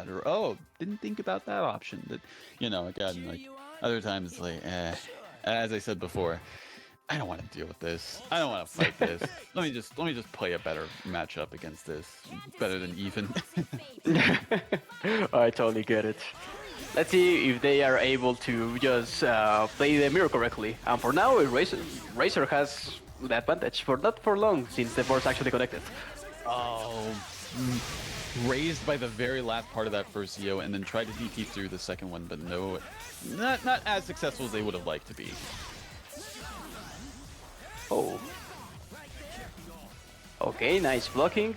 or oh, didn't think about that option. That, again, like other times, like, as I said before, I don't want to deal with this. I don't want to fight this. Let me just play a better matchup against this, better than even. I totally get it. Let's see if they are able to just play the mirror correctly. And for now, Razor has the advantage, but not for long, since the board's actually connected. Oh, raised by the very last part of that first Yo, and then tried to DP through the second one, but no, not as successful as they would have liked to be. Oh. Okay, nice blocking,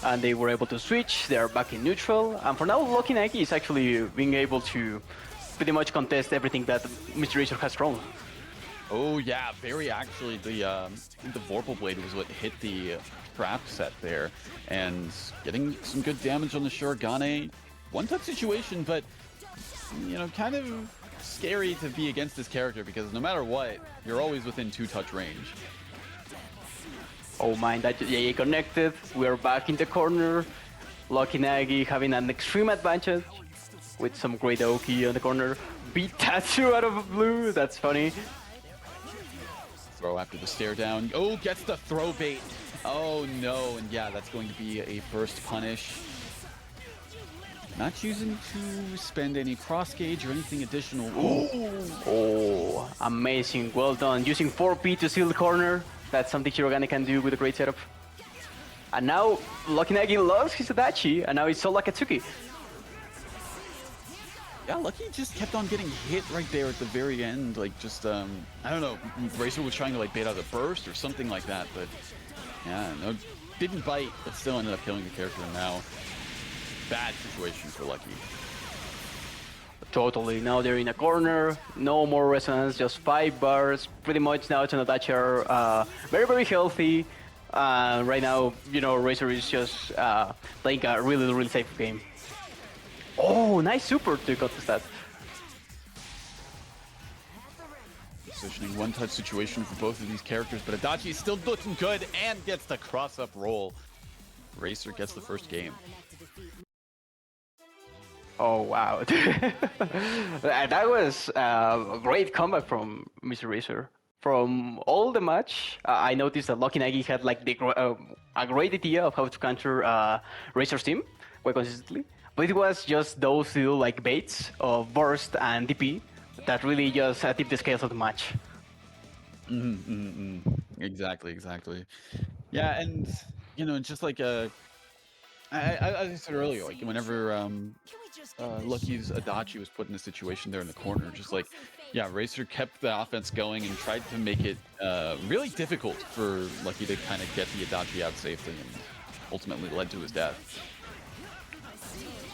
and they were able to switch. They are back in neutral, and for now, Lucky Nike is actually being able to pretty much contest everything that Mr. Razor has thrown. Oh yeah, very actually. The Vorpal Blade was what hit the trap set there, and getting some good damage on the Shurigane. One-touch situation, but kind of scary to be against this character because no matter what, you're always within two-touch range. Oh my, that JA connected. We're back in the corner. Lucky Nagi having an extreme advantage with some great Oki on the corner. Beat Tattoo out of blue. That's funny. Throw after the stare down. Oh, gets the throw bait. Oh no, and yeah, that's going to be a burst punish. Not choosing to spend any cross gauge or anything additional. Ooh. Oh, amazing. Well done. Using 4P to seal the corner. That's something Shirogane can do with a great setup. And now Lucky Nagi lost his Adachi, and now it's all Akatsuki. Yeah, Lucky just kept on getting hit right there at the very end. Like, just, I don't know, Racer was trying to, like, bait out a burst or something like that, but yeah, no, didn't bite, but still ended up killing the character. Now, bad situation for Lucky. Totally. Now they're in a corner. No more resonance. Just 5 bars. Pretty much now Adachi are very, very healthy. Right now, Razor is just playing a really, really safe game. Oh, nice super to contest that. Positioning one-touch situation for both of these characters, but Adachi is still looking good and gets the cross-up roll. Racer gets the first game. Oh wow, that was a great comeback from Mr. Razor. From all the match, I noticed that Lucky Nagi had like a great idea of how to counter Razor's team quite consistently, but it was just those two like baits of burst and DP that really just tipped the scales of the match. Exactly. Yeah, and just like as I said earlier, like whenever Lucky's Adachi was put in a situation there in the corner, just like, yeah, Racer kept the offense going and tried to make it really difficult for Lucky to kind of get the Adachi out safely, and ultimately led to his death.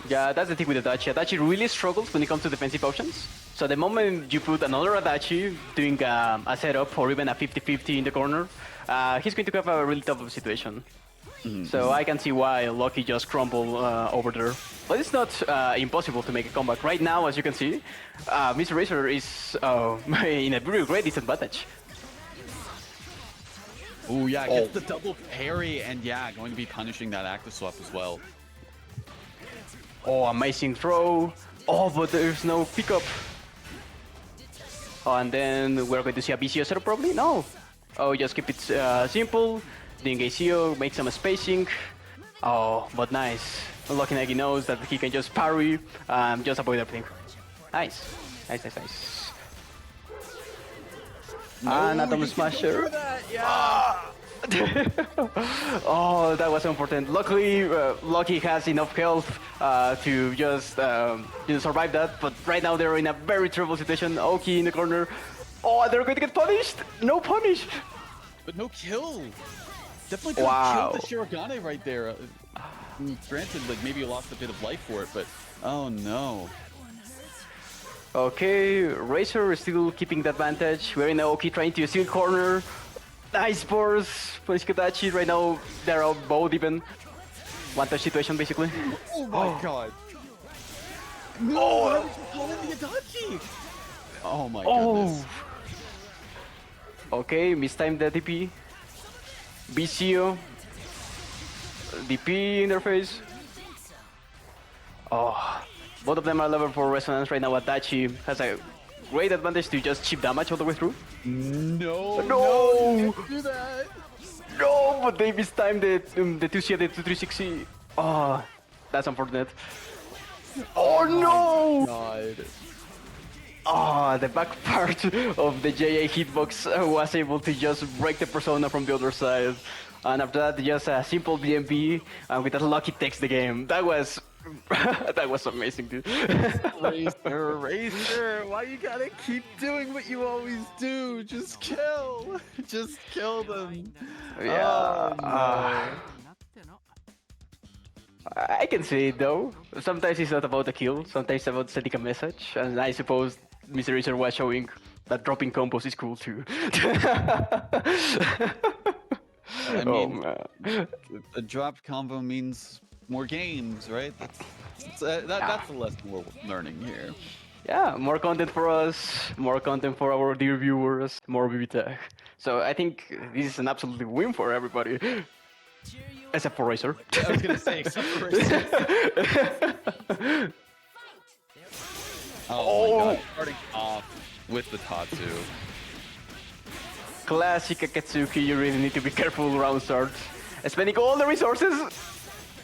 Yeah, that's the thing with Adachi. Adachi really struggles when it comes to defensive options. So the moment you put another Adachi doing a setup or even a 50-50 in the corner, he's going to have a really tough situation. So I can see why Lucky just crumbled over there. But it's not impossible to make a comeback. Right now, as you can see, Mr. Razor is in a very great disadvantage. Oh yeah, gets the double parry, and yeah, going to be punishing that active swap as well. Oh, amazing throw. Oh, but there's no pickup. Oh, and then we're going to see a BCO setup probably? No. Oh, just keep it simple. Doing ACO, make some spacing. Oh, but nice. Lucky Nagi knows that he can just parry, just avoid everything. Nice. No, and Atom Smasher. Oh, that was so important. Luckily, Lucky has enough health to just survive that. But right now they're in a very trouble situation. Oki in the corner. Oh, they're going to get punished. No punish. But no kill. Definitely could have killed the Shirogane right there. Granted, like maybe you lost a bit of life for it, but oh no. Okay, Razor is still keeping the advantage. We're in Aoki trying to steal corner. Nice burst. Kadachi right now, they're all both even. One touch situation basically. Oh my god. No, calling the Adachi. Oh my goodness. Okay, mistimed the DP. BCO. DP interface. Oh, both of them are level 4 resonance right now. Adachi has a great advantage to just chip damage all the way through. No, No! you can't do that. No, but they mistimed the 2C and the 360. Oh, that's unfortunate. Oh no! God. Oh, the back part of the JA hitbox was able to just break the persona from the other side. And after that, just a simple BMB and with a lucky takes the game. That was that was amazing, dude. Racer, why you gotta keep doing what you always do? Just kill. Just kill them. Yeah. Oh, no. I can see it though. Sometimes it's not about the kill, sometimes it's about sending a message. And I suppose Mr. Racer was showing that dropping combos is cool too. I Oh mean, man. a drop combo means more games, right? That's the lesson we're learning here. Yeah, more content for us, more content for our dear viewers, more BBTAG. So I think this is an absolute win for everybody. Except for Racer. I was gonna say, except for Racer. Oh my god, starting off with the Tatsu. Classic Akatsuki, you really need to be careful around start. Spending all the resources,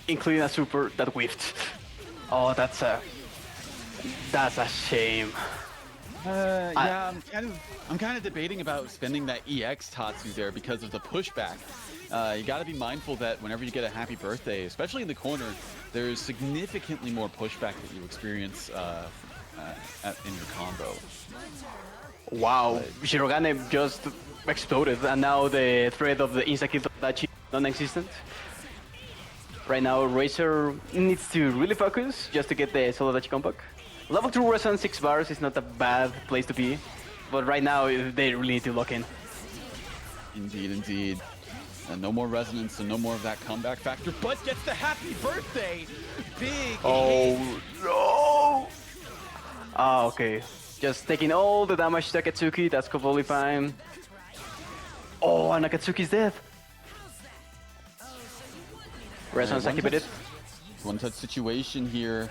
including a super that whiffed. Oh, that's a shame. Yeah, I'm kind of debating about spending that EX Tatsu there because of the pushback. You got to be mindful that whenever you get a happy birthday, especially in the corner, there's significantly more pushback that you experience in your combo. Wow, Shirogane just exploded, and now the threat of the insta-kill Tadachi non-existent. Right now, Racer needs to really focus just to get the solo Tadachi comeback. Level 2 resonance 6 bars is not a bad place to be, but right now they really need to lock in. Indeed, indeed. And no more resonance and no more of that comeback factor, but gets the happy birthday! Big Oh hit. no! Ah, okay. Just taking all the damage to Akatsuki, that's completely fine. Oh, and Akatsuki's dead. Resonance activated. One-touch situation here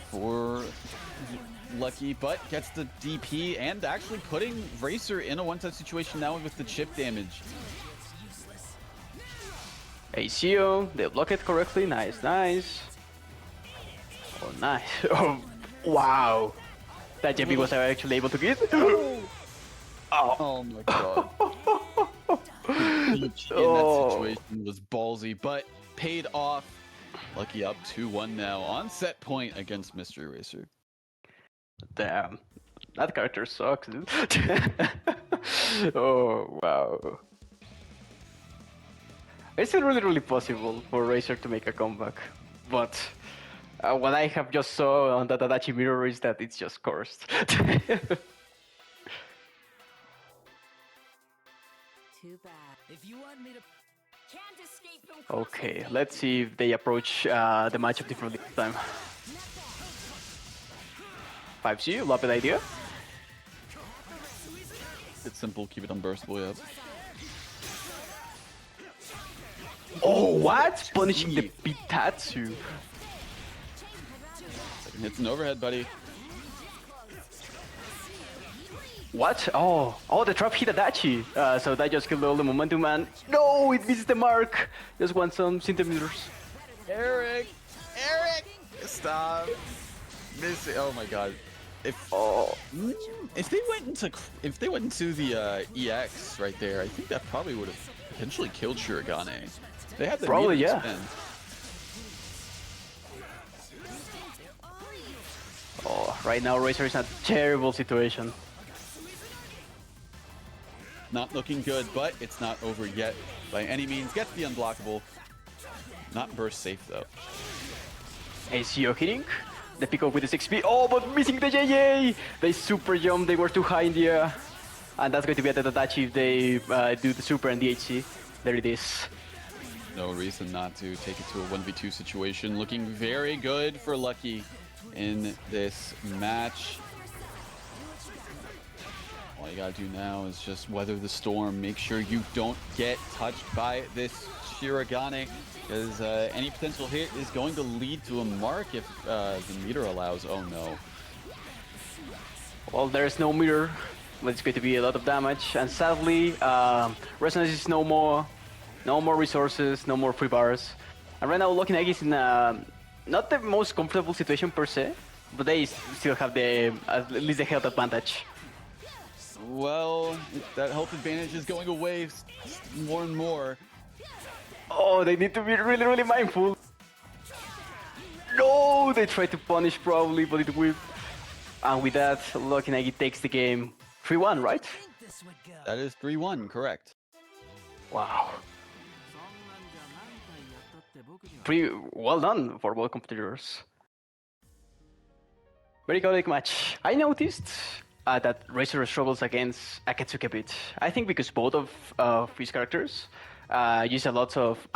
for Lucky, but gets the DP and actually putting Racer in a one-touch situation now with the chip damage. ACO, they block it correctly. Nice, nice. Oh, nice. Oh, wow. That JP was actually able to get. Oh my god. Peach in that situation was ballsy, but paid off. Lucky up 2-1 now on set point against Mystery Racer. Damn. That character sucks, dude. Oh, wow. It's really possible for Racer to make a comeback, but what I have just saw on the Tadachi mirror is that it's just cursed. Too bad. If you want me to can't escape from Okay, let's see if they approach the matchup differently this time. 5G, love it idea. It's simple, keep it unburstable, yep. Oh, what? Punishing the Pitatsu. It's an overhead, buddy. What? Oh, the trap hit Adachi. So that just killed all the momentum, and no, it misses the mark. Just want some centimeters. Eric, stop. Missing. Oh my god. If they went into the EX right there, I think that probably would have potentially killed Shirogane. They had the Probably, meter to yeah. spend. Oh, right now Racer is in a terrible situation. Not looking good, but it's not over yet by any means. Gets the unblockable. Not burst safe though. ACO hitting. The pick up with the 6P. Oh, but missing the JA! They super jump, they were too high in the air. And that's going to be at the Tadachi if they do the super and the HC. There it is. No reason not to take it to a 1v2 situation. Looking very good for Lucky in this match. All you gotta do now is just weather the storm. Make sure you don't get touched by this Shirogane, because any potential hit is going to lead to a mark if the meter allows. Oh no. Well, there's no mirror, but it's going to be a lot of damage. And sadly, Resonance is no more resources, no more free bars. And right now, Lucky Nagi is in not the most comfortable situation per se, but they still have at least the health advantage. Well, that health advantage is going away more and more. Oh, they need to be really, really mindful. No, they try to punish probably, but it whipped. And with that, Lucky Nagi takes the game 3-1, right? That is 3-1, correct. Wow. Pretty well done for both competitors. Very chaotic match. I noticed that Razor struggles against Akatsuki a bit. I think because both of his characters use a lot of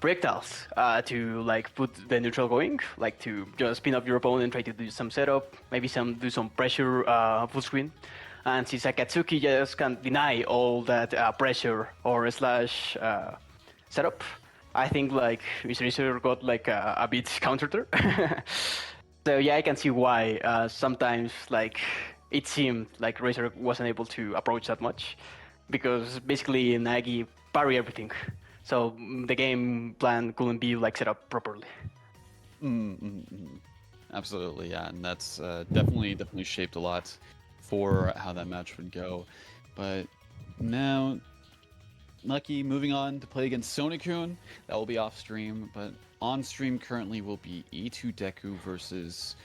projectiles to like put the neutral going, like to just spin up your opponent, try to do some setup, maybe do some pressure full screen. And since Akatsuki just can't deny all that pressure or slash setup, I think like Mr. Razor got like a bit countered there. So yeah, I can see why sometimes like it seemed like Razor wasn't able to approach that much, because basically Nagi parry everything, so the game plan couldn't be like set up properly. Absolutely, yeah, and that's definitely shaped a lot for how that match would go. But now, Lucky moving on to play against Sonokun. That will be off stream, but on stream currently will be E2 Deku versus.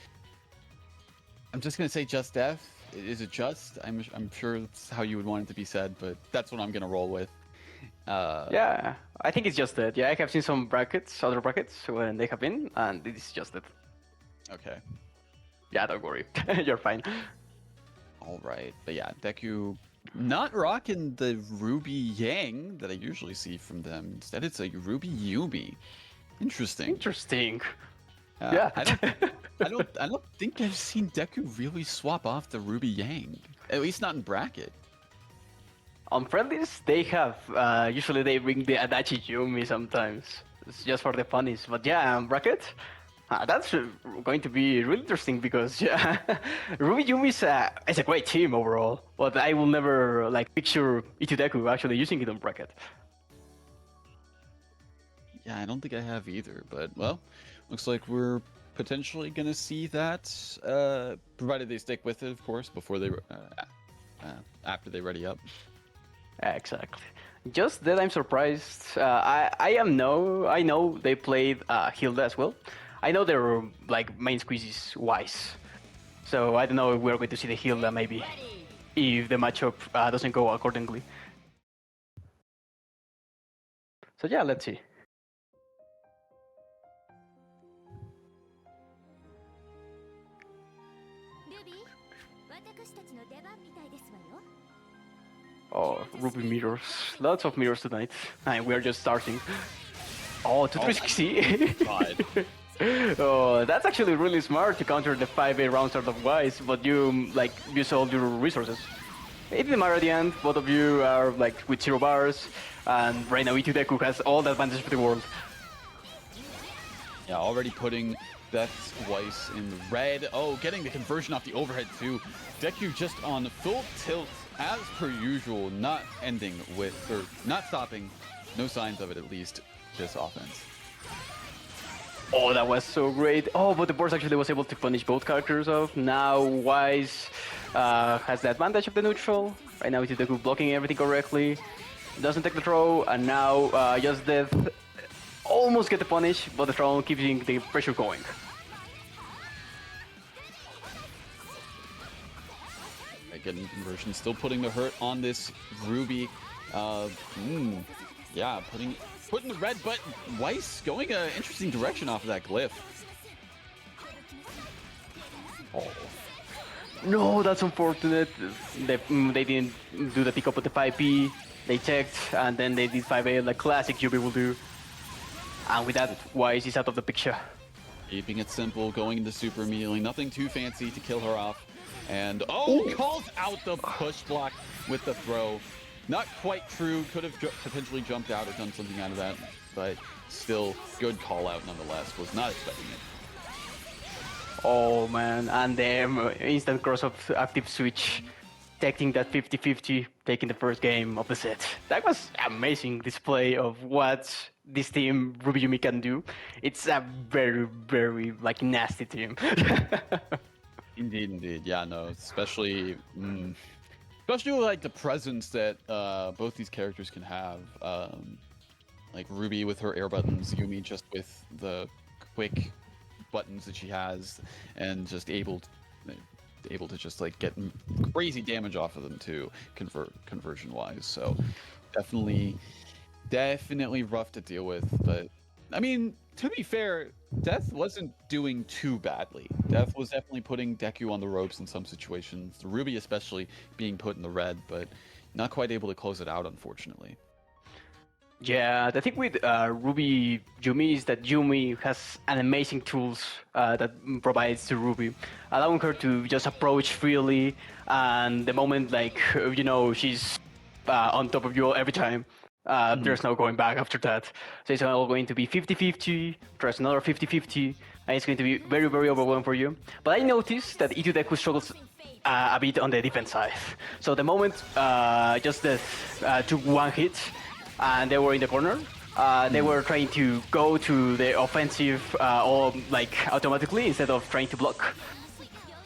I'm just gonna say Just Def. Is it Just? I'm sure that's how you would want it to be said, but that's what I'm gonna roll with. Yeah, I think it's just that. Yeah, I have seen some brackets, other brackets when they have been, and it is just that. Okay. Yeah, don't worry, you're fine. All right, but yeah, Deku not rocking the Ruby Yang that I usually see from them. Instead, it's a Ruby Yumi. Interesting. Interesting. Yeah. I don't think I've seen Deku really swap off the Ruby Yang. At least not in bracket. On friendlies, they have usually they bring the Adachi Yumi sometimes. It's just for the funnies. But yeah, bracket. That's going to be really interesting because yeah, Ruby Yumi is a great team overall, but I will never like picture Itudeku actually using it on bracket. Yeah, I don't think I have either, but well, looks like we're potentially gonna see that, provided they stick with it, of course, before they after they ready up. Exactly. Just that I'm surprised. I know they played Hilda as well. I know their like main squeeze is Wise, so I don't know if we're going to see the Hilda maybe if the matchup doesn't go accordingly. So yeah, let's see. Oh, Ruby mirrors. Lots of mirrors tonight. And we're just starting. Oh, 2360. God. Oh, that's actually really smart to counter the 5A round start of Wise, but you like use all your resources. It didn't matter at the end. Both of you are like with 0 bars, and right now E2 Deku has all the advantage for the world. Yeah, already putting that Weiss in the red. Oh, getting the conversion off the overhead too. Deku just on full tilt as per usual, not ending with, or not stopping, no signs of it at least, this offense. Oh, that was so great. Oh, but the board actually was able to punish both characters off. Now Wise has the advantage of the neutral. Right now Itudeku blocking everything correctly. Doesn't take the throw, and now Just Death almost get the punish, but the throw keeping the pressure going. Getting conversion, still putting the hurt on this Ruby. Yeah, putting the red, but Weiss going an interesting direction off of that glyph. Oh. No, that's unfortunate. They didn't do the pickup with the 5P. They checked, and then they did 5A like classic Yubi will do. And with that, Wise is out of the picture. Keeping it simple, going into super immediately, nothing too fancy to kill her off. And oh, calls out the push block with the throw. Not quite true. Could have potentially jumped out or done something out of that, but still good call out nonetheless. Was not expecting it. Oh man, and the instant cross of active switch, taking that 50-50, taking the first game of the set. That was amazing display of what this team Ruby Yumi can do. It's a very, very like nasty team. Indeed, indeed. Yeah, no, especially especially with, like the presence that both these characters can have. Like Ruby with her air buttons, Yumi just with the quick buttons that she has, and just able to just like get crazy damage off of them too, conversion wise. So definitely rough to deal with. But I mean, to be fair, Death wasn't doing too badly. Death was definitely putting Deku on the ropes in some situations, Ruby especially being put in the red, but not quite able to close it out, unfortunately. Yeah, the thing with Ruby Yumi is that Yumi has an amazing tools that provides to Ruby, allowing her to just approach freely, and the moment like she's on top of you every time, there's no going back after that. So it's all going to be 50-50, there's another 50-50, and it's going to be very, very overwhelming for you. But I noticed that Itu Deku struggles a bit on the defense side. So the moment just took one hit, and they were in the corner. They were trying to go to the offensive or like automatically instead of trying to block.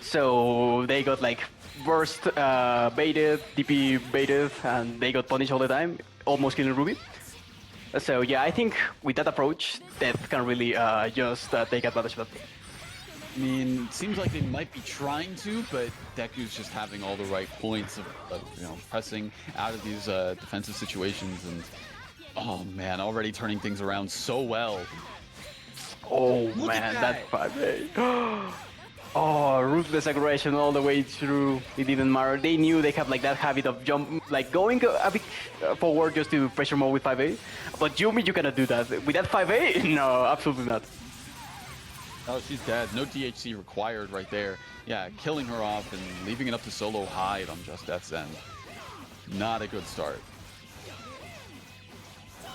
So they got like burst baited, DP baited, and they got punished all the time, almost killing Ruby. So yeah, I think with that approach, Death can really just take advantage of that. I mean, it seems like they might be trying to, but Deku's just having all the right points of pressing out of these defensive situations, and oh man, already turning things around so well. Oh man, that 5A. Oh, ruthless aggression all the way through. It didn't matter. They knew they have like that habit of like going a bit forward just to pressure more with 5A. But Yumi, you cannot do that. With that 5A? No, absolutely not. Oh, she's dead. No DHC required right there. Yeah, killing her off and leaving it up to solo hide on Just Death's end. Not a good start.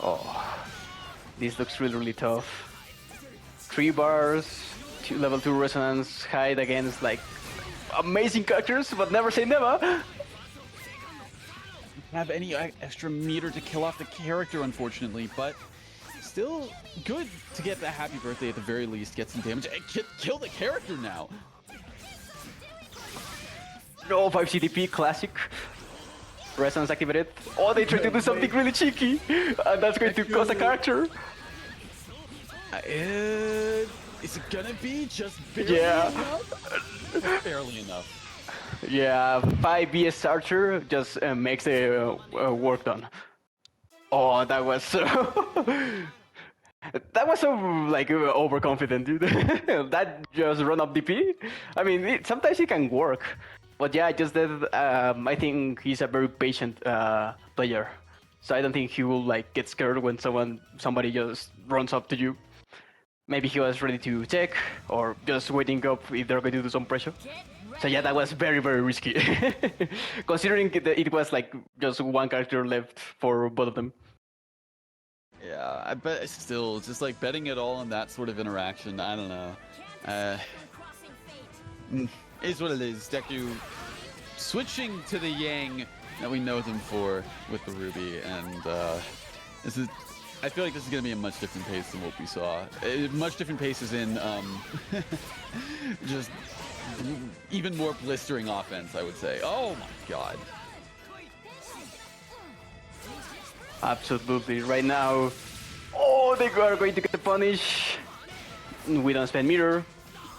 Oh, this looks really, really tough. 3 bars, level 2 resonance, hide against like amazing characters, but never say never. Have any extra meter to kill off the character, unfortunately, but still good to get the happy birthday at the very least, get some damage, and kill the character now. No, 5 CDP, classic. Resonance activated. Oh, they tried to do something really cheeky, and that's going to cost a character. Is it gonna be just barely enough? Barely enough. Yeah, 5 BS Archer just makes the work done. Oh, that was so... that was so, like, overconfident, dude. That just run up DP. I mean, sometimes it can work. But yeah, just that I think he's a very patient player. So I don't think he will, like, get scared when somebody just runs up to you. Maybe he was ready to check, or just waiting up if they're going to do some pressure. So yeah, that was very, very risky. Considering it was like just one character left for both of them. Yeah, I bet still, just like betting it all on that sort of interaction, I don't know. Is what it is. Deku switching to the Yang that we know them for with the Ruby, and this is... I feel like this is going to be a much different pace than what we saw. Much different paces in just even more blistering offense, I would say. Oh my god. Absolutely. Right now, oh, they are going to get the punish. We don't spend meter.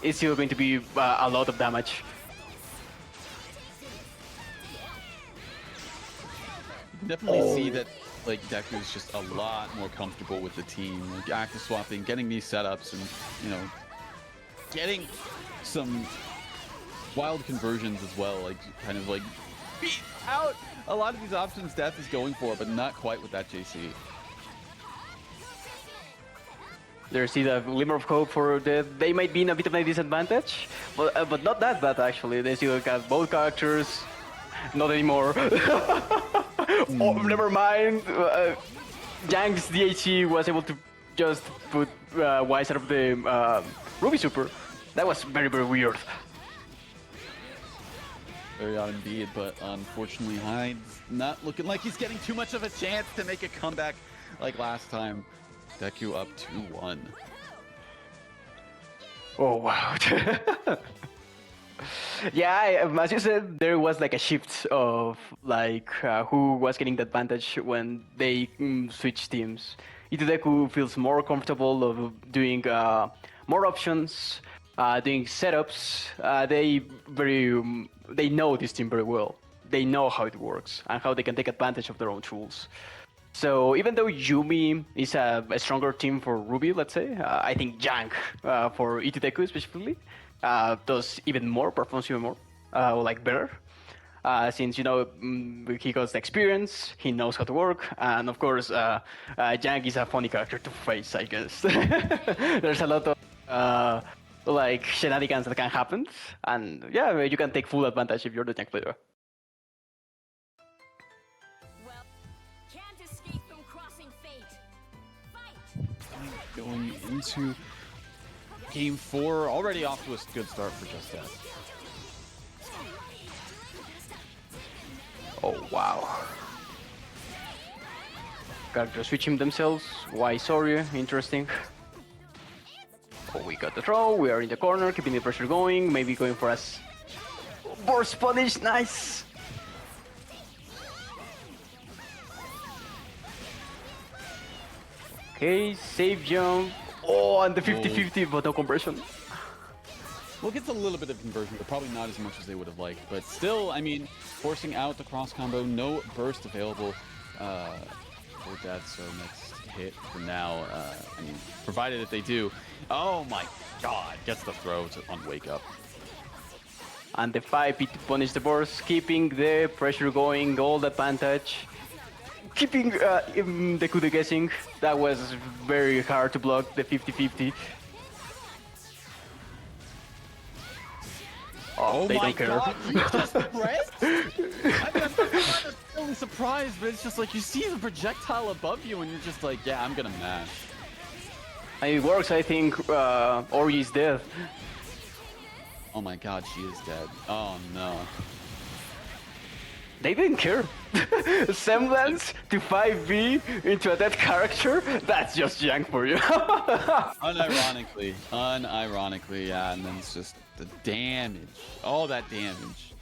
It's still going to be a lot of damage. Definitely see that like Deku is just a lot more comfortable with the team, like active swapping, getting these setups, and getting some wild conversions as well, like kind of like beat out a lot of these options Death is going for, but not quite with that JC. There's still a glimmer of hope for they might be in a bit of a disadvantage, but not that bad actually. They still got both characters. Not anymore. Oh, never mind. Yang's DHC was able to just put Wise out of the Ruby Super. That was very, very weird. Very odd indeed, but unfortunately Hyde's not looking like he's getting too much of a chance to make a comeback like last time. Deku up 2-1. Oh, wow. Yeah, as you said, there was like a shift of like who was getting the advantage when they switched teams. Itudeku feels more comfortable of doing more options, doing setups. They know this team very well. They know how it works and how they can take advantage of their own tools. So even though Yumi is a stronger team for Ruby, let's say, I think Yang for Itudeku specifically does even more, performs even more, like better. Since he got the experience, he knows how to work, and of course, Yang is a funny character to face, I guess. There's a lot of like shenanigans that can happen, and yeah, you can take full advantage if you're the Yang player. Well, can't escape from crossing fate. Fight! Going into Game 4, already off to a good start for Just That. Oh wow. Characters switching themselves. Why sorry? Interesting. Oh, we got the throw. We are in the corner, keeping the pressure going. Maybe going for us. Burst punish. Nice. Okay, save jump. Oh, and the 50-50, but no conversion. Well, it gets a little bit of conversion, but probably not as much as they would have liked. But still, I mean, forcing out the cross combo, no burst available for that. So next hit for now. I mean, provided that they do. Oh my God! Gets the throw on wake up. And the 5P to punish the burst, keeping the pressure going, all advantage. Keeping the Kude guessing. That was very hard to block, the 50-50. Oh they my don't care. God! You just pressed? I mean, I'm not necessarily surprised, but it's just like you see the projectile above you, and you're just like, yeah, I'm gonna mash. And it works, I think. Ori is dead. Oh my God, she is dead. Oh no. They didn't care. Semblance to 5V into a dead character? That's just Yang for you. Unironically, yeah, and then it's just the damage. All that damage.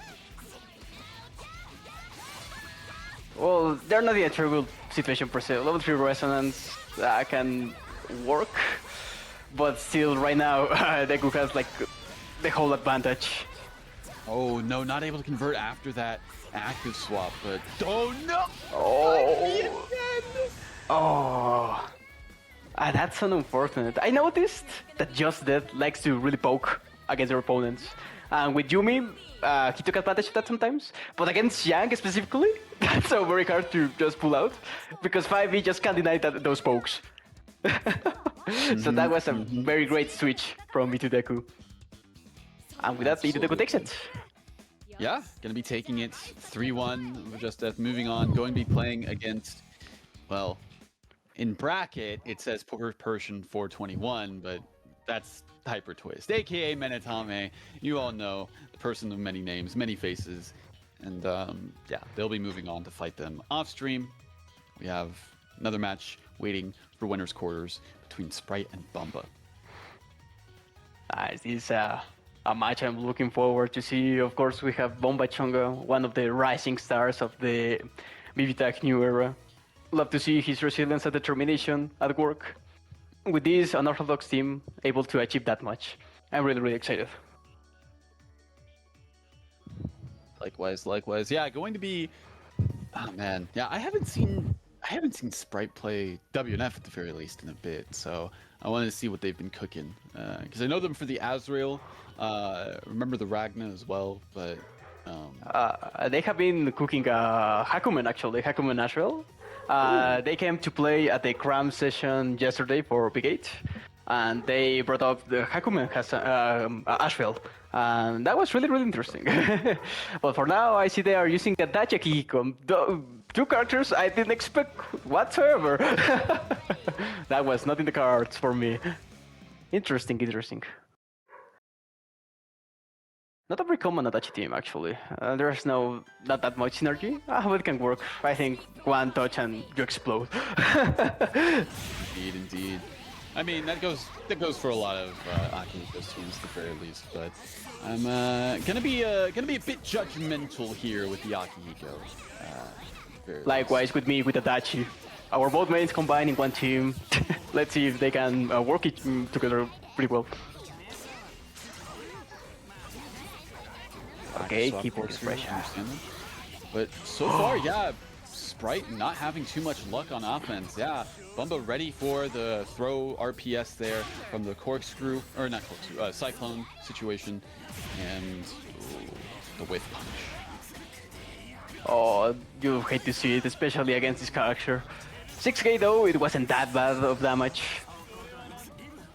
Well, they're not in a terrible situation per se. Level 3 resonance can work, but still, right now, Deku has like the whole advantage. Oh no, not able to convert after that active swap, but oh no! Oh, oh. That's unfortunate. I noticed that Just Death likes to really poke against their opponents. And with Yumi, he took advantage of that sometimes. But against Yang specifically, that's so very hard to just pull out. Because 5V just can't deny those pokes. So that was a very great switch from me to Deku. And with that, Deku takes it. Yeah, gonna be taking it 3-1. Just Death moving on. Going to be playing against, well, in bracket, it says Persian 421, but that's Hyper Twist, aka Menatame. You all know the person of many names, many faces, and yeah, they'll be moving on to fight them off stream. We have another match waiting for winners' quarters between Sprite and Bumba. Nice. This is a match I'm looking forward to see. Of course, we have Bomba Chunga, one of the rising stars of the BBTAG new era. Love to see his resilience and determination at work. With this unorthodox team able to achieve that much, I'm really, really excited. Likewise. Yeah, going to be. Oh man, yeah, I haven't seen Sprite play WNF at the very least in a bit, so I wanted to see what they've been cooking. Because I know them for the Azrael, remember the Ragna as well, but They have been cooking Hakumen actually, Hakumen Nashville. They came to play at the Cram session yesterday for Big 8, and they brought up the Hakumen Asheville, and that was really, really interesting. But for now, I see they are using the Dacha Kikikom. two characters I didn't expect whatsoever. That was not in the cards for me. Interesting, interesting. Not a very common Adachi team, actually. There's not that much synergy. But it can work. I think one touch and you explode. Indeed, indeed. I mean, that goes for a lot of Akihiko's teams at the very least. But I'm gonna be a bit judgmental here with the Akihiko. Likewise with me with Adachi. Our both mains combined in one team. Let's see if they can work it together pretty well. Okay, keep this pressure. But so far, yeah, Sprite not having too much luck on offense. Yeah, Bumba ready for the throw RPS there from the corkscrew, or not corkscrew, cyclone situation, and the whiff punch. Oh, you hate to see it, especially against this character. 6k though, it wasn't that bad of damage.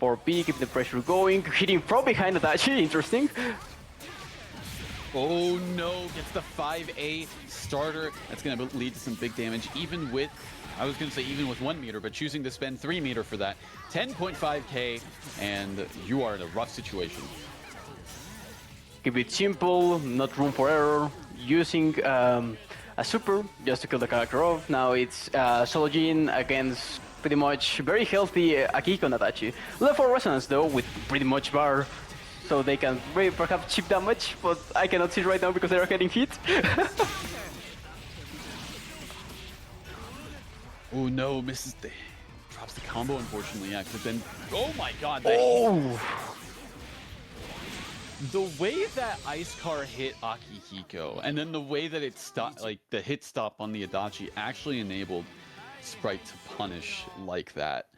4P, keep the pressure going, hitting from behind Adachi, interesting. Oh no, gets the 5A starter. That's going to lead to some big damage, even with, I was going to say even with 1 meter, but choosing to spend 3 meter for that. 10.5k, and you are in a rough situation. Keep it simple, not room for error, using a super just to kill the character off. Now it's solo Jin against pretty much very healthy Akihiko and Adachi. Left for Resonance though, with pretty much bar. So they can perhaps chip damage, but I cannot see it right now because they are getting hit. Oh no, misses the... drops the combo unfortunately, yeah, because then... Oh my god, the way that Ice Car hit Akihiko, and then the way that it stopped, like the hit stop on the Adachi actually enabled Sprite to punish like that.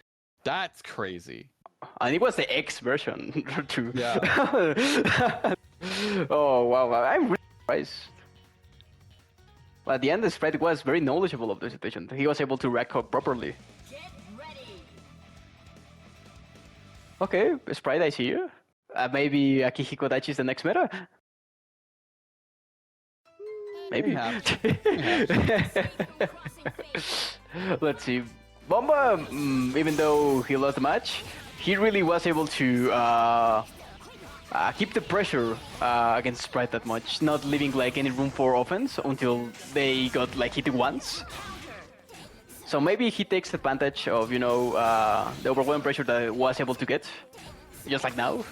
That's crazy. And it was the X version too. Yeah. Oh wow, I'm really surprised. But at the end, the Sprite was very knowledgeable of the situation. He was able to rack up properly. Get ready. Okay, Sprite, I see you. Maybe Akihiko Adachi is the next meta? Maybe. Let's see. Bomba, even though he lost the match, he really was able to keep the pressure against Sprite that much, not leaving like any room for offense until they got like hit once. So maybe he takes advantage of, you know, the overwhelming pressure that he was able to get, just like now.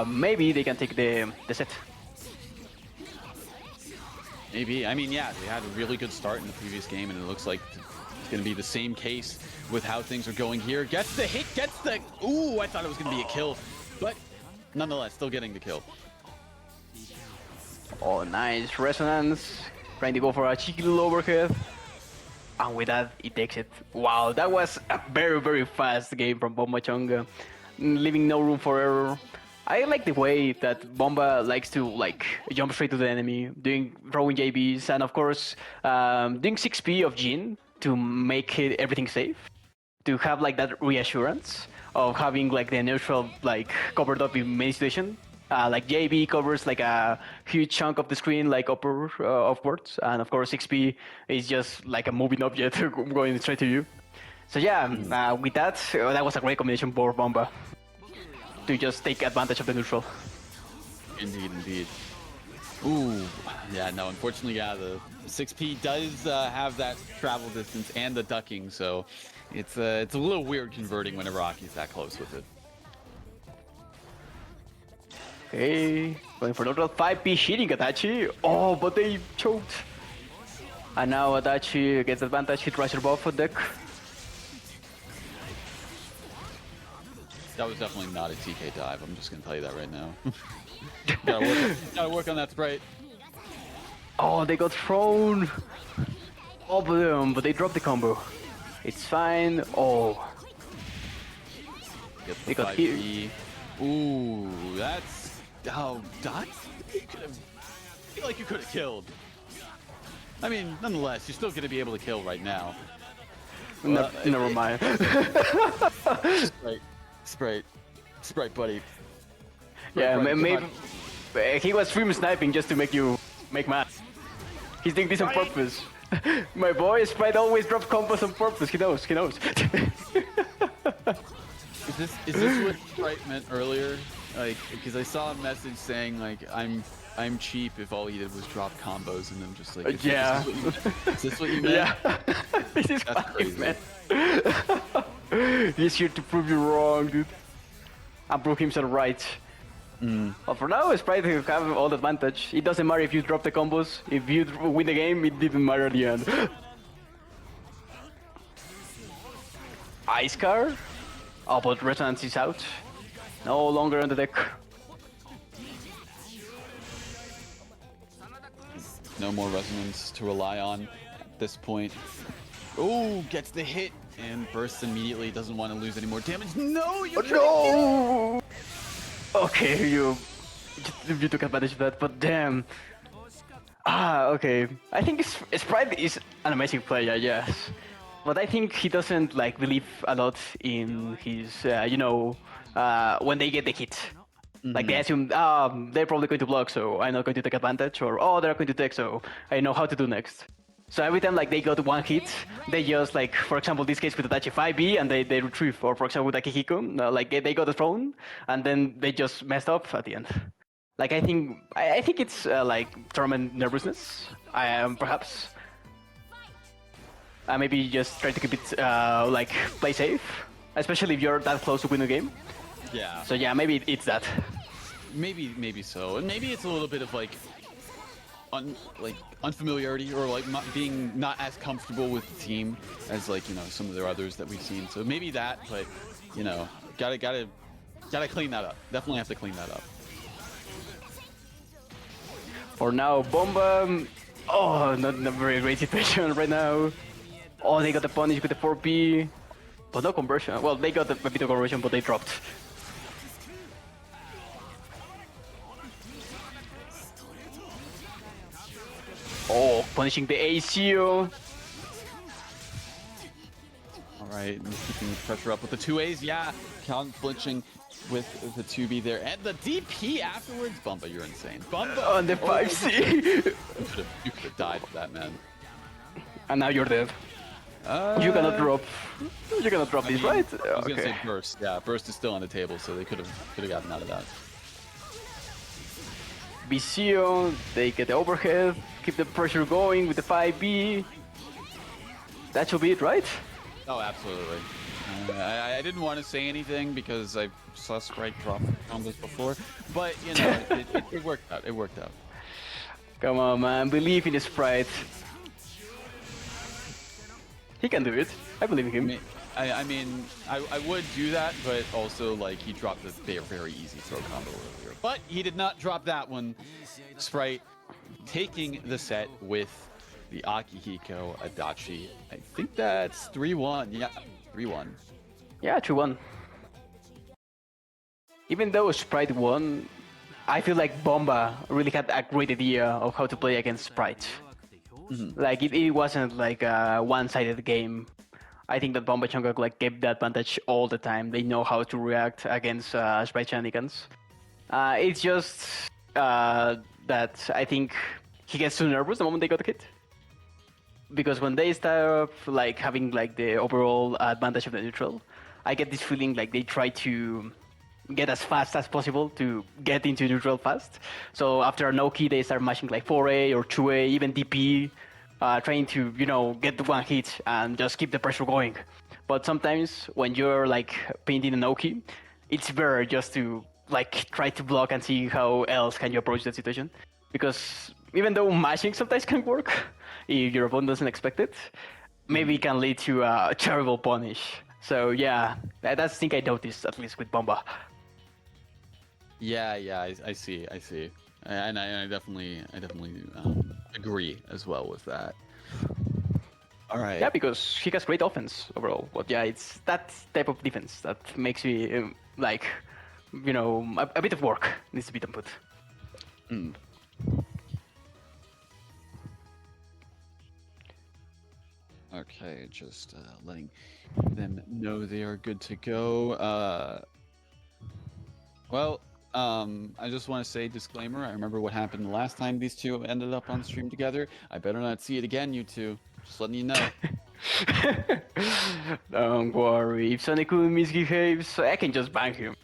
Maybe they can take the set. Maybe. I mean, yeah, they had a really good start in the previous game, and it looks like it's going to be the same case with how things are going here. Gets the hit, gets the... Ooh, I thought it was going to be a kill, but nonetheless, still getting the kill. Oh, nice Resonance. Trying to go for a cheeky little overhead. And with that, he takes it. Wow, that was a very, very fast game from Bomba Chonga, leaving no room for error. I like the way that Bomba likes to like jump straight to the enemy, throwing JBs, and of course doing 6P of Jin to make everything safe, to have like that reassurance of having like the neutral like covered up in many situations. Like JB covers like a huge chunk of the screen, like upwards, and of course 6P is just like a moving object going straight to you. So yeah, with that, that was a great combination for Bomba to just take advantage of the neutral. Indeed, indeed. Ooh, yeah, no, unfortunately, yeah, the 6P does have that travel distance and the ducking, so it's a little weird converting whenever Aki's that close with it. Okay, going for neutral 5P hitting Adachi. Oh, but they choked. And now Adachi gets advantage, hit Riser buff for deck. That was definitely not a TK dive, I'm just gonna tell you that right now. gotta work on that Sprite. Oh, they got thrown. Oh, but they dropped the combo. It's fine. Oh. Get the They got 5P. Ooh, that's... Oh, Dot? You could have... I feel like you could have killed. I mean, nonetheless, you're still gonna be able to kill right now. Never mind. Sprite, buddy. Yeah, Sprite, maybe he was stream sniping just to make you make mad. He's doing this on purpose. My boy Sprite always drops combos on purpose. He knows. He knows. Is this what Sprite meant earlier? Like, because I saw a message saying like I'm cheap if all he did was drop combos and then just like Yeah. Is this what you meant? Yeah. This is That's funny, crazy. man. He's here to prove you wrong, dude. And prove himself right. But for now, Sprite will have all the advantage. It doesn't matter if you drop the combos. If you win the game, it didn't matter at the end. Ice Car? Oh, but Resonance is out. No longer on the deck. No more resonance to rely on at this point. Oh, gets the hit and bursts immediately. Doesn't want to lose any more damage. No, you No! Okay, you took advantage of that, but damn. Okay. I think Sprite is an amazing player, yes. But I think he doesn't like believe a lot in his, when they get the hit. Like they assume, they're probably going to block, so I'm not going to take advantage, or they're going to take, so I know how to do next. So every time like they got one hit, they just like, for example, this case with Itachi 5B and they retrieve, or for example with Akihiko, like they got the throne and then they just messed up at the end. Like I think it's like tournament nervousness, perhaps. Maybe just try to keep it like play safe, especially if you're that close to win the game. Yeah. So yeah, maybe it's that. Maybe so, and maybe it's a little bit of like unfamiliarity or like not as comfortable with the team as like some of their others that we've seen. So maybe that, but gotta clean that up. Definitely have to clean that up. For now, Bomba. Oh, not in a very great situation right now. Oh, they got the punish with the 4P, but no conversion. Well, they got a bit of conversion, but they dropped. Oh, punishing the ACO. All right, and keeping the pressure up with the 2As. Yeah, count flinching with the 2B there. And the DP afterwards. Bumba, you're insane. Bumba! On the 5C. You could have died for that, man. And now you're dead. You cannot drop. You cannot drop this, right? I was gonna say burst. Yeah, burst is still on the table, so they could have gotten out of that. BCO, they get the overhead, keep the pressure going with the 5B. That should be it, right? Oh, absolutely. I didn't want to say anything because I saw Sprite drop combos before, but it worked out. It worked out. Come on, man. Believe in the Sprite. He can do it. I believe in him. I mean, I would do that, but also like he dropped a very easy throw combo earlier. But he did not drop that one. Sprite taking the set with the Akihiko Adachi. I think that's 3-1. Yeah, 3-1. Yeah, 2-1. Even though Sprite won, I feel like Bomba really had a great idea of how to play against Sprite. Like it wasn't like a one-sided game. I think that Bomba Chungak like gave the advantage all the time. They know how to react against Sprite shenanigans. It's just that I think he gets too nervous the moment they got hit. Because when they start like having like the overall advantage of the neutral, I get this feeling like they try to get as fast as possible to get into neutral fast. So after a no key, they start mashing like 4A or 2A, even DP, trying to get the one hit and just keep the pressure going. But sometimes when you're like painting a no key, it's better just to like try to block and see how else can you approach that situation. Because even though mashing sometimes can work, if your opponent doesn't expect it, maybe it can lead to a terrible punish. So yeah, that's the thing I noticed, at least with Bomba. Yeah, I see, and I definitely agree as well with that. All right. Yeah, because he has great offense overall. But yeah, it's that type of defense that makes me like, a bit of work needs to be done put. Okay, just letting them know they are good to go. Well, I just want to say disclaimer. I remember what happened the last time these two ended up on stream together. I better not see it again, you two. Just letting you know. Don't worry. If Sonic-kun misbehaves, I can just ban him.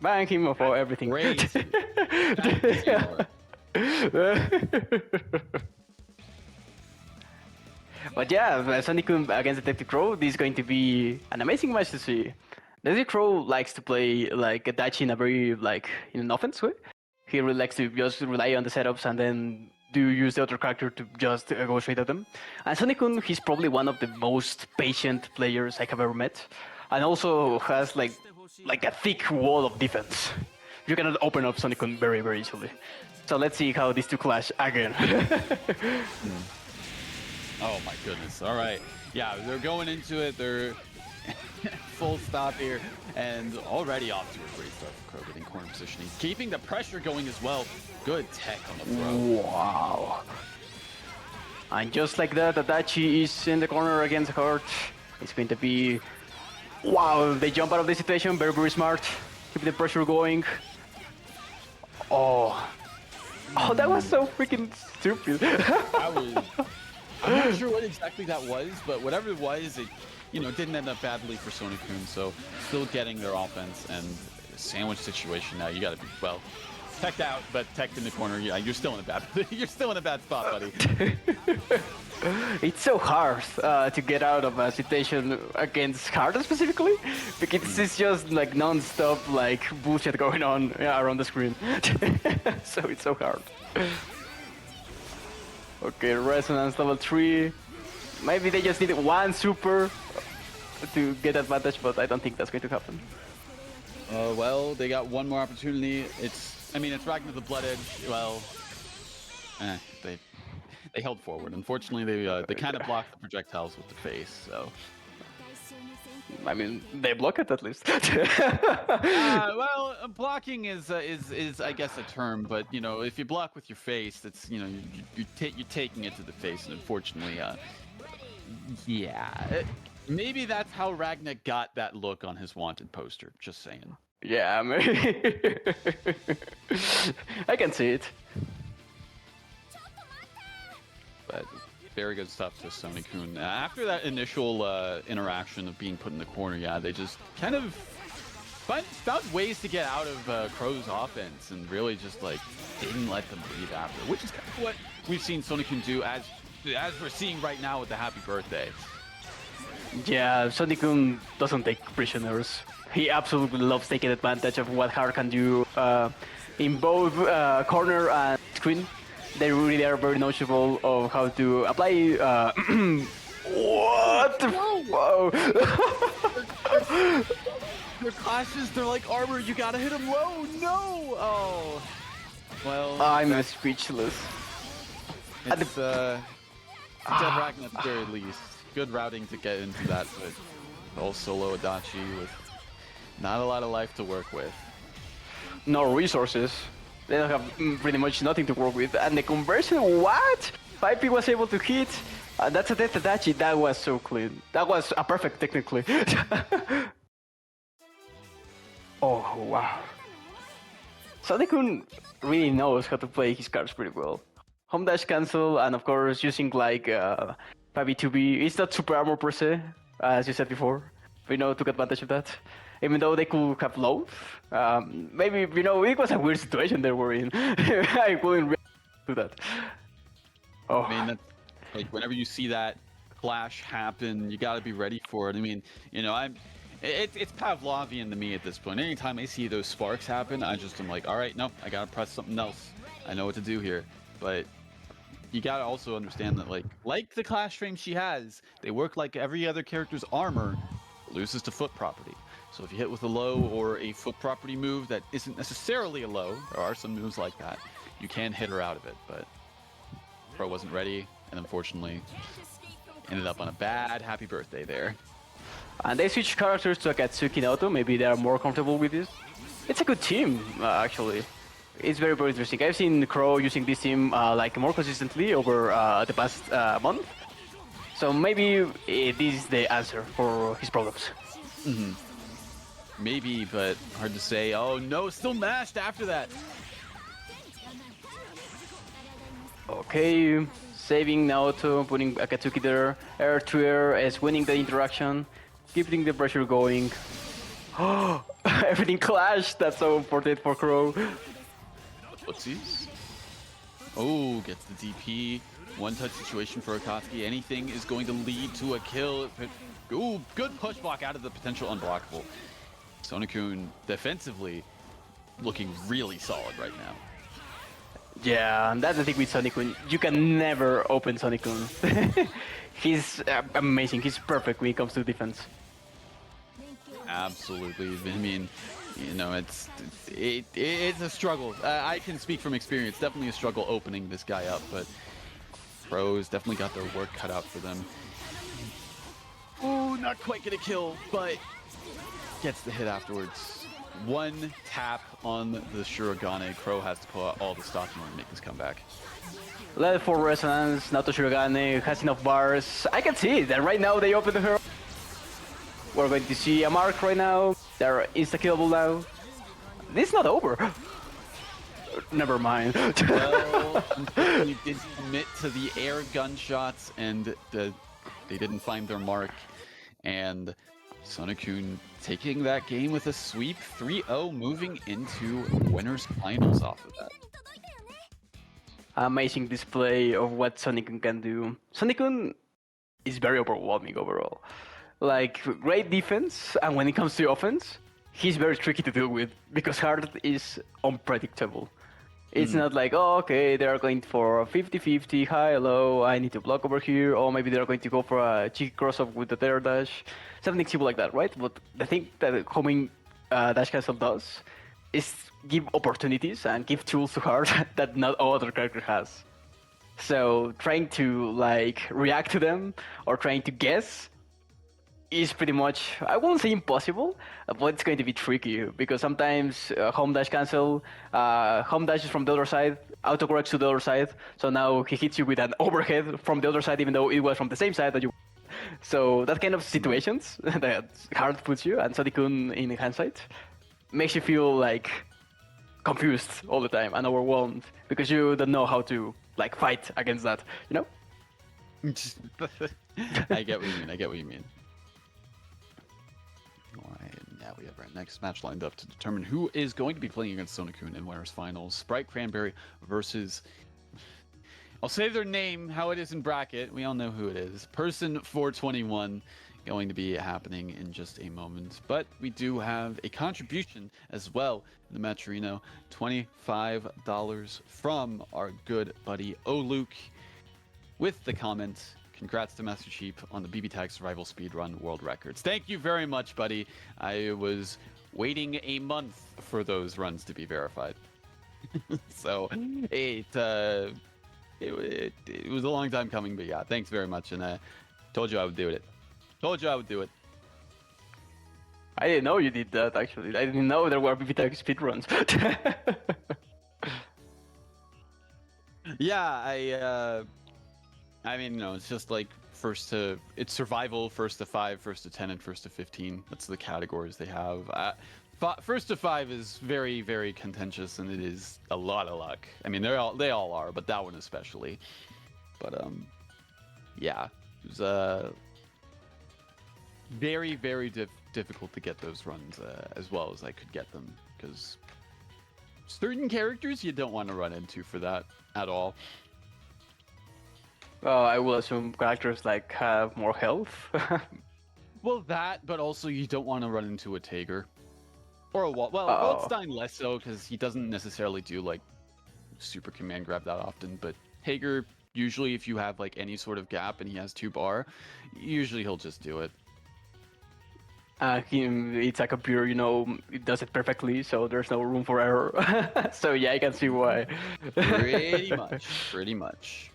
Ban him for everything. Crazy. That's teamwork. But yeah, Sonic-kun against Detective Crow, this is going to be an amazing match to see. Detective Crow likes to play like Adachi in a very like in an offense way. He really likes to just rely on the setups and then do use the other character to just go straight at them. And Sonic-kun, he's probably one of the most patient players I have ever met, and also has like a thick wall of defense. You cannot open up Sonic-kun very very easily. So let's see how these two clash again. Oh my goodness. All right. Yeah, they're going into it. They're full stop here. And already off to a great start for Crow, getting corner positioning. Keeping the pressure going as well. Good tech on the throw. Wow. And just like that, Adachi is in the corner against Hurt. It's going to be... Wow, they jump out of the situation. Very, very smart. Keeping the pressure going. Oh. Oh, that was so freaking stupid. I'm not sure what exactly that was, but whatever it was, it didn't end up badly for Sonic-kun. So still getting their offense and sandwich situation now. You got to be teched out, but teched in the corner. Yeah, you're still in a bad spot, buddy. It's so hard to get out of a situation against Carter specifically, because it's just like non-stop like bullshit going on around the screen. So it's so hard. Okay, Resonance level 3. Maybe they just need one super to get advantage, but I don't think that's going to happen. Well, they got one more opportunity. It's Ragnar the Blood Edge. Well, they held forward. Unfortunately, they kind of blocked the projectiles with the face. So, I mean, they block it at least. well, blocking is I guess a term, but if you block with your face, that's you're taking it to the face, and unfortunately, yeah, maybe that's how Ragnar got that look on his wanted poster. Just saying. Yeah, maybe. I can see it. But very good stuff to Sonic-kun. After that initial interaction of being put in the corner, yeah, they just kind of found ways to get out of Crow's offense and really just like didn't let them breathe after, which is kind of what we've seen Sonic-kun do as we're seeing right now with the Happy Birthday. Yeah, Sonic-kun doesn't take prisoners. He absolutely loves taking advantage of what Hard can do in both corner and screen. They really are very knowledgeable of how to apply. What? Whoa! Their clashes, they're like armor. You gotta hit them low. No. Oh. Well. I'm speechless. It's dead Ragnar at the very least. Good routing to get into that, but all solo Adachi with not a lot of life to work with. No resources. They don't have pretty much nothing to work with. And the conversion, what? 5P was able to hit. That's a death Adachi. That was so clean. That was a perfect technically. Oh, wow. Sonic-kun really knows how to play his cards pretty well. Home dash cancel, and of course using like 5v2b. It's not super armor per se, as you said before. We took advantage of that. Even though they could have low, maybe it was a weird situation they were in. I wouldn't really do that. Oh. I mean, that's, like whenever you see that clash happen, you got to be ready for it. I mean, it's Pavlovian to me at this point. Anytime I see those sparks happen, I'm like, all right, no, I gotta press something else. I know what to do here. But you gotta also understand that, like the clash frame she has, they work like every other character's armor, loses to foot property. So if you hit with a low or a foot property move that isn't necessarily a low, there are some moves like that, you can hit her out of it. But Pro wasn't ready, and unfortunately ended up on a bad Happy Birthday there. And they switch characters to Akatsuki Naoto. Maybe they are more comfortable with this. It's a good team, actually. It's very, very interesting. I've seen Crow using this team like more consistently over the past month. So maybe this is the answer for his problems. Mm-hmm. maybe, but hard to say. Oh no, still mashed after that. Okay, saving Naoto, putting Akatsuki there. Air to air is winning the interaction, keeping the pressure going. Oh, everything clashed. That's so important for Crow. Whoopsies. Oh, gets the DP. One-touch situation for Akatsuki. Anything is going to lead to a kill. Ooh, good push block out of the potential unblockable. Sonokun defensively looking really solid right now. Yeah, and that's the thing with Sonic-kun. You can never open Sonic-kun. He's amazing. He's perfect when it comes to defense. Absolutely. I mean, you know, it's a struggle. I can speak from experience. Definitely a struggle opening this guy up, but pros definitely got their work cut out for them. Oh, not quite gonna kill, but gets the hit afterwards. One tap on the Shurigane. Crow has to pull out all the stock in order to make this comeback. Level 4 resonance, Naoto Shurigane has enough bars. I can see that right now they open her. We're going to see a mark right now. They're insta-killable now. This is not over. Never mind. Well, unfortunately did commit to the air gunshots and they didn't find their mark. And Sonokun taking that game with a sweep, 3-0, moving into winners finals off of that. Amazing display of what Sonic-kun can do. Sonic-kun is very overwhelming overall. Like, great defense, and when it comes to offense, he's very tricky to deal with because Hard is unpredictable. It's not like, oh, okay, they're going for a 50-50, high, low, I need to block over here, or maybe they're going to go for a cheeky cross-up with the air dash, something simple like that, right? But the thing that homing dash cancel does is give opportunities and give tools to Hard that not all other character has. So trying to like react to them or trying to guess is pretty much, I won't say impossible, but it's going to be tricky because sometimes home dash cancel, home dash is from the other side, autocorrects to the other side, so now he hits you with an overhead from the other side even though it was from the same side that you. So that kind of situations that Hard puts you, and Sonic-kun in hindsight, makes you feel like confused all the time and overwhelmed because you don't know how to like fight against that, you know? I get what you mean. I get what you mean. Alright, now we have our next match lined up to determine who is going to be playing against Sonokun in winners finals. Sprite Cranberry versus, I'll say their name, how it is in bracket. We all know who it is. Person 421 going to be happening in just a moment. But we do have a contribution as well in the Matcherino. $25 from our good buddy Luke with the comment, congrats to Master Chief on the BBTAG Survival Speedrun World Records. Thank you very much, buddy. I was waiting a month for those runs to be verified. So it was a long time coming, but yeah, thanks very much. And I told you I would do it. Told you I would do it. I didn't know you did that, actually. I didn't know there were BBTAG speedruns. Yeah, I mean, no, it's just like it's survival, first to 5, first to 10, and first to 15. That's the categories they have. First to 5 is very, very contentious, and it is a lot of luck. I mean, they all are, but that one especially. But yeah, it was very, very difficult to get those runs as well as I could get them, because certain characters you don't want to run into for that at all. I will assume characters like have more health. Well, that, but also you don't want to run into a Tager. Or a Wall. Well, Goldstein less so, because he doesn't necessarily do, like, super command grab that often, but Tager, usually if you have, like, any sort of gap and he has 2 bar, usually he'll just do it. It's a computer, you know, it does it perfectly, so there's no room for error. So yeah, I can see why. Pretty much.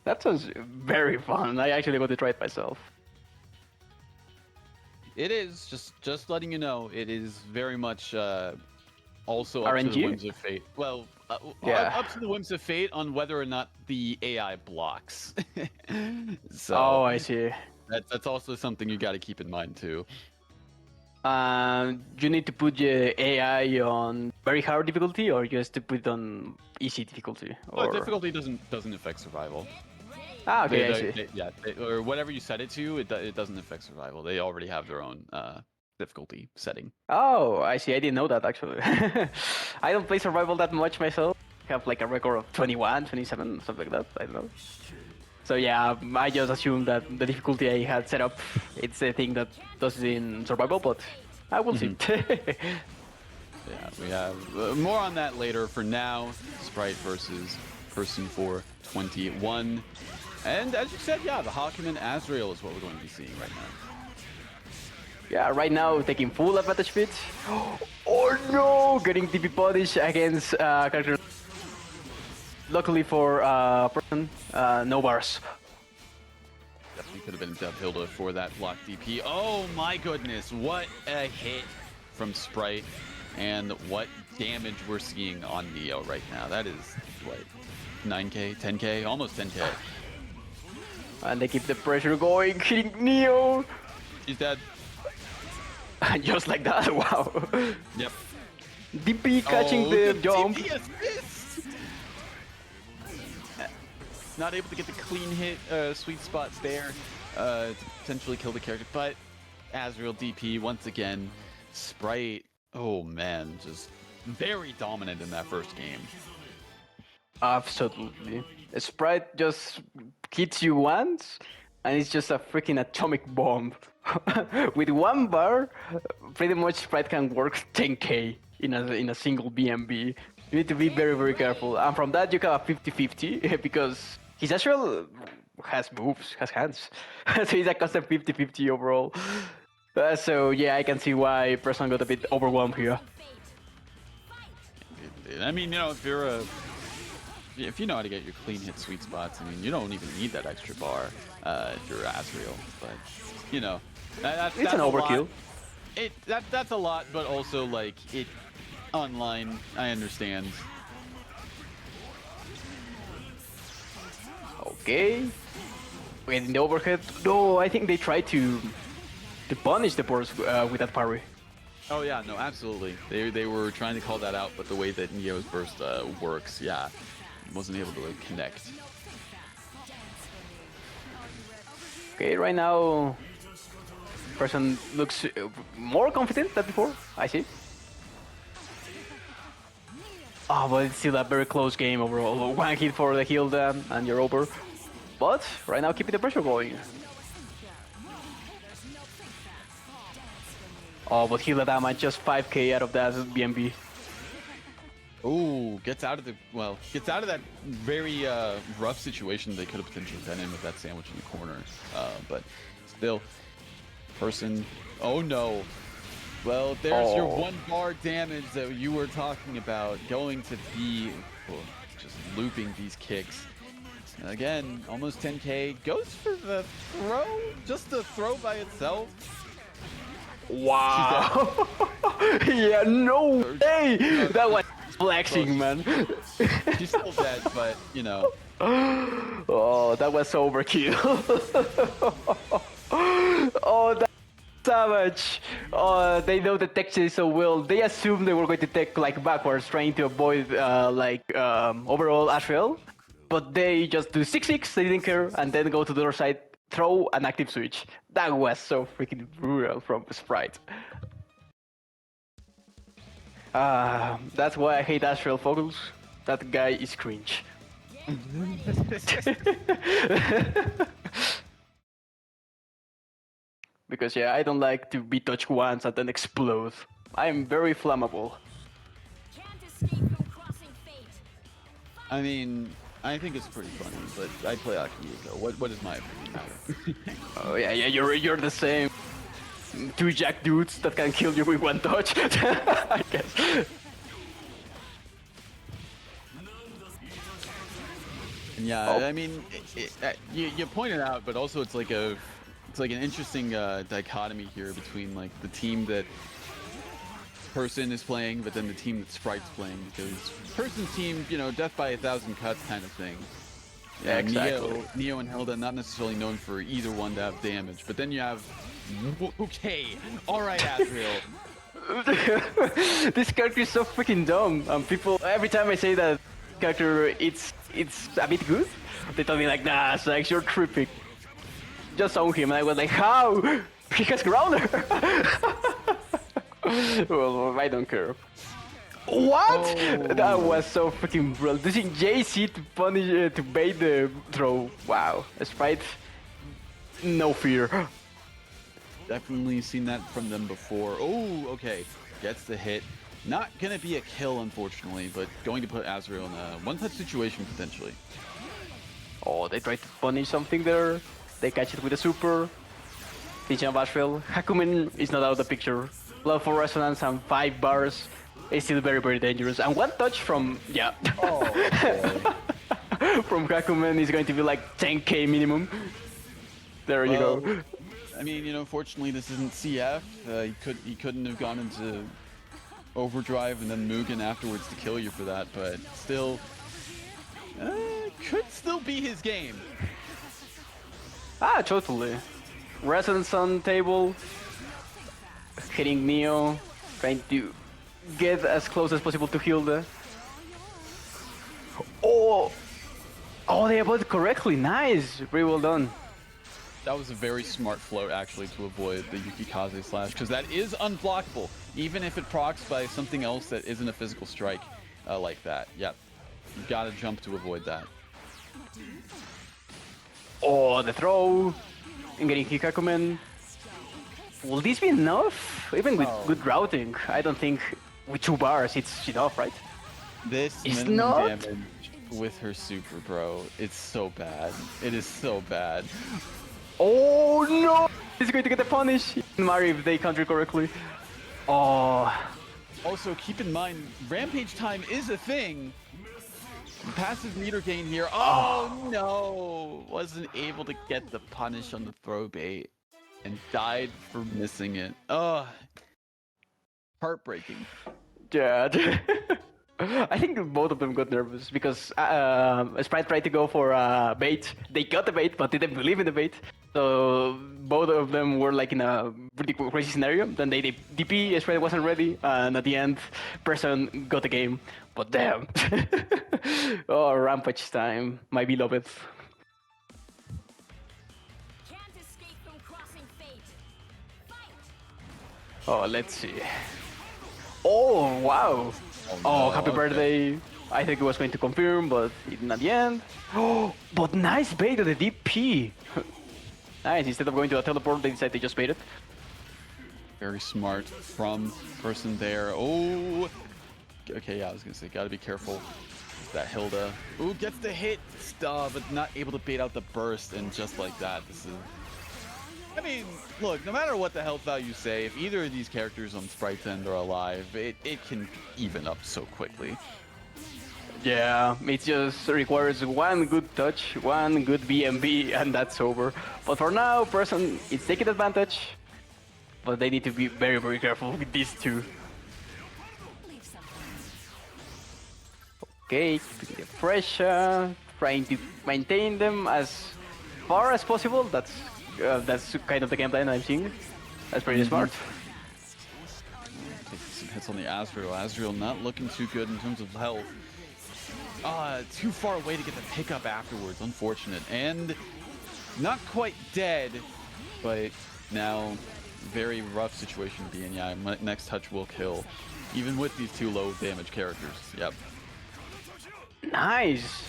That sounds very fun. I actually want to try it myself. It is, just letting you know, it is very much also up RNG? to the whims of fate. Well, Yeah. up to the whims of fate on whether or not the AI blocks. So Oh, I see. that's also something you got to keep in mind too. You need to put the AI on very hard difficulty, or just to put it on easy difficulty? Well, Or difficulty doesn't affect survival. okay, I see. Or whatever you set it to, it doesn't affect survival. They already have their own difficulty setting. Oh, I see. I didn't know that actually. I don't play survival that much myself. I have like a record of 21, 27, something like that. I don't know. So yeah, I just assumed that the difficulty I had set up, it's a thing that does it in survival, but I will see. Yeah, we have more on that later. For now, Sprite versus Person for 21. And as you said, yeah, the Hakim and Azrael is what we're going to be seeing right now. Yeah, right now taking full advantage of it. Oh no! Getting TP punish against character. Luckily for Person, no bars. Definitely could have been Dev Hilda for that block DP. Oh my goodness, what a hit from Sprite. And what damage we're seeing on Neo right now. That is, what, 9k, 10k? Almost 10k. And they keep the pressure going, hitting Neo. He's dead. Just like that, wow. Yep. DP catching the jump. DP assist! Not able to get the clean hit, sweet spot there to potentially kill the character, but Azrael DP once again. Sprite, oh man, just very dominant in that first game. Absolutely. Sprite just hits you once, and it's just a freaking atomic bomb. With one bar, pretty much Sprite can work 10k in a single BMB. You need to be very, very careful. And from that, you have a 50-50 because his Azrael has moves, has hands. So he's a constant 50-50 overall. So yeah, I can see why Person got a bit overwhelmed here. I mean, you know, if you know how to get your clean hit sweet spots, I mean, you don't even need that extra bar if you're Azrael. But you know, that's an overkill. That's a lot, but also like it online. I understand. Okay. Getting the overhead. No, I think they tried to punish the burst with that parry. Oh yeah, no, absolutely. They were trying to call that out, but the way that Neo's burst works, yeah, wasn't able to like, connect. Okay, right now, Person looks more confident than before. I see. Oh, but it's still a very close game overall. One hit for the Hilda and you're over. But right now, keeping the pressure going. Oh, but Hilda damage just 5k out of that BMB. Ooh, gets out of that very rough situation they could have potentially been in with that sandwich in the corner. But still, Person, oh no. Well, there's your one bar damage that you were talking about, going to be just looping these kicks. Again, almost 10k, goes for the throw, just the throw by itself. Wow! Yeah, no way! That was flexing, man. She's still dead, but you know. Oh, that was overkill. Oh, that's savage. Oh, they know the texture so well. They assumed they were going to take like backwards, trying to avoid overall Azrael. But they just do 6-6, they didn't care, and then go to the other side, throw an active switch. That was so freaking brutal from Sprite. That's why I hate Azrael Fogels. That guy is cringe. Because yeah, I don't like to be touched once and then explode. I am very flammable. I mean, I think it's pretty funny, but I play Akiyuko. What is my opinion matter? Oh yeah, you're the same. Two jack dudes that can kill you with one touch. I guess. Yeah, I mean, you pointed out, but also it's like an interesting dichotomy here between like the team that Person is playing, but then the team that Sprite's playing, because Person's team, you know, death by 1,000 cuts kind of thing. Yeah, Exactly. Neo and Hilda not necessarily known for either one to have damage, but then you have okay, all right, Azrael. This character is so freaking dumb. People every time I say that character it's a bit good, they tell me like, nah, Sax, you're tripping. Just saw him and I was like, how? He has Growler. Well, I don't care. What? That was so freaking brilliant. Using JC to punish to bait the throw. Wow, Sprite, no fear. Definitely seen that from them before. Oh, okay, gets the hit. Not gonna be a kill, unfortunately, but going to put Azrael in a one-touch situation potentially. Oh, they tried to punish something there. They catch it with a super. Teaching Bashville. Hakumen is not out of the picture. Love for Resonance and 5 bars is still very, very dangerous. And one touch from, yeah. Oh, From Hakumen is going to be like 10k minimum. There you go. I mean, you know, fortunately this isn't CF. He couldn't have gone into overdrive and then Mugen afterwards to kill you for that, but still, could still be his game. Ah, totally. Resonance on table. Hitting Neo. Trying to get as close as possible to Hilda. Oh! Oh, they avoided correctly. Nice. Very well done. That was a very smart float, actually, to avoid the Yukikaze slash, because that is unblockable, even if it procs by something else that isn't a physical strike like that. Yep. You gotta jump to avoid that. Oh, the throw. And getting Hikakumen. Will this be enough? Even with good routing, I don't think with 2 bars it's enough, right? This It's minimum not? damage with her super, bro. It's so bad. It is so bad. Oh no! He's going to get the punish. Mario if they counter correctly. Oh. Also, keep in mind, Rampage time is a thing. Passive meter gain here. Oh no! Wasn't able to get the punish on the throw bait and died for missing it. Oh, heartbreaking. Yeah. I think both of them got nervous because Sprite tried to go for bait. They got the bait, but didn't believe in the bait. So both of them were like in a pretty crazy scenario. Then they DP, Sprite wasn't ready, and at the end, Person got the game. But damn. Oh, Rampage time, my beloved. Can't escape from crossing fate. Fight! Oh, let's see. Oh, wow. Oh, no, happy okay. birthday. I think it was going to confirm, but it didn't at the end. Oh, but nice bait to the DP. Nice, instead of going to a teleport, they decided to just bait it. Very smart from Person there. Oh, okay, yeah, I was gonna say, gotta be careful with that Hilda. Ooh, gets the hit, but not able to bait out the burst, and just like that, this is... I mean, look, no matter what the health value say, if either of these characters on Sprite's end are alive, it can even up so quickly. Yeah, it just requires one good touch, one good BMB, and that's over. But for now, Person is taking advantage, but they need to be very, very careful with these two. Leave something. Okay, keeping the pressure, trying to maintain them as far as possible. That's kind of the game plan I'm seeing. That's pretty smart. Taking some hits on the Azrael. Azrael not looking too good in terms of health. Too far away to get the pickup afterwards. Unfortunate. And not quite dead, but now very rough situation to be in. Yeah, next touch will kill. Even with these 2 low damage characters. Yep. Nice!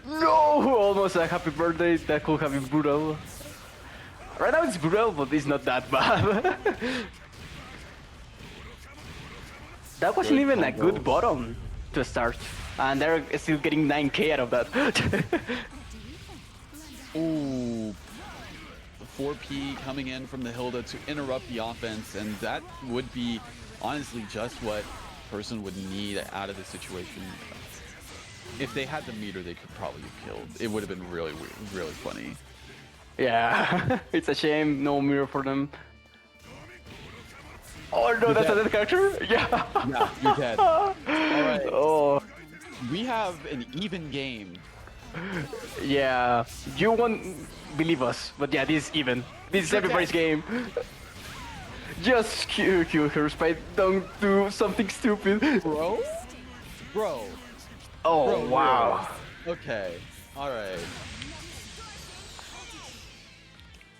No! Almost a happy birthday. That could have been brutal. Right now it's brutal, but it's not that bad. That wasn't Good even a good combos. bottom to start. And they're still getting 9k out of that. Ooh. The 4P coming in from the Hilda to interrupt the offense, and that would be honestly just what Person would need out of the situation. If they had the meter, they could probably have killed. It would have been really weird, really funny. Yeah, it's a shame, no mirror for them. Oh no, that's dead. another character? Yeah. Yeah, you're dead. All right. Oh. We have an even game Yeah, you won't believe us, but yeah, this is even. This is everybody's game. Just kill her, Sprite. Don't do something stupid. Bro? Bro. Oh, Bro, wow. really? Okay. Alright.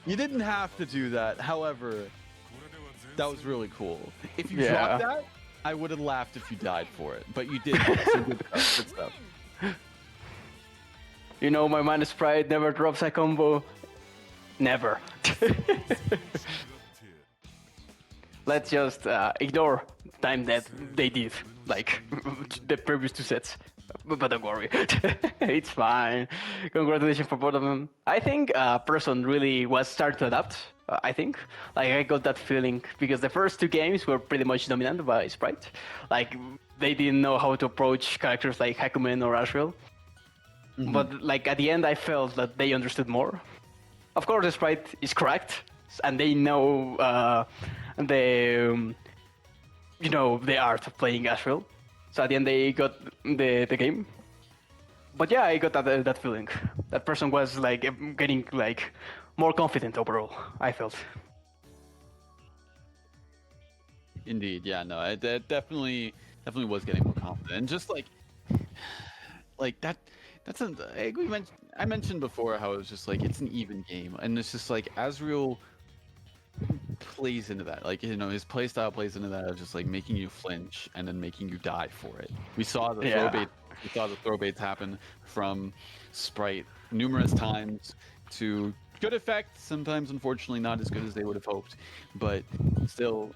You didn't have to do that. However, that was really cool. If you Yeah. dropped that, I would have laughed if you died for it. But you did. So good stuff. Good stuff. You know, my man Sprite never drops a combo. Never. Let's just ignore time that they did, like the previous two sets. But don't worry, it's fine. Congratulations for both of them. I think Person really was starting to adapt. I think, like I got that feeling because the first two games were pretty much dominated by Sprite. Like they didn't know how to approach characters like Hakumen or Ashriel. But like at the end, I felt that they understood more. Of course, the Sprite is correct, and they know the the art of playing Asheville. So at the end, they got the game. But yeah, I got that feeling. That Person was like getting like more confident overall. I felt. Indeed. Yeah. No. It definitely was getting more confident. And just like that. That's I mentioned before how it was just like it's an even game, and it's just like Asriel plays into that. Like his playstyle plays into that of just like making you flinch and then making you die for it. We saw the throw bait. We saw the throw baits happen from Sprite numerous times to good effect. Sometimes, unfortunately, not as good as they would have hoped, but still,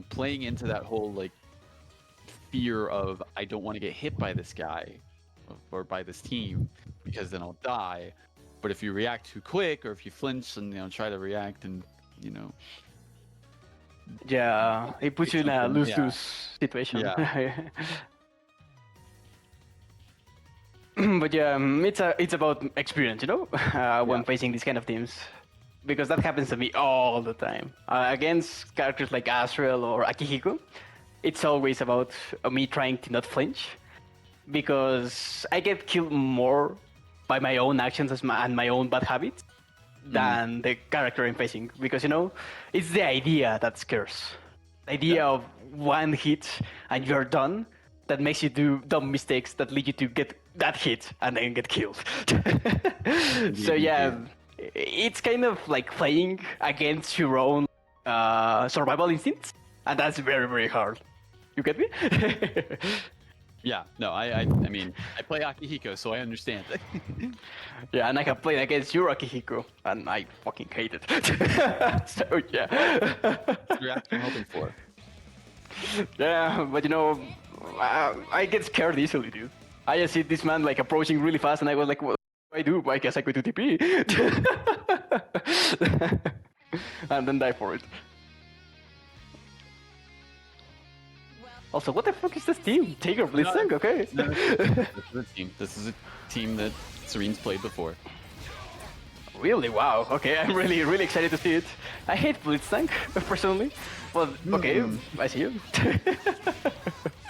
playing into that whole like fear of I don't want to get hit by this guy or by this team because then I'll die. But if you react too quick or if you flinch and try to react and yeah, it puts you in a lose-lose situation. Yeah. But yeah, it's about experience, when facing these kind of teams, because that happens to me all the time against characters like Asriel or Akihiko. It's always about me trying to not flinch, because I get killed more by my own actions and my own bad habits than the character I'm facing. Because, it's the idea that scares. The idea of one hit and you're done that makes you do dumb mistakes that lead you to get that hit and then get killed. So yeah, it's kind of like playing against your own survival instincts. And that's very, very hard. You get me? Yeah, no, I mean, I play Akihiko, so I understand. Yeah, and I have played against your Akihiko, and I fucking hate it. So yeah. That's the reaction I'm hoping for. Yeah, but I get scared easily, dude. I just see this man like approaching really fast, and I was like, what do I do? I guess I go to TP. And then die for it. Also, what the fuck is this team? Tiger Blitzing? Okay. No, this is a team. This is a team that Serene's played before. Really? Wow. Okay, I'm really, really excited to see it. I hate Blitztank, personally. But, okay, I see you. I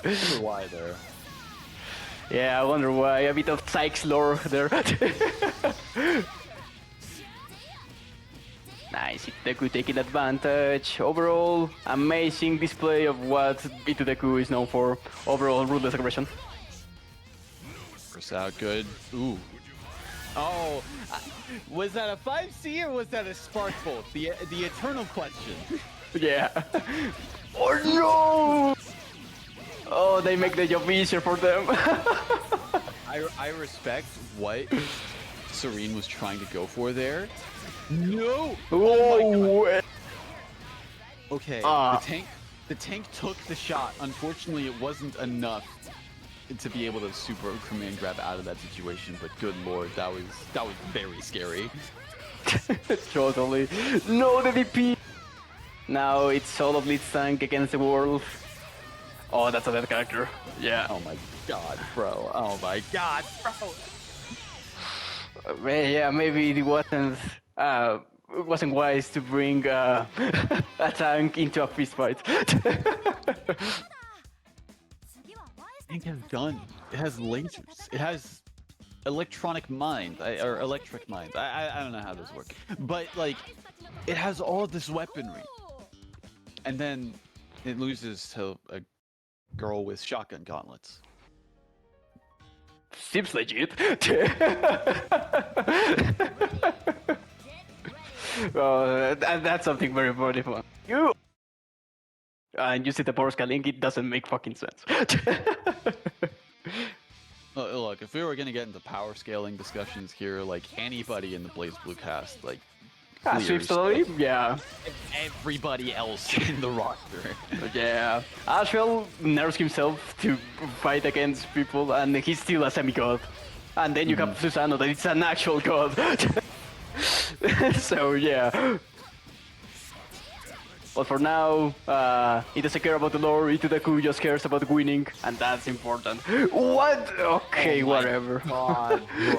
wonder why there. Yeah, I wonder why. A bit of Sykes lore there. Nice, Itadeku taking advantage. Overall, amazing display of what Itadeku is known for. Overall, ruthless aggression. First out, good. Ooh. Oh, was that a 5C or was that a Spark Bolt? The eternal question. Yeah. Oh no! Oh, they make the job easier for them. I respect what Serene was trying to go for there. No! Oh my God. Okay, the tank took the shot. Unfortunately, it wasn't enough to be able to super command grab out of that situation. But good lord, that was very scary. Totally. No, the DP. Now it's solo Blitztank against the world. Oh, that's a dead character. Yeah. Oh my god, bro. Oh my god, bro. Yeah, maybe it wasn't wise to bring a tank into a fist fight. Tank has guns. It has lasers. It has electronic mind or electric mind. I don't know how this works, but like it has all this weaponry, and then it loses to a girl with shotgun gauntlets. Seems legit. That's something very, very fun. And you see the power scaling, it doesn't make fucking sense. Look, if we were gonna get into power scaling discussions here, like anybody in the BlazBlue cast, like clears Swiftly, yeah. everybody else in the roster. Yeah. Ashwell nerfs himself to fight against people, and he's still a semi-god. And then you have Susano, that it's an actual god. So, yeah. But for now, he doesn't care about the lore, Itudaku just cares about winning, and that's important. What? Okay, whatever. God, bro.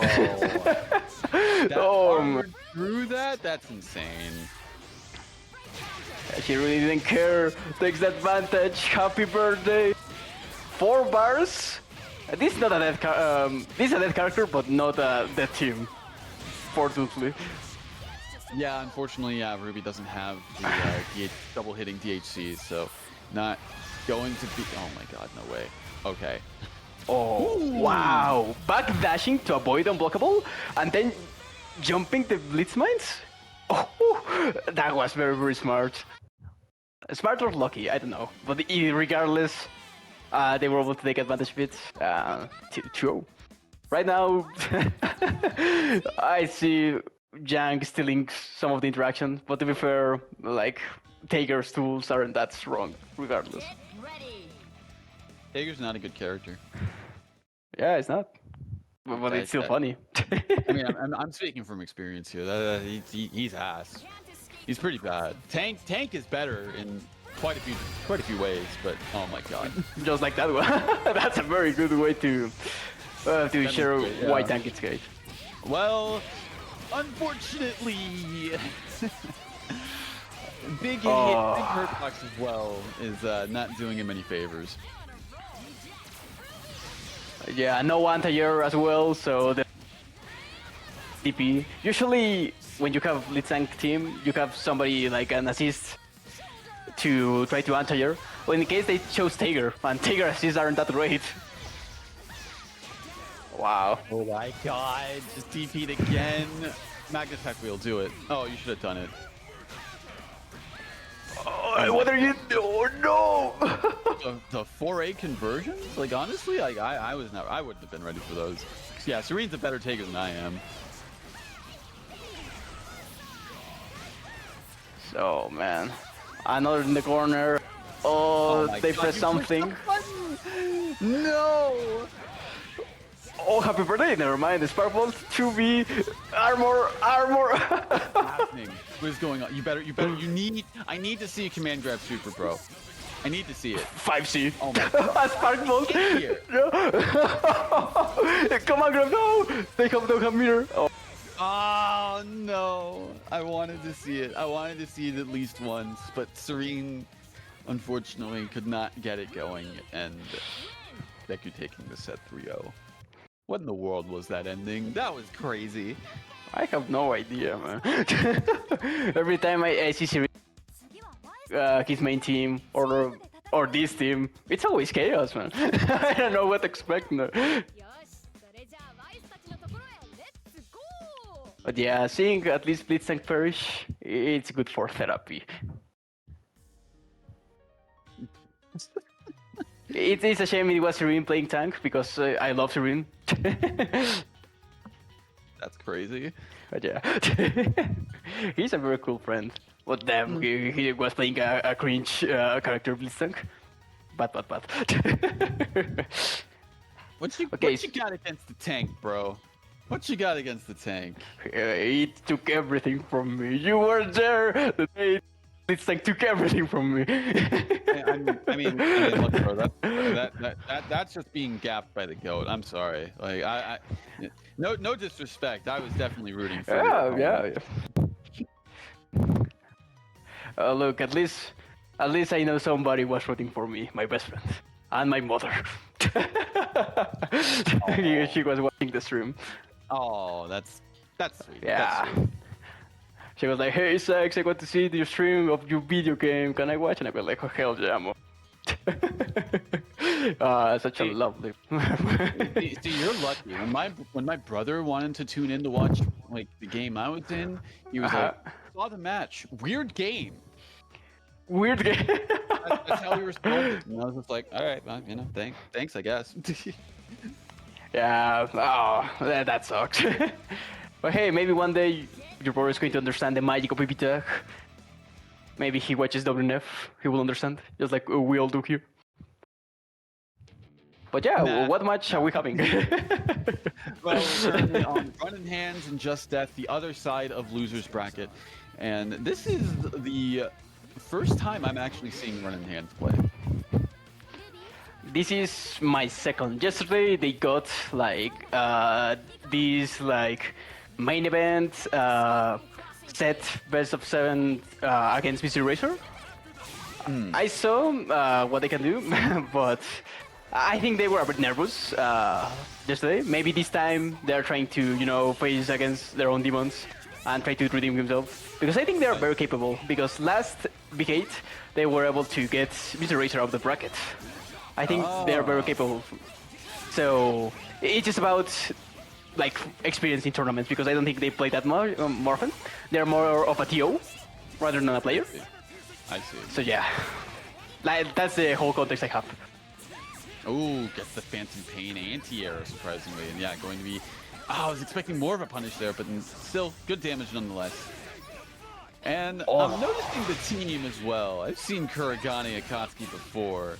That armored through that? That's insane. He really didn't care. Takes the advantage. Happy birthday. 4 bars. This is not a dead this is a dead character, but not a dead team. Fortunately. Yeah, unfortunately, Ruby doesn't have the double hitting DHCs, so not going to be. Oh my god, no way. Okay. Oh, wow. Back dashing to avoid unblockable, and then jumping the Blitz Mines? Oh, that was very, very smart. Smart or lucky, I don't know. But regardless, they were able to take advantage of it. 2-0. Right now, I see Jang stealing some of the interaction, but to be fair, like, Tager's tools aren't that strong, regardless. Tager's not a good character. Yeah, it's not. But it's still funny. I mean, I'm speaking from experience here. He's ass. He's pretty bad. Tank is better in quite a few ways, but oh my god. Just like that one. That's a very good way to share why Tank is great. Well, unfortunately, big Hurtbox as well is not doing him any favors. Yeah, no anti-air as well, so the DP. Usually, when you have Blitz Tank team, you have somebody like an assist to try to anti-air. Well, in the case they chose Tager, and Tager assists aren't that great. Wow. Oh my god, just DP'd again. Magnus Tech Wheel, do it. Oh, you should have done it. Oh, what are you doing? Oh, no! The 4A conversions? Like honestly, like I wouldn't have been ready for those. Yeah, Serene's a better Taker than I am. So man, another in the corner. Oh, they pressed something. No! Oh, happy birthday! Never mind. The Sparkbolt 2B armor. Happening? What is going on? I need to see a command grab super, bro. I need to see it. 5C. Oh my god. A Sparkbolt. Here. Come on, grab. No! They don't have mirror. Oh. Oh no! I wanted to see it. I wanted to see it at least once, but Serene, unfortunately, could not get it going, and Deku taking the set 3-0. What in the world was that ending? That was crazy. I have no idea, man. Every time I see Serene, his main team or this team, it's always chaos, man. I don't know what to expect now. But yeah, seeing at least Blitz Tank perish, it's good for therapy. It's a shame it was Serene playing tank, because I love Serene. That's crazy. But yeah, he's a very cool friend. But damn, he was playing a cringe character Blitz Tank. Bad. What you got against the tank, bro? What you got against the tank? He took everything from me. You were there the day Blitz Tank took everything from me. I mean, look, bro, that's just being gapped by the GOAT. I'm sorry. Like, no disrespect. I was definitely rooting for you. Yeah. Look, at least I know somebody was rooting for me, my best friend, and my mother. She was watching the stream. Oh, that's sweet. Yeah. That's sweet. She was like, "Hey, Sex, I got to see your stream of your video game. Can I watch?" And I was like, "Oh hell yeah, mo." Such a See- lovely. See, you're lucky. When my brother wanted to tune in to watch like the game I was in, he was like, "Saw the match. Weird game." Weird game. That's how we responded. And I was just like, "All right, well, you know, thanks, I guess." Yeah. Oh, that sucks. But hey, maybe one day your brother is going to understand the magic of BBTAG. Maybe he watches WNF. He will understand, just like we all do here. But yeah, Nah. what match are we having? Well, we're currently on Run in Hands and Just Death, the other side of losers bracket, and this is the first time I'm actually seeing Run in Hands play. This is my second. Yesterday they got like this like main event set best of 7 against Mystery Racer. I saw what they can do, but I think they were a bit nervous yesterday. Maybe this time they're trying to, you know, face against their own demons and try to redeem themselves. Because I think they're very capable. Because last Big they were able to get Mystery Racer out of the bracket. I think they're very capable. So it's just about like experience in tournaments, because I don't think they play that much more often. They're more of a TO rather than a player. I see. So yeah, like that's the whole context I have. Oh, gets the Phantom Pain anti-air, surprisingly. And yeah, going to be... Oh, I was expecting more of a punish there, but still, good damage nonetheless. And I'm noticing the team as well. I've seen Kuragane Akatsuki before.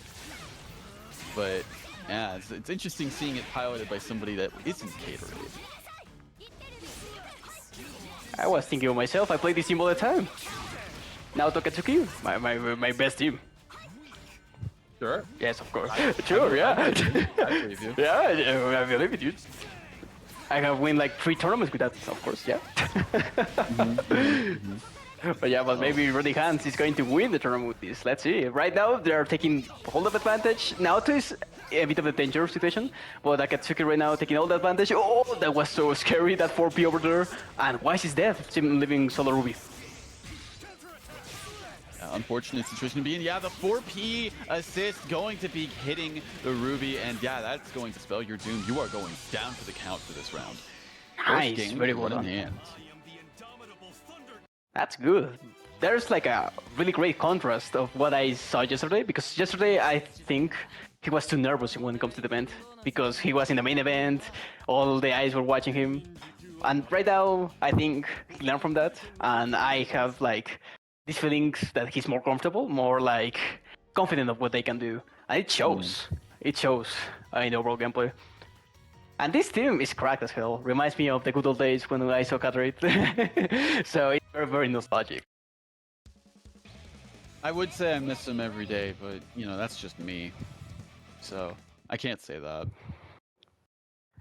But yeah, it's interesting seeing it piloted by somebody that isn't Gatorade. I was thinking of myself, I play this team all the time. Now Tokatsuki, my best team. Sure. Yes, of course. Sure, yeah. I believe you. Yeah, I believe it, dude. I have won like 3 tournaments with that, of course, yeah. But yeah, but maybe Roddy Hans is going to win the tournament with this. Let's see. Right now, they are taking hold of advantage. Naoto is a bit of a dangerous situation, but Akatsuki right now taking all the advantage. Oh, that was so scary, that 4P over there. And Wise is dead, leaving solo Ruby. Unfortunate situation to be in. Yeah, the 4P assist going to be hitting the Ruby, and yeah, that's going to spell your doom. You are going down for the count for this round. Nice, very well done. Hand. That's good. There's like a really great contrast of what I saw yesterday, because yesterday I think he was too nervous when it comes to the event, because he was in the main event, all the eyes were watching him. And right now, I think he learned from that, and I have like these feelings that he's more comfortable, more like confident of what they can do. And it shows. It shows in the overall gameplay. And this team is cracked as hell. Reminds me of the good old days when I saw Catarate. So it's very, very nostalgic. I would say I miss him every day, but you know, that's just me. So I can't say that.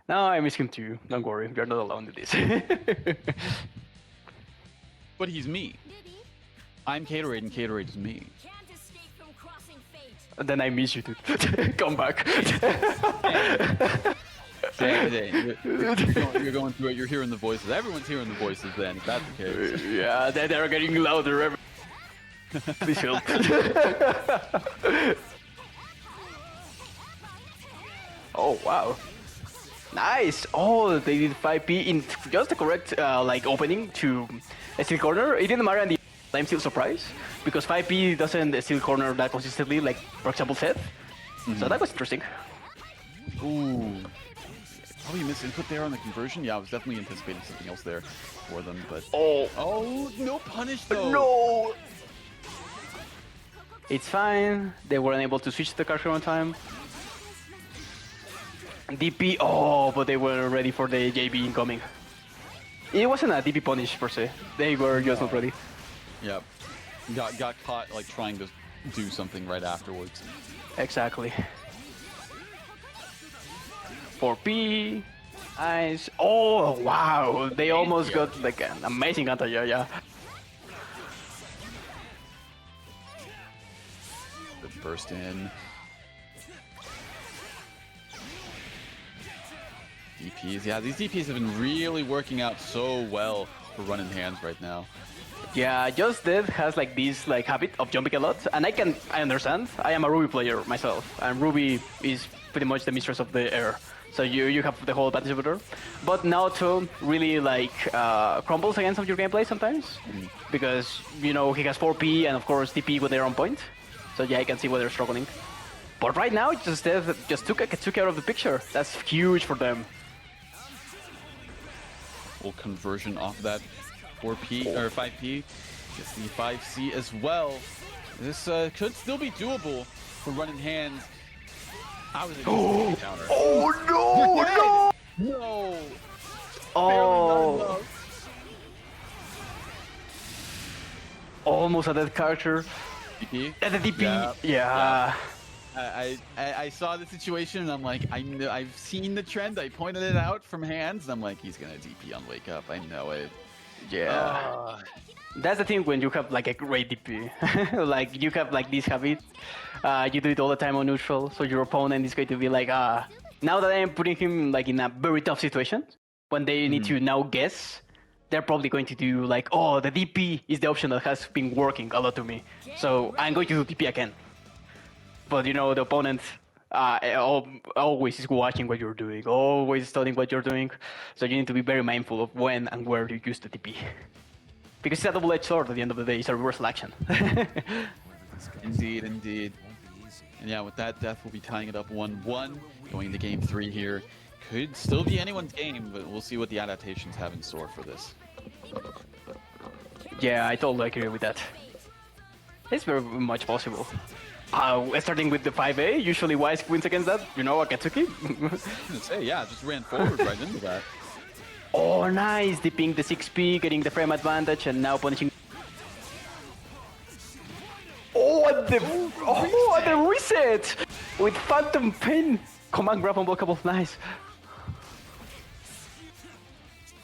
No, I miss him too. Don't worry, you're not alone in this. But he's me. I'm Caterade, and Caterade is me. Can't escape from crossing fate. And then I miss you, dude. Come back. You're going through it. You're hearing the voices. Everyone's hearing the voices. Then, if that's the case. Yeah, they're getting louder. Please help. Oh wow, nice. Oh, they did 5P in just the correct like opening to a steel corner. It didn't matter, and I'm still surprised because 5P doesn't steel corner that consistently, like for example Seth. So that was interesting. Ooh. Probably missed input there on the conversion. Yeah, I was definitely anticipating something else there for them, but... Oh, no punish, though! No! It's fine. They weren't able to switch the character on time. DP, oh, but they were ready for the JB incoming. It wasn't a DP punish, per se. They were just not ready. Yep. Got caught, like, trying to do something right afterwards. Exactly. 4P. Nice. Oh, wow. They almost got like an amazing anti, yeah. The burst in. DPs, yeah, these DPs have been really working out so well for running hands right now. Yeah, Just Dead has like this like habit of jumping a lot, and I understand. I am a Ruby player myself, and Ruby is pretty much the mistress of the air. So you have the whole advantage over her. But Naoto really like crumbles against your gameplay sometimes, because you know he has 4P and of course TP when they're on point. So yeah, I can see why they're struggling. But right now, Just Dead just took care of the picture. That's huge for them. Full conversion off that 4P or 5P. Gets the 5C as well. This could still be doable for running hands. I was counter. Oh no! No! Oh! Almost a dead character. DP? And the DP. Yeah. I saw the situation and I'm like, I've seen the trend. I pointed it out from hands. And I'm like, he's gonna DP on wake up. I know it. Yeah. That's the thing when you have like a great DP. Like you have like this habit. You do it all the time on neutral, so your opponent is going to be like, now that I am putting him like in a very tough situation, when they need to now guess, they're probably going to do like, oh, the DP is the option that has been working a lot to me, so I'm going to do DP again. But you know, the opponent always is watching what you're doing, always studying what you're doing, so you need to be very mindful of when and where you use the DP. Because it's a double-edged sword at the end of the day, it's a reversal action. Indeed, indeed. And yeah, with that, Death will be tying it up 1-1, going into game 3 here. Could still be anyone's game, but we'll see what the adaptations have in store for this. Yeah, I totally agree with that. It's very much possible. Starting with the 5A, usually Wise wins against that, you know, Akatsuki. I was gonna say, yeah, just ran forward right into that. Oh, nice! Dipping the 6P, getting the frame advantage, and now punishing. Oh, the reset! With Phantom Pin! Command grab unblockable, nice.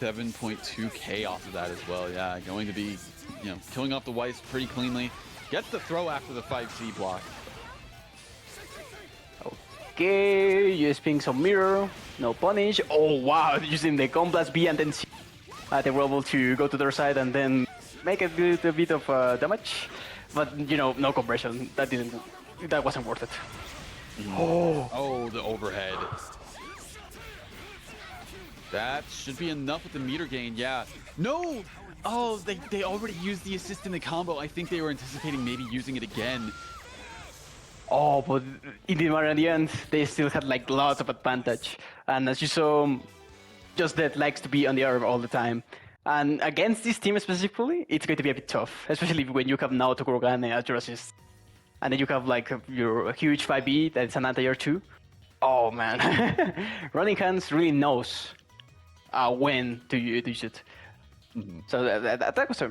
7.2k off of that as well, yeah. Going to be, you know, killing off the Weiss pretty cleanly. Gets the throw after the 5C block. Okay, USPing some mirror, no punish. Oh wow, using the Gun Blast B and then C. They were able to go to their side and then make a bit of damage. But you know, no conversion. That wasn't worth it. Oh, the overhead. That should be enough with the meter gain, yeah. No! Oh, they already used the assist in the combo. I think they were anticipating maybe using it again. Oh, but it didn't matter in the end. They still had like lots of advantage. And as you saw, Just Dead likes to be on the air all the time. And against this team specifically, it's going to be a bit tough, especially when you have Naoto Kurogane as your assist. And then you have like your huge 5B that's an anti-air too. Oh man, Running Hands really knows when to use it. So that was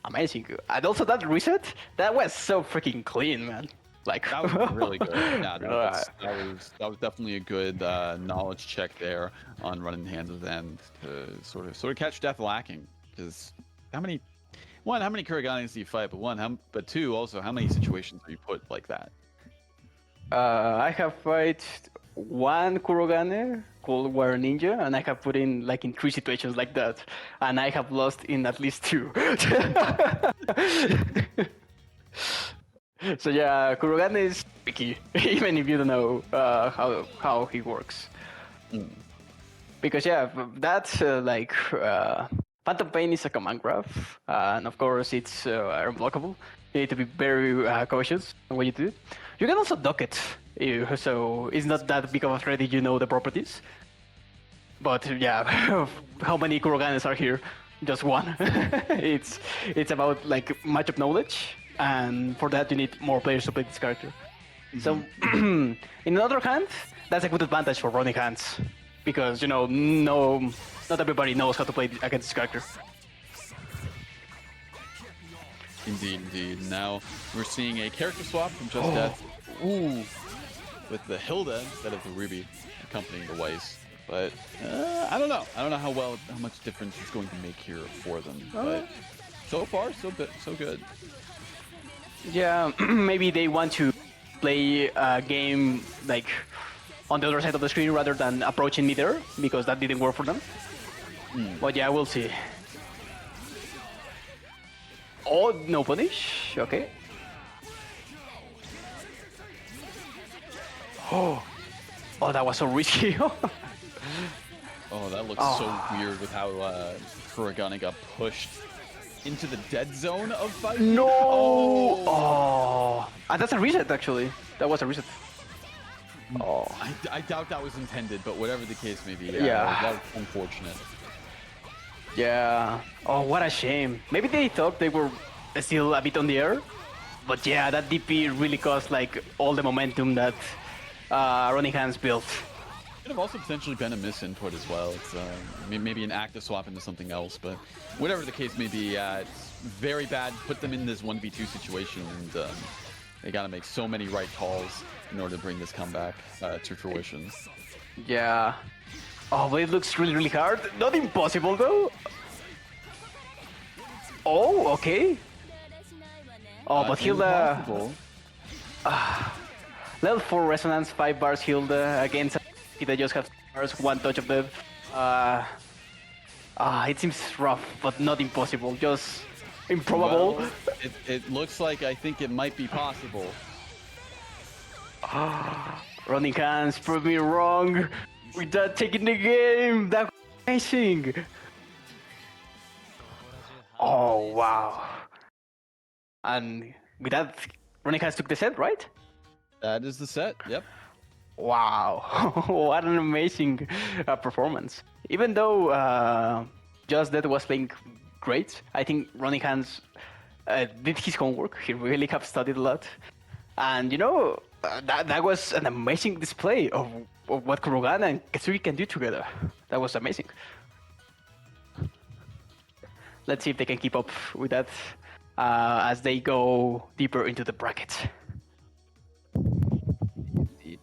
amazing. And also that reset, that was so freaking clean, man. Like that was really good. Yeah, that was definitely a good knowledge check there on Running Hands of them to sort of catch Death lacking. Because how many Kuroganes do you fight? But two, also how many situations do you put like that? I have fight one Kurogane called War Ninja, and I have put in like in 3 situations like that, and I have lost in at least 2. So yeah, Kurogane is tricky, even if you don't know how he works. Because yeah, that's like Phantom Pain is a command grab, and of course it's unblockable. You need to be very cautious on what you do. You can also duck it, so it's not that big of a threat if you know the properties. But yeah, how many Kuroganes are here? Just one. It's about like matchup knowledge, and for that you need more players to play this character. So, in another hand, that's a good advantage for Running Hands, because you know, not everybody knows how to play against this character. Indeed, indeed. Now we're seeing a character swap from Just Death. Ooh, with the Hilda instead of the Ruby accompanying the Weiss. But I don't know. I don't know how much difference it's going to make here for them. But so far, so good. Yeah, maybe they want to play a game like on the other side of the screen rather than approaching me there, because that didn't work for them. But yeah, we'll see. Oh, no punish. Okay. Oh, that was so risky. Oh, that looks so weird with how Kuragane got pushed into the dead zone of fight. No! Oh! Oh. That's a reset, actually. That was a reset. Oh. I doubt that was intended, but whatever the case may be, Yeah. that was unfortunate. Yeah. Oh, what a shame. Maybe they thought they were still a bit on the air. But yeah, that DP really caused like all the momentum that Ronnie Hans built. Could have also potentially been a misinput as well. It's maybe an active swap into something else, but whatever the case may be, it's very bad. Put them in this 1v2 situation, and they got to make so many right calls in order to bring this comeback to fruition. Yeah. Oh, but it looks really, really hard. Not impossible, though. Oh, okay. Oh, but Hilda... Impossible. Level 4 Resonance, 5 bars Hilda against they just have bars, 1 touch of death. It seems rough, but not impossible. Just improbable. Well, it looks like I think it might be possible. Running hands prove me wrong. Without taking the game. That's amazing. Oh, wow. And with that, Running hands took the set, right? That is the set. Yep. Wow, what an amazing performance. Even though Just Dead was playing great, I think Ronnie Hans did his homework. He really have studied a lot. And you know, that was an amazing display of what Kurogane and Katsuki can do together. That was amazing. Let's see if they can keep up with that as they go deeper into the bracket.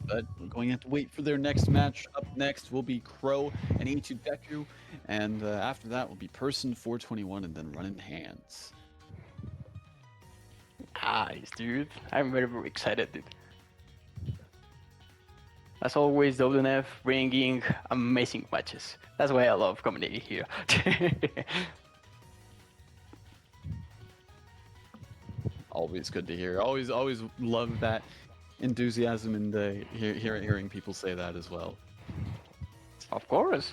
But we're going to have to wait for their next match. Up next will be Crow and E2 Deku, and after that will be Person 421 and then Running Hands. Nice, dude. I'm very, very excited, dude. As always, WNF bringing amazing matches. That's why I love coming in here. Always good to hear. Always love that enthusiasm and hearing people say that as well. Of course.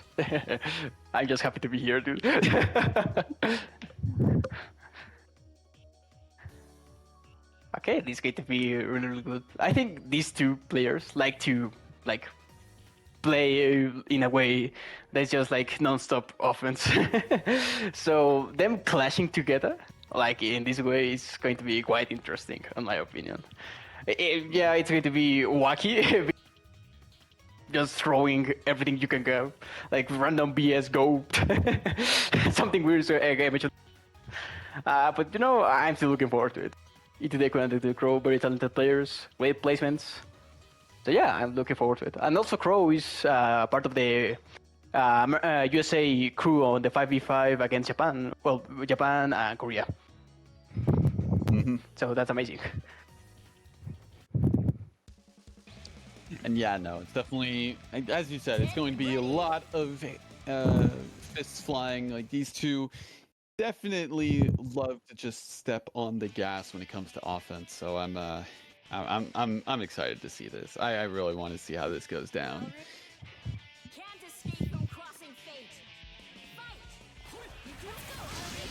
I'm just happy to be here, dude. Okay, this is going to be really, really good. I think these two players like to play in a way that's just like non-stop offense. So them clashing together like in this way is going to be quite interesting, in my opinion. Yeah, it's going to be wacky. Just throwing everything you can go, like random BS go, something weird. So but you know, I'm still looking forward to it. Itudeku and the Crow, very talented players, great placements. So yeah, I'm looking forward to it. And also Crow is part of the USA crew on the 5v5 against Japan. Well, Japan and Korea. So that's amazing. And yeah, no, it's definitely, as you said, it's going to be a lot of fists flying. Like these two definitely love to just step on the gas when it comes to offense. So I'm excited to see this. I really want to see how this goes down. Can't escape from crossing fate. Fight!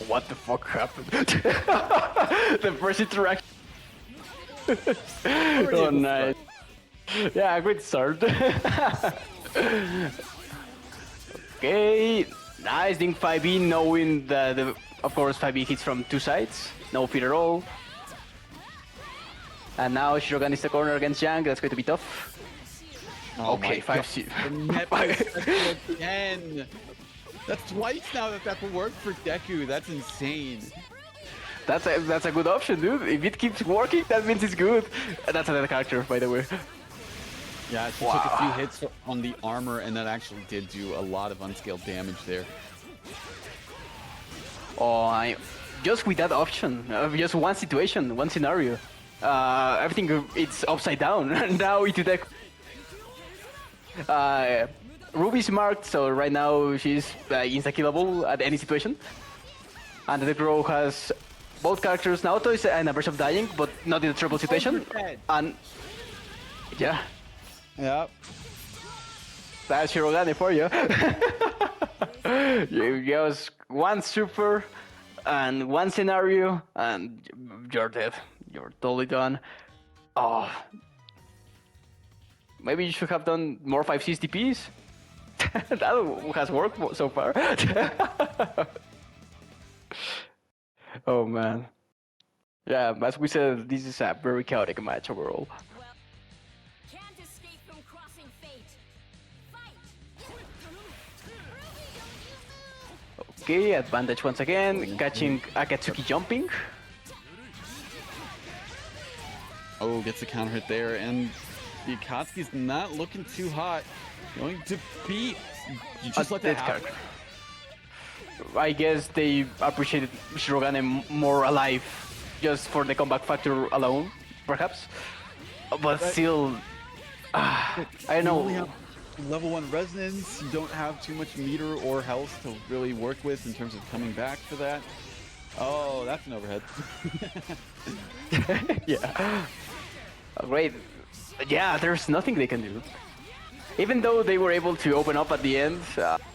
What the fuck happened? The first interaction. Oh, nice. Yeah, great start. Okay, nice Ding 5e, knowing that, of course, 5e hits from two sides. No fear at all. And now Shirogan is the corner against Yang. That's going to be tough. Oh okay, 5C. Again. That's twice now that will work for Deku. That's insane. That's a good option, dude. If it keeps working, that means it's good. That's another character, by the way. Yeah, she took a few hits on the armor, and that actually did do a lot of unscaled damage there. Oh, just with that option, just one situation, one scenario, everything it's upside down. Now into that. Ruby's marked, so right now she's insta-killable at any situation. And the girl has both characters. Naoto is in a version of dying, but not in a triple situation. And yeah, Yep. that's Shirogane for you. You just one super and one scenario, and you're dead. You're totally done. Oh, maybe you should have done more 560Ps. That has worked so far. Oh man. Yeah, as we said, this is a very chaotic match overall. Well, can't escape from crossing fate. Fight! Okay, advantage once again, catching Akatsuki jumping. Oh, gets the counter hit there, and the Akatsuki's not looking too hot. Going to beat. You just let that happen. I guess they appreciated Shirogane more alive, just for the comeback factor alone, perhaps. But still, I don't You only know. have level 1 resonance. You don't have too much meter or health to really work with in terms of coming back for that. Oh, that's an overhead. Yeah. Great. Yeah, there's nothing they can do. Even though they were able to open up at the end,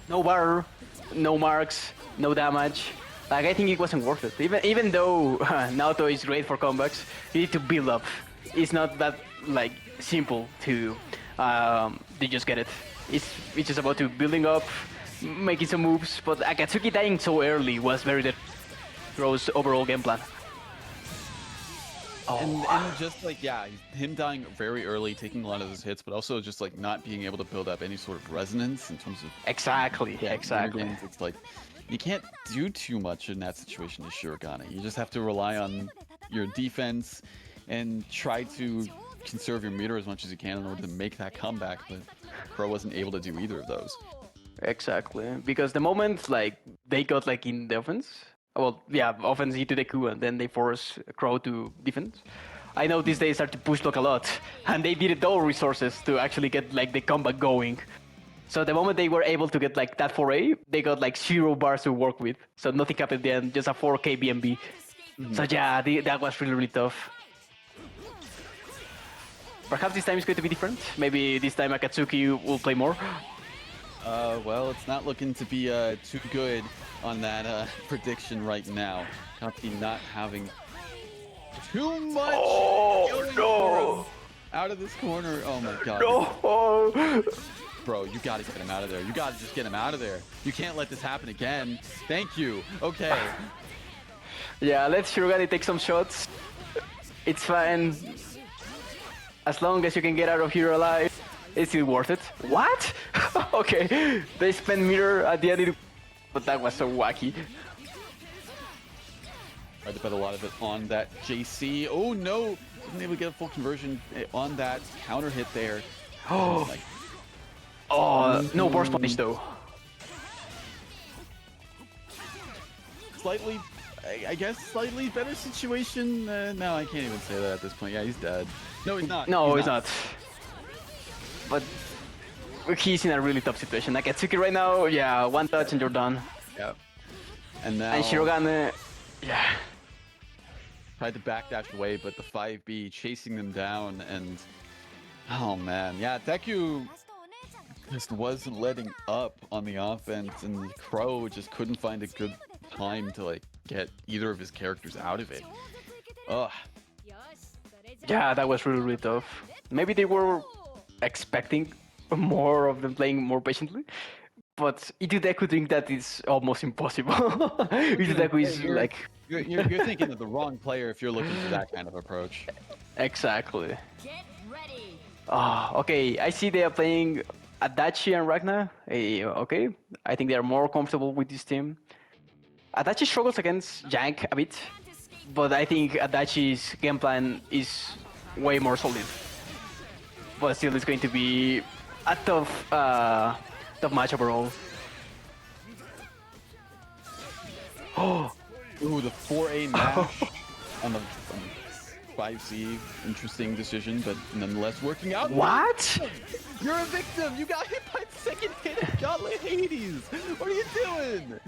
no bar, no marks, no damage. Like, I think it wasn't worth it. Even though Naoto is great for comebacks, you need to build up. It's not that like simple to just get it. It's just about to building up, making some moves. But Akatsuki dying so early was very dead. Rose overall game plan. Oh. And just like, yeah, him dying very early, taking a lot of those hits, but also just like not being able to build up any sort of resonance in terms of Exactly, exactly. games. It's like you can't do too much in that situation as Shirogane. You just have to rely on your defense and try to conserve your meter as much as you can in order to make that comeback, but Pro wasn't able to do either of those. Exactly, because the moment like they got like in the offense, well, yeah, offense into the coup, and then they force Crow to defense. I know these days start to push block a lot, and they needed those resources to actually get like the comeback going. So the moment they were able to get like that 4A, they got like 0 bars to work with. So nothing happened then, just a 4K BMB. So yeah, that was really, really tough. Perhaps this time it's going to be different. Maybe this time Akatsuki will play more. Well, it's not looking to be too good on that prediction right now. Akatsuki not having too much going for him out of this corner. Oh my god. No! Bro, you gotta get him out of there. You gotta just get him out of there. You can't let this happen again. Thank you. Okay. Yeah, let Shirogane take some shots. It's fine. As long as you can get out of here alive, it's still worth it. What? Okay, they spent meter at the end, but that was so wacky. Tried to bet a lot of it on that JC. Oh no! Wasn't able to get a full conversion on that counter hit there. Oh, Like, no burst punish though. slightly, I guess, slightly better situation. No, I can't even say that at this point. Yeah, he's dead. No, he's not. No, he's not. But he's in a really tough situation. Akatsuki right now, yeah, one touch and you're done. Yep. And now And Shirogane, yeah. tried to backdash away, but the 5B chasing them down, and oh man, yeah, Deku just wasn't letting up on the offense, and Crow just couldn't find a good time to like get either of his characters out of it. Ugh. Yeah, that was really, really tough. Maybe they were expecting more of them playing more patiently, but Itudeku think that is almost impossible. Itudeku is like... You're thinking of the wrong player if you're looking for that kind of approach. Exactly. Get ready. Okay, I see they are playing Adachi and Ragnar. Okay, I think they are more comfortable with this team. Adachi struggles against Jank a bit, but I think Adachi's game plan is way more solid. But still, it's going to be a tough match overall. Oh, Ooh, the 4A mash on the 5C, interesting decision, but nonetheless working out. What? You're a victim. You got hit by the second hit of Gauntlet Hades. What are you doing?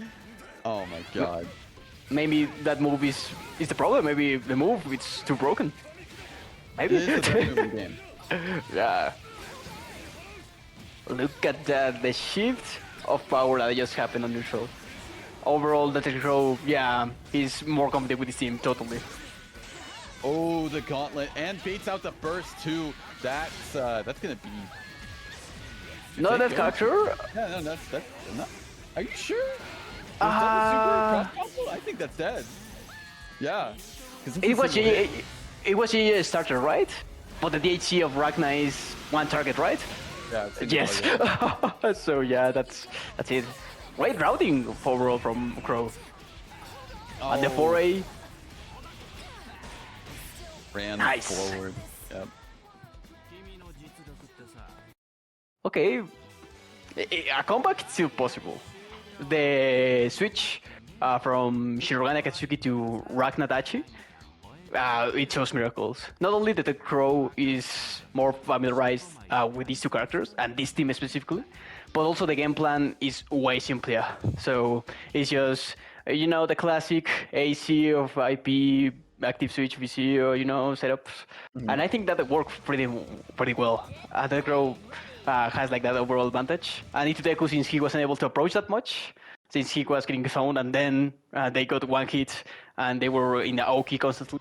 Oh my god. Maybe that move is the problem. Maybe the move it's too broken. Maybe. It is the best move in the game. Yeah. Look at that, the shift of power that just happened on neutral. Overall, the Crow, yeah, he's more confident with his team, totally. Oh, the gauntlet, and baits out the burst too. That's gonna be. Not that character. Yeah, no, that's not. Are you sure? Super combo? I think that's dead. Yeah. It was a starter, right? But the DHC of Ragna is one target, right? Yeah. Yes. So yeah, that's it. Great routing overall from Crow. And the 4A. Ran Nice. forward. Yep. Okay. A comeback is still possible. The switch from Shirogane Akatsuki to Ragna Dachi, it shows miracles. Not only that the Crow is more familiarized with these two characters and this team specifically, but also the game plan is way simpler. So it's just, the classic AC of IP, active switch VC, setups. Mm-hmm. And I think that worked pretty well. The Crow has like that overall advantage. And Itudeku, since he wasn't able to approach that much, since he was getting zoned and then they got one hit and they were in the Aoki constantly,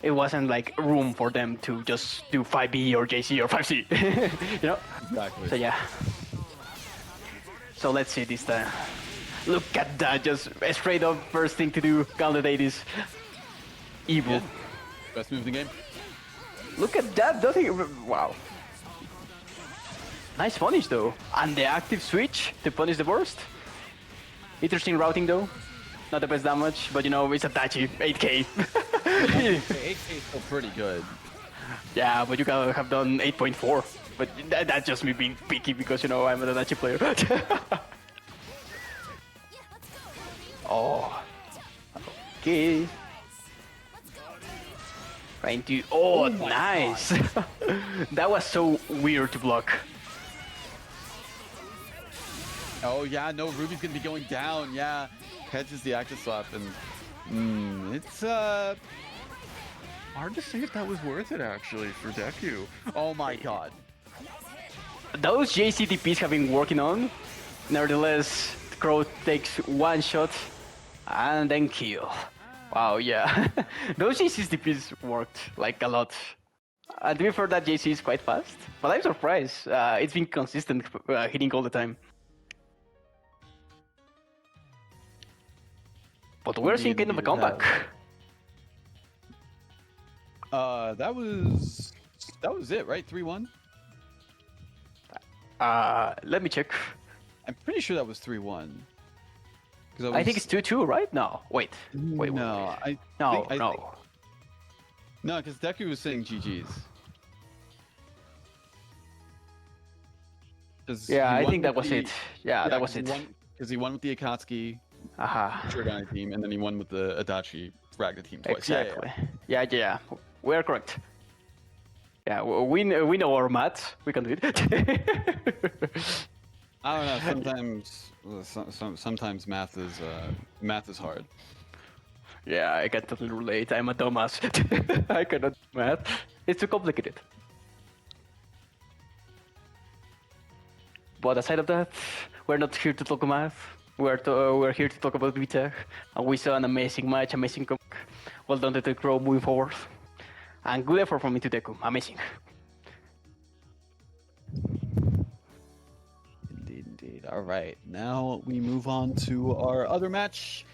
it wasn't like room for them to just do 5B or JC or 5C, Exactly. So yeah. So let's see this time. Look at that, just a straight up first thing to do, Gauntlet Hades. Evil. Yeah. Best move in the game. Look at that, doesn't he? Wow. Nice punish though. And the active switch to punish the burst. Interesting routing though. Not the best damage, but it's a Dachi, 8k. 8k is still pretty good. Yeah, but you can have done 8.4. But that's just me being picky because, I'm a Dachi player. Oh. Okay. Trying to... Oh, nice. That was so weird to block. Oh yeah, no, Ruby's gonna be going down. Yeah, catches the active swap, and it's hard to say if that was worth it actually for Deku. Oh my god. Those JCTPs have been working on. Nevertheless, Crow takes one shot and then kill. Wow, yeah. Those JCTPs worked like a lot. To be fair, that JC is quite fast, but I'm surprised. It's been consistent hitting all the time. But we're seeing kind of a comeback. That was it, right? 3-1. Let me check. I'm pretty sure that was 3-1. I think it's 2-2, right? No, wait. No, No. No, because Deku was saying GG's. Yeah, I think that was it. Yeah, that was it. Because he won with the Akatsuki Aha. Shirogane team, and then he won with the Adachi Ragna team twice. Exactly. Yeah. We're correct. Yeah, we know our math. We can do it. I don't know. Sometimes math is hard. Yeah, I can totally relate. I'm a dumbass. I cannot do math. It's too complicated. But aside of that, we're not here to talk math. We're here to talk about BBTAG. And we saw an amazing match, amazing comeback. Well done to the Crow moving forward. And good effort from Itudeku. Amazing. Indeed. All right. Now we move on to our other match.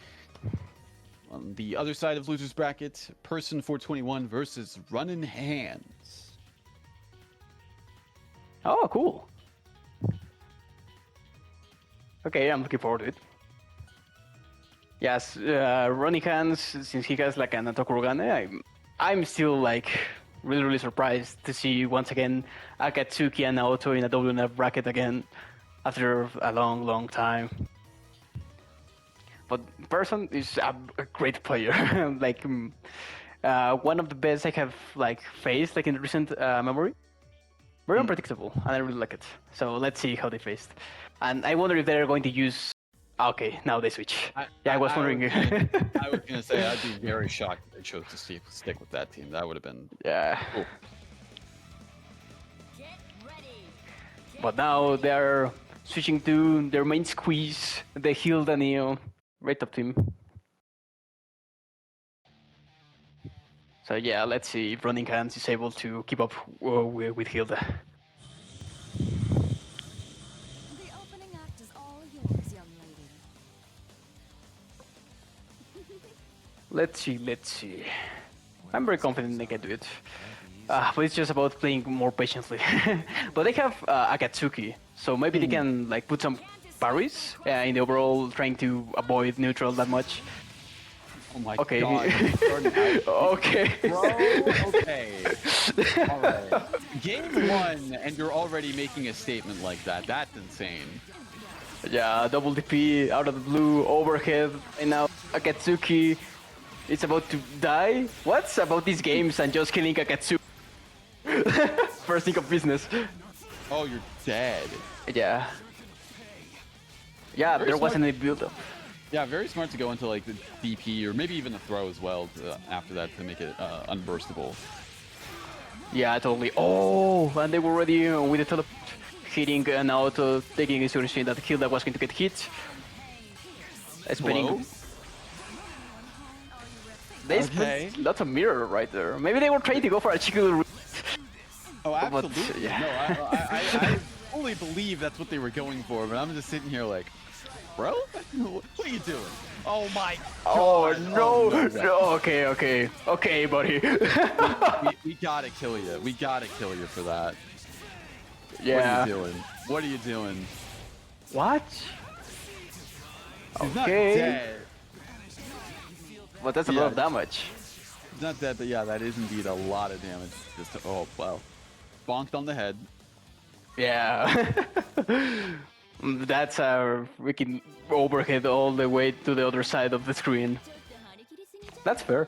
On the other side of losers bracket, Person 421 versus Running Hands. Oh, cool. Okay, I'm looking forward to it. Yes, Running Hands, since he has like an Tokurogane, I'm still like really surprised to see once again Akatsuki and Naoto in a WNF bracket again after a long time. But Person is a great player. Like One of the best I have like faced like in recent memory. Very unpredictable, and I really like it. So let's see how they faced. And I wonder if they're going to use. Okay, now they switch. Yeah, I was wondering. I was gonna say I'd be very shocked if they chose to stick with that team. That would have been Yeah. cool. Get ready. But now they're switching to their main squeeze, the Hilda Neo. Right top team. So yeah, let's see if Running Hands is able to keep up with Hilda. The opening act is all yours, young lady. Let's see. I'm very confident they can do it. But it's just about playing more patiently. But they have Akatsuki, so maybe they can like put some parries in the overall, trying to avoid neutral that much. Oh my Okay. god. Okay. Bro, okay. All right. Game 1, and you're already making a statement like that. That's insane. Yeah, double DP out of the blue, overhead, and now Akatsuki is about to die. What's about these games and just killing Akatsuki? First thing of business. Oh, you're dead. Yeah. Yeah, Very there smart. wasn't any build-up. Yeah, very smart to go into like the DP or maybe even the throw as well after that to make it unburstable. Yeah, totally. Oh, and they were already with the teleport hitting and out, taking into consideration that Hilda was going to get hit. Spinning. Blow? They Okay. spent lots of mirror right there. Maybe they were trying to go for a chicken. Oh, But, absolutely. yeah. No, I fully believe that's what they were going for, but I'm just sitting here like, bro, what are you doing? Oh my Oh god. no, Oh, no, okay, buddy. we gotta kill you. We gotta kill you for that. Yeah. What are you doing? What are you doing? What? He's not Okay. dead. But that's a lot of damage. He's not dead, but yeah, that is indeed a lot of damage. Just oh wow. Bonked on the head. Yeah. That's a freaking overhead all the way to the other side of the screen. That's fair.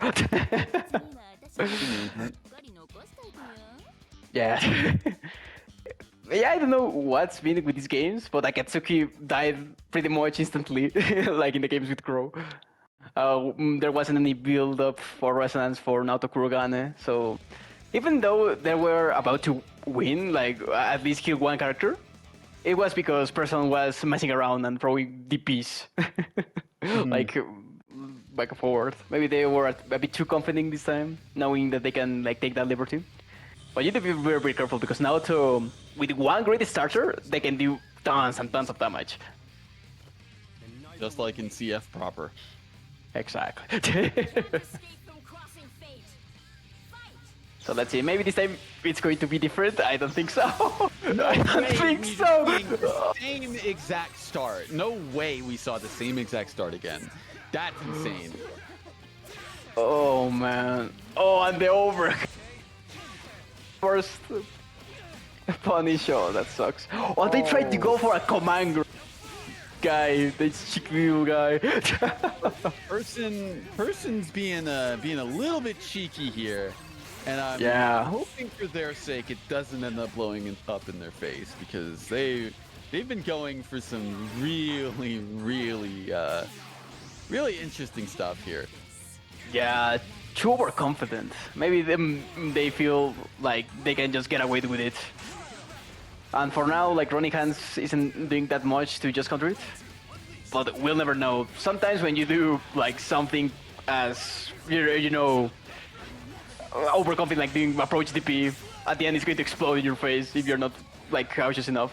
Yeah. Yeah, I don't know what's been with these games, but Akatsuki died pretty much instantly, like in the games with Crow. There wasn't any build-up for Resonance for Naoto Kurogane, so even though they were about to win, like at least kill one character, it was because Person was messing around and throwing DPs, like back and forth. Maybe they were a bit too confident this time, knowing that they can like take that liberty. But you need to be very, very careful because Naoto, with one great starter, they can do tons and tons of damage. Just like in CF proper. Exactly. Escape from crossing fate. Fight. So let's see. Maybe this time it's going to be different. I don't think so. I don't way think we so. seen the same exact start. No way we saw the same exact start again. That's insane. Oh man. Oh, and the over. First punish. Oh, that sucks. Oh, they tried to go for a command guy. This Chiku guy. Person's being a little bit cheeky here, and I'm hoping for their sake it doesn't end up blowing up in their face because they've been going for some really interesting stuff here. Yeah, too overconfident. Maybe they feel like they can just get away with it. And for now, like Ronnie Hands isn't doing that much to just counter it. But we'll never know. Sometimes when you do like something as you know overconfident, like doing approach DP, at the end it's going to explode in your face if you're not like cautious enough.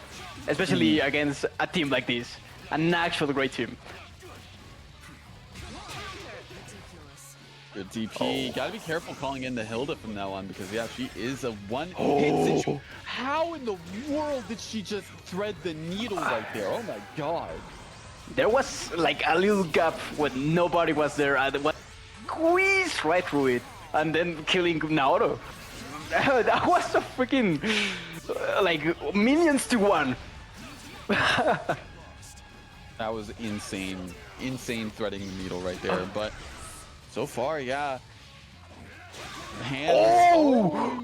Especially against a team like this, an actual great team. Good DP. Gotta be careful calling in the Hilda from now on because yeah, she is a one-hit situation. How in the world did she just thread the needle right there? Oh my god. There was like a little gap when nobody was there and it was squeezed right through it and then killing Naoto. That was a freaking like millions to one. That was insane. Insane threading the needle right there. But so far, yeah. Hands. Oh!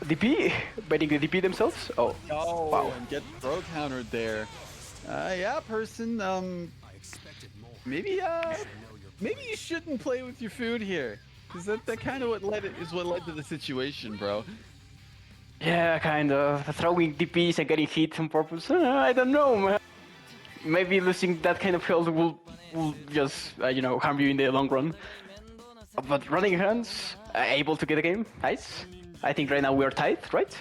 DP? Betting the DP themselves? Oh. Oh, Wow. and get throw countered there. Yeah, person. Maybe maybe you shouldn't play with your food here, because that kind of what led to the situation, bro. Yeah, kind of. Throwing DPs and getting hit on purpose. I don't know, man. Maybe losing that kind of health will just, harm you in the long run. But running hands, able to get a game. Nice. I think right now we are tied, right?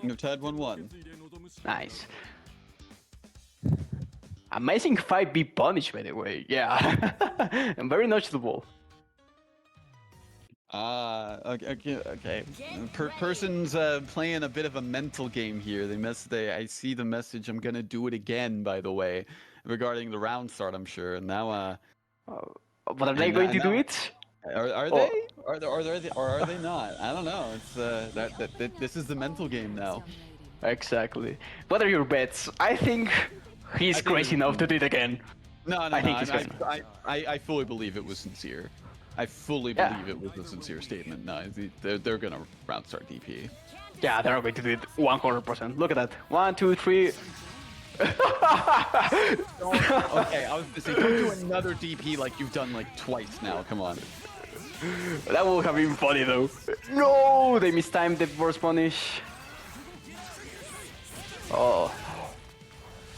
You're tied 1-1. Nice. Amazing 5B punish, by the way. Yeah. And very noticeable. Okay. Person's playing a bit of a mental game here. I see the message. I'm gonna do it again, by the way, regarding the round start. I'm sure. And now, But are they going to do it? Are they? Or are they not? I don't know. It's this is the mental game now. Exactly. What are your bets? I think he's crazy enough to do it again. No. I think he's crazy. I fully believe it was sincere. I fully believe it was a sincere statement. No, they're gonna round start DP. Yeah, they're going to do it 100%. Look at that. 1, 2, 3. Okay, I was gonna say, don't do another DP like you've done like twice now. Come on. That would have been funny though. No, they mistimed the burst punish. Oh.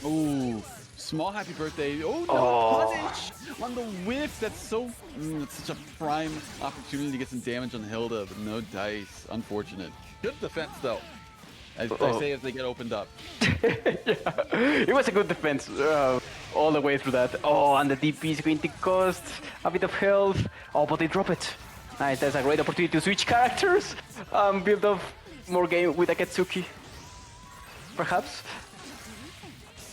Ooh, small happy birthday. Oh no, punish on the whiff. That's so. It's such a prime opportunity to get some damage on Hilda, but no dice. Unfortunate. Good defense though. As I say, as they get opened up. Yeah. It was a good defense all the way through that. Oh, and the DP is going to cost a bit of health. Oh, but they drop it. Nice, that's a great opportunity to switch characters. Build up more game with Akatsuki. Perhaps.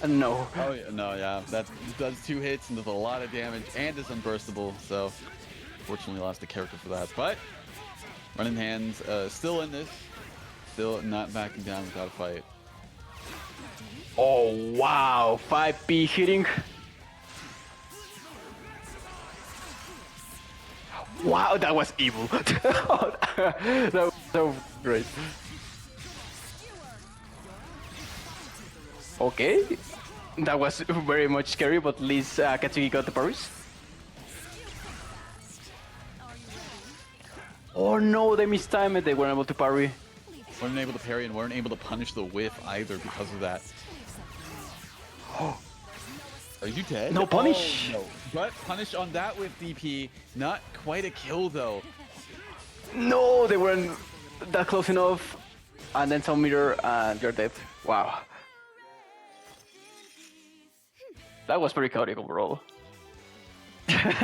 No. Oh yeah, no, yeah. That does 2 hits and does a lot of damage and is unburstable. So, fortunately, lost the character for that. But running hands, still in this. Still not backing down without a fight. Oh wow, 5P hitting. Wow, that was evil. That was so great. Okay, that was very much scary, but at least Katsuki got the parries. Oh no, they mistimed it. They weren't able to parry. Weren't able to parry and weren't able to punish the whiff either because of that. Are you dead? No punish. Oh, no. But punish on that with DP. Not quite a kill though. No, they weren't that close enough. And then some meter and you're dead. Wow. That was pretty chaotic overall.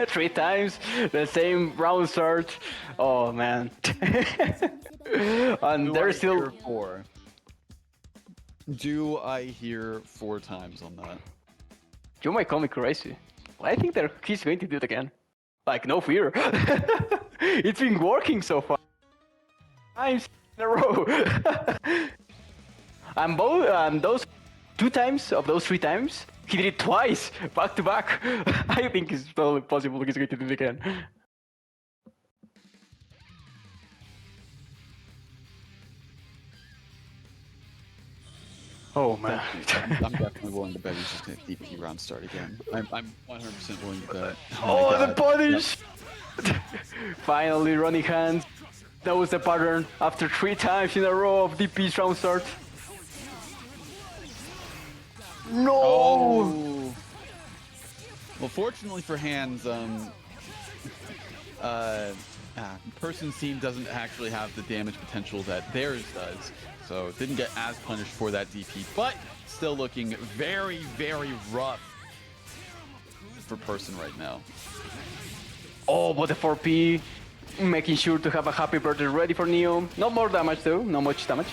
3 times, the same round start. Oh man. And there's still 4. Do I hear 4 times on that? You might call me crazy. I think that he's going to do it again. Like, no fear. It's been working so far. Times in a row. And those 2 times of those 3 times, he did it twice, back to back. I think it's totally possible he's going to do it again. Oh man. I'm definitely willing to bet he's just going to DP round start again. I'm 100% willing to bet. Oh, the punish! Finally, running hands. That was the pattern after 3 times in a row of DP's round start. No! Oh. Well, fortunately for hands, person's team doesn't actually have the damage potential that theirs does, so didn't get as punished for that DP, but still looking very, very rough for person right now. Oh, but the 4P, making sure to have a happy birthday ready for Neo. Not more damage though, not much damage.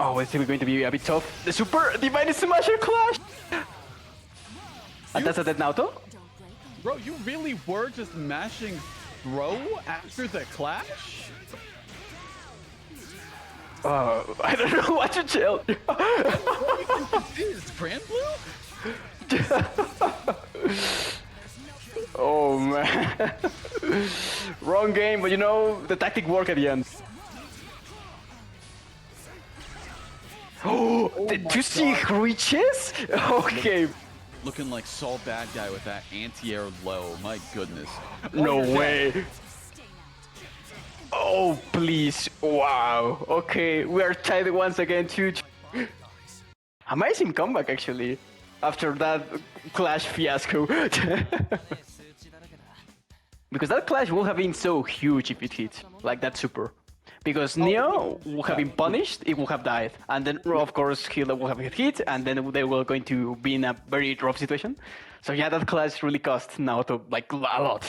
Oh, it's going to be a bit tough. The Super Divine Smasher Clash! And that's a dead Naoto? Bro, you really were just mashing throw after the clash? I don't know what to tell you. What do you think this is, Grand Blue? long game, but you know, the tactic worked at the end. Oh, did you see reaches? Okay. Looking like Saul Bad Guy with that anti-air low. My goodness. No way. Oh, please. Wow. Okay, we are tied once again, too. Amazing comeback, actually, after that Clash fiasco. Because that Clash would have been so huge if it hit, like that super. Because Neo would have been punished, it would have died. And then, of course, Hilda would have hit, and then they were going to be in a very rough situation. So yeah, that Clash really cost Naoto, like, a lot.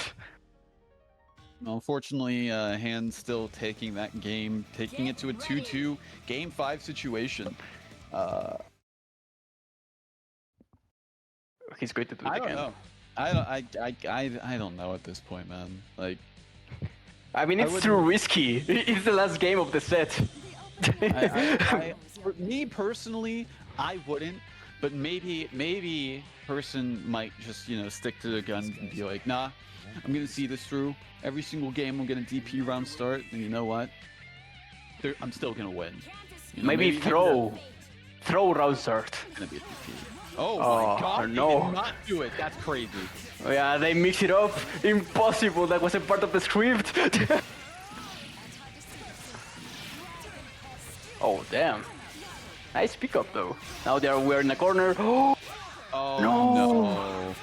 Unfortunately, Han's still taking that game, taking it to a 2-2 game 5 situation. He's going to do it I again. don't know. I don't know at this point, man. Like, I mean, it's too risky. It's the last game of the set. for me personally, I wouldn't. But maybe person might just, you know, stick to their guns and be like, nah, I'm gonna see this through. Every single game I'm gonna DP round start, and you know what? I'm still gonna win. You know, maybe throw round start. It's gonna be a DP. Oh my god, no. they did not do it. That's crazy. Yeah, they mixed it up. Impossible, that wasn't part of the script. Oh, damn. Nice pickup, though. Now we're in a corner. Oh no.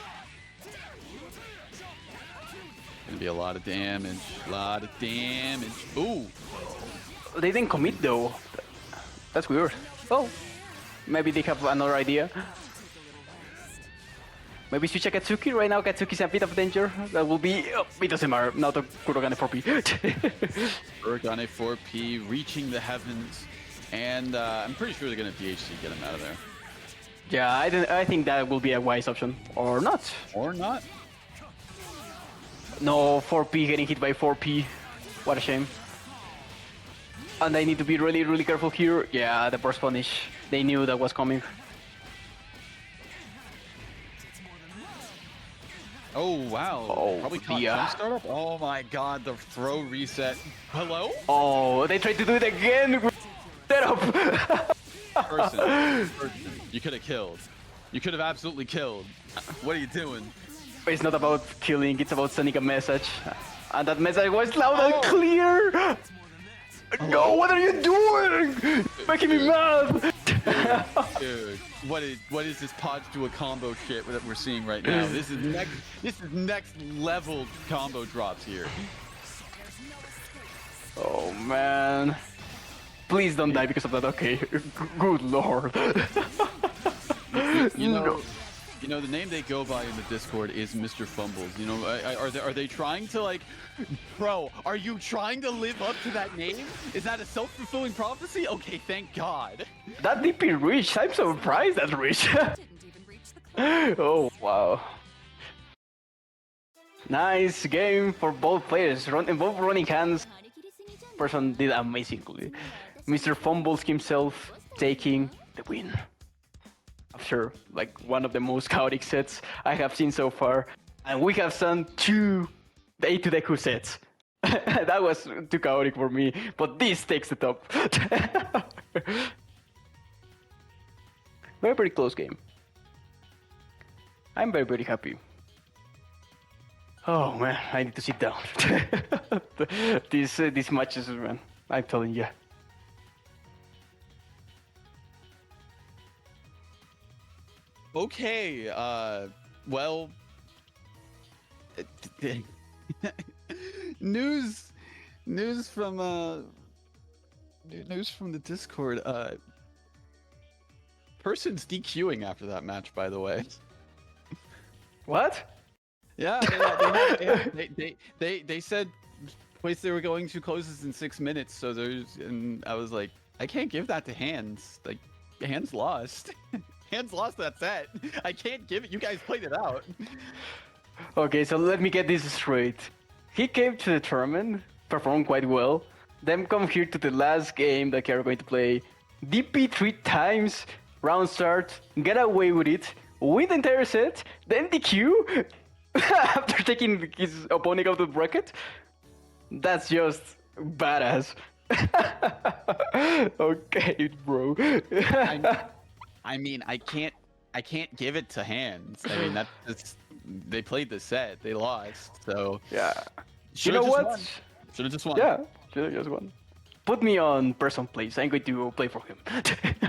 Gonna be a lot of damage. Ooh. They didn't commit, though. That's weird. Oh. Maybe they have another idea. Maybe switch a Katsuki right now. Katsuki's a bit of danger. That will be. Oh, it doesn't matter. Now the Kurogane 4P. Kurogane 4P reaching the heavens, and I'm pretty sure they're gonna DHC get him out of there. Yeah, I think that will be a wise option, or not. Or not. No, 4P getting hit by 4P. What a shame. And I need to be really, really careful here. Yeah, the burst punish. They knew that was coming. Oh wow. Oh, Probably caught jump startup. Oh my god, the throw reset. Hello? Oh, they tried to do it again. Setup. Person. You could have killed. You could have absolutely killed. What are you doing? It's not about killing, it's about sending a message. And that message was loud and clear! No, what are you doing? Making me mad! Dude, what is this Pods to a combo shit that we're seeing right now? This is next level combo drops here. Oh man. Please don't die because of that, okay. Good lord. You know, the name they go by in the Discord is Mr. Fumbles. You know, are they trying to, like, bro, are you trying to live up to that name? Is that a self-fulfilling prophecy? Okay, thank God. That DP reach, I'm so surprised that reach. Oh, wow. Nice game for both players, both running hands. Person did amazingly. Mr. Fumbles himself taking the win. After like one of the most chaotic sets I have seen so far, and we have seen 2 A2 Deku sets. That was too chaotic for me, but this takes the top. Very close game. I'm very happy. Oh man, I need to sit down. These matches, man, I'm telling you. Okay, well, news from the Discord. Person's DQing after that match, by the way. What? Yeah, they said place they were going to closes in 6 minutes. So and I was like, I can't give that to Hands. Like, Hands lost. Hands lost that set. I can't give it. You guys played it out. Okay, so let me get this straight. He came to the tournament, performed quite well, then come here to the last game that they're going to play, DP 3 times, round start, get away with it, win the entire set, then DQ, after taking his opponent out of the bracket. That's just badass. Okay, bro. I mean, I can't give it to hands. I mean, they played the set, they lost, so Yeah. You should know have just what? won. Should have just won. Yeah, should've just won. Put me on person place. I'm going to play for him.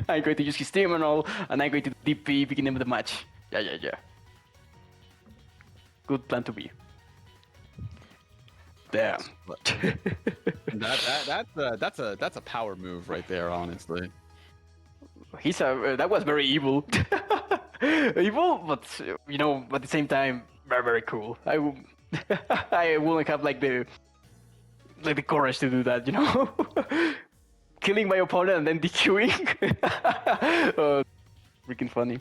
I'm going to use his team and all, and I'm going to DP beginning of the match. Yeah. Good plan to be. Damn. That's a power move right there, honestly. That was very evil. Evil, but you know, at the same time, very cool. I wouldn't have like the courage to do that, you know. Killing my opponent and then DQing. Freaking funny.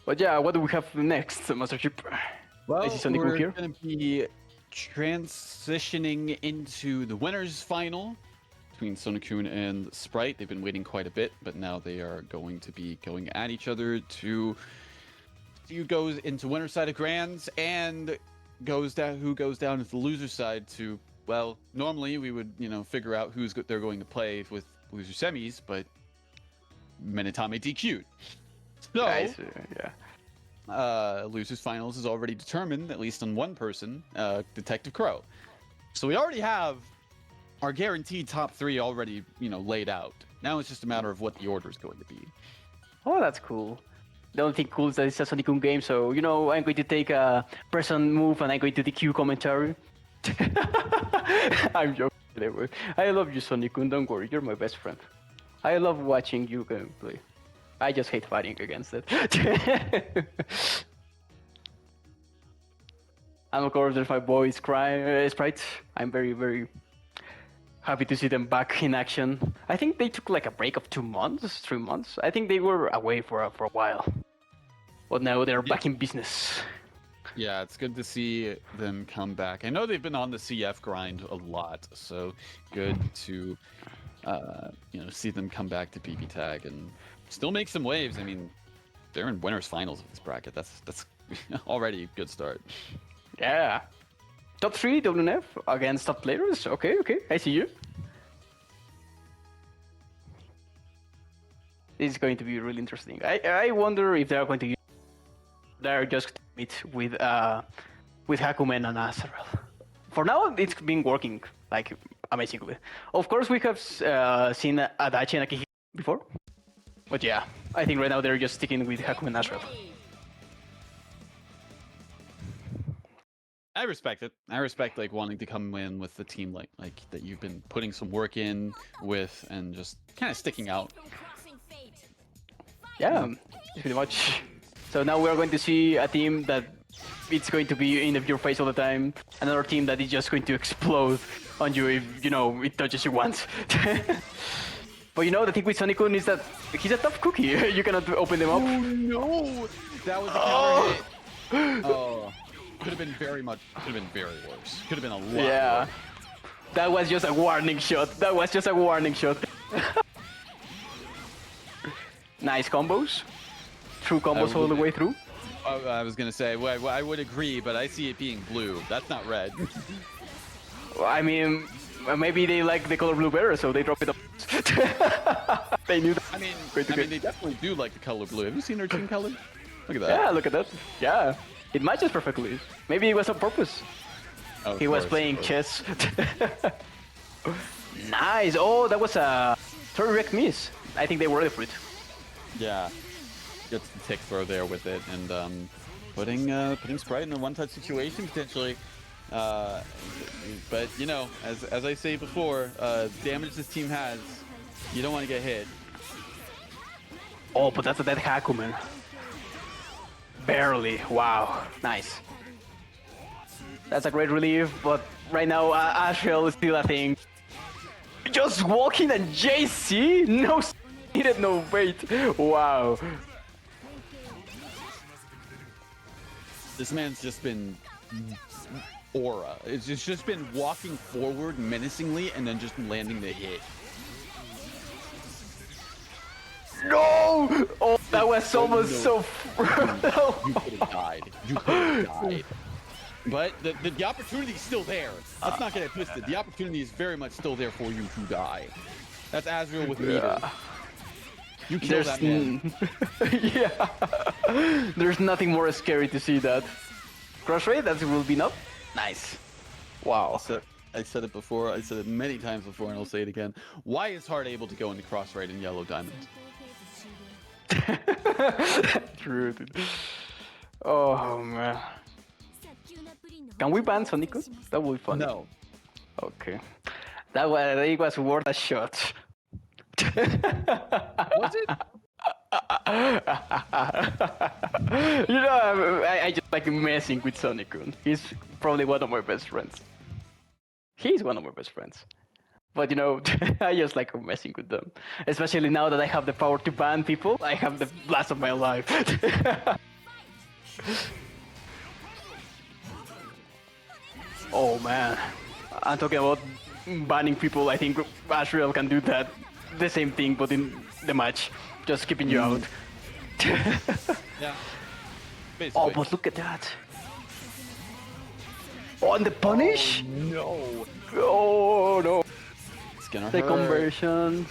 But yeah, what do we have next, Master Chip? Well, I see Sonic Boom we're here. going to be transitioning into the winners final between Sonokun and Sprite. They've been waiting quite a bit, but now they are going to be going at each other to see who goes into winner side of Grands and who goes down into the loser side to, well, normally we would, figure out they're going to play with loser semis, but Minitame DQ'd. So, Yeah. losers finals is already determined, at least on one person, Detective Crow. So we already have our guaranteed top 3 already, laid out. Now it's just a matter of what the order is going to be. Oh, that's cool. The only thing cool is that it's a Sonic game, so I'm going to take a person move and I'm going to DQ commentary. I'm joking. I love you, Sonic-kun. Don't worry, you're my best friend. I love watching you play. I just hate fighting against it. And of course, there's my boys, Sprite. I'm very, very happy to see them back in action. I think they took like a break of 2 months, 3 months. I think they were away for a while. But now they're back in business. Yeah, it's good to see them come back. I know they've been on the CF grind a lot, so good to see them come back to BBTAG and still make some waves. I mean, they're in winners finals of this bracket. That's already a good start. Yeah. Top 3 WNF against top players. Okay, I see you. This is going to be really interesting. I wonder if they're going to they're just going to meet with Hakumen and Azrael. For now, it's been working like amazingly. Of course, we have seen Adachi and Akihiko before, but yeah, I think right now they're just sticking with Hakumen and Azrael. I respect it. I respect like wanting to come in with the team like that you've been putting some work in with and just kind of sticking out. Yeah, pretty much. So now we are going to see a team that it's going to be in your face all the time. Another team that is just going to explode on you if it touches you once. But the thing with Sonic-kun is that he's a tough cookie. You cannot open them up. Oh no! That was a counter hit. Oh, could have been very worse. Could have been a lot worse. That was just a warning shot. Nice combos. True combos all the way through. I was gonna say, well, I would agree, but I see it being blue. That's not red. I mean, maybe they like the color blue better, so they drop it up. They knew that. I mean, they definitely do like the color blue. Have you seen their team color? Look at that. Yeah, look at that. Yeah, it matches perfectly. Maybe it was on purpose. Oh, he was playing chess. Nice. Oh, that was a direct miss. I think they were for it. Yeah. Gets the tick throw there with it, and putting Sprite in a one-touch situation potentially. But as I say before, damage this team has, you don't want to get hit. Oh, but that's a dead Hakumen. Barely. Wow. Nice. That's a great relief, but right now Azrael is still a thing. Just walking and JC? No needed, no bait. Wow. This man's just been aura. It's just been walking forward menacingly and then just landing the hit. No! Oh, that was almost so... You could have died. You could have died. But the opportunity is still there. Let's not get it twisted. The opportunity is very much still there for you to die. That's Azrael with meter. You kill that man. Yeah. There's nothing more scary to see that. Cross rate, that will be enough. Nice. Wow. I said it before. I said it many times before, and I'll say it again. Why is Hard able to go into cross rate in yellow diamond? True, dude. Oh man. Can we ban Sonic? That would be fun. No. Okay. It was worth a shot. Was it? You know, I just like messing with Sonic. He's probably one of my best friends. He's one of my best friends. But you know, I just like messing with them. Especially now that I have the power to ban people, I have the blast of my life. Oh man. I'm talking about banning people. I think Azrael can do that. The same thing, but in the match. Just keeping you out. Yeah. Basically. Oh, but look at that. Oh, and the punish? No. Oh no. It's gonna The hurt. conversion.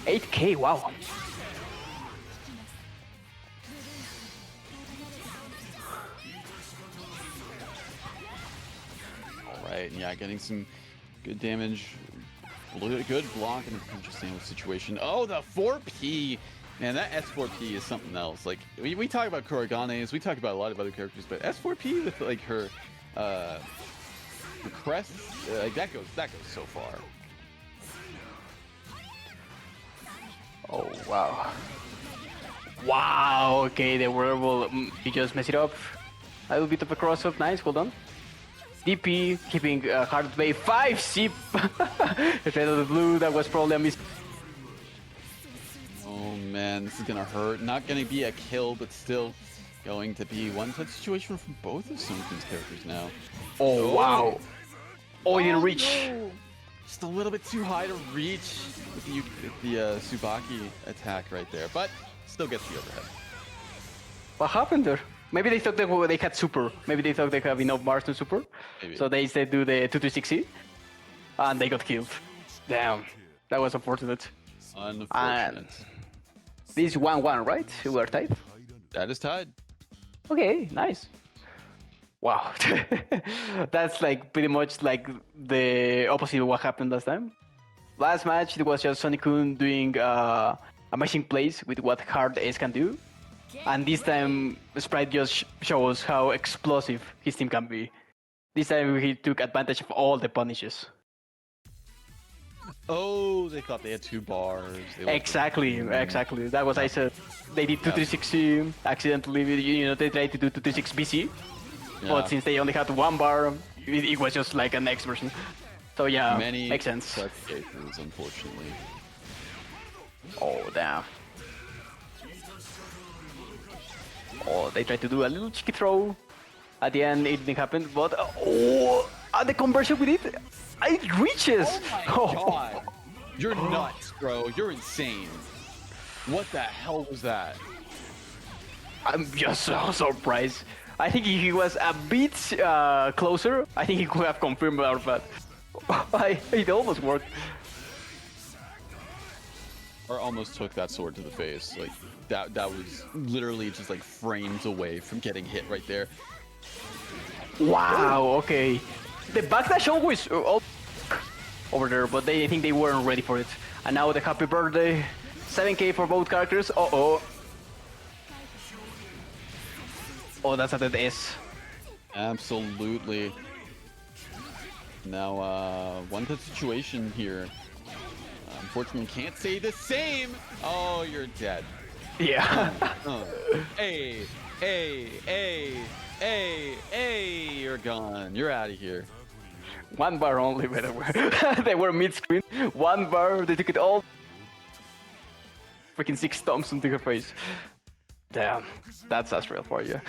8k, wow. Alright, yeah, getting some good damage. Good block in a punch sandwich situation. Oh, the 4P! Man, that S4P is something else. Like, we talk about Kuraganes, we talk about a lot of other characters, but S4P with, like, her crest, like, that goes so far. Oh, wow. Wow, okay, the wearable, you just mess it up. A little bit of a cross-up, nice, well done. DP, keeping Hard Bay 5 zip. Instead of the blue, that was probably a miss. Oh man, this is gonna hurt. Not gonna be a kill, but still going to be one such situation from both of Sumikun's characters now. Oh, wow. Oh, he didn't reach. No. Just a little bit too high to reach with the Tsubaki attack right there, but still gets the overhead. What happened there? Maybe they thought they had super. Maybe they thought they have enough bars to super. Maybe. So they instead do the 2-3-6E. And they got killed. Damn. That was unfortunate. Unfortunate. This is 1-1, right? We are tied? That is tied. Okay, nice. Wow. That's like pretty much like the opposite of what happened last time. Last match, it was just Sonic-kun doing amazing plays with what Hard Ace can do. And this time, Sprite just shows how explosive his team can be. This time, he took advantage of all the punishes. Oh, they thought they had 2 bars. Exactly. That was I said. They did 2-3-6 accidentally. You know, they tried to do 2-3-6 BC. But since they only had 1 bar, it was just like an X version. So yeah, makes sense. Such cases, unfortunately. Oh, damn. Oh, they tried to do a little cheeky throw. At the end, it didn't happen, but and the conversion with it, it reaches. Oh my god. You're nuts, bro. You're insane. What the hell was that? I'm just so surprised. I think if he was a bit closer, I think he could have confirmed our bet. It almost worked. Or almost took that sword to the face. Like that was literally just like frames away from getting hit right there. Wow, okay. The backdash always over there, but I think they weren't ready for it. And now the happy birthday. 7k for both characters. Uh-oh. Oh, that's a dead S. Absolutely. Now, one good situation here. Unfortunately, can't say the same. Oh, you're dead. Yeah. Hey, you're gone. You're out of here. 1 bar only, by the way. They were mid-screen. 1 bar, they took it all. Freaking 6 stomps into her face. Damn, that's Azrael for you.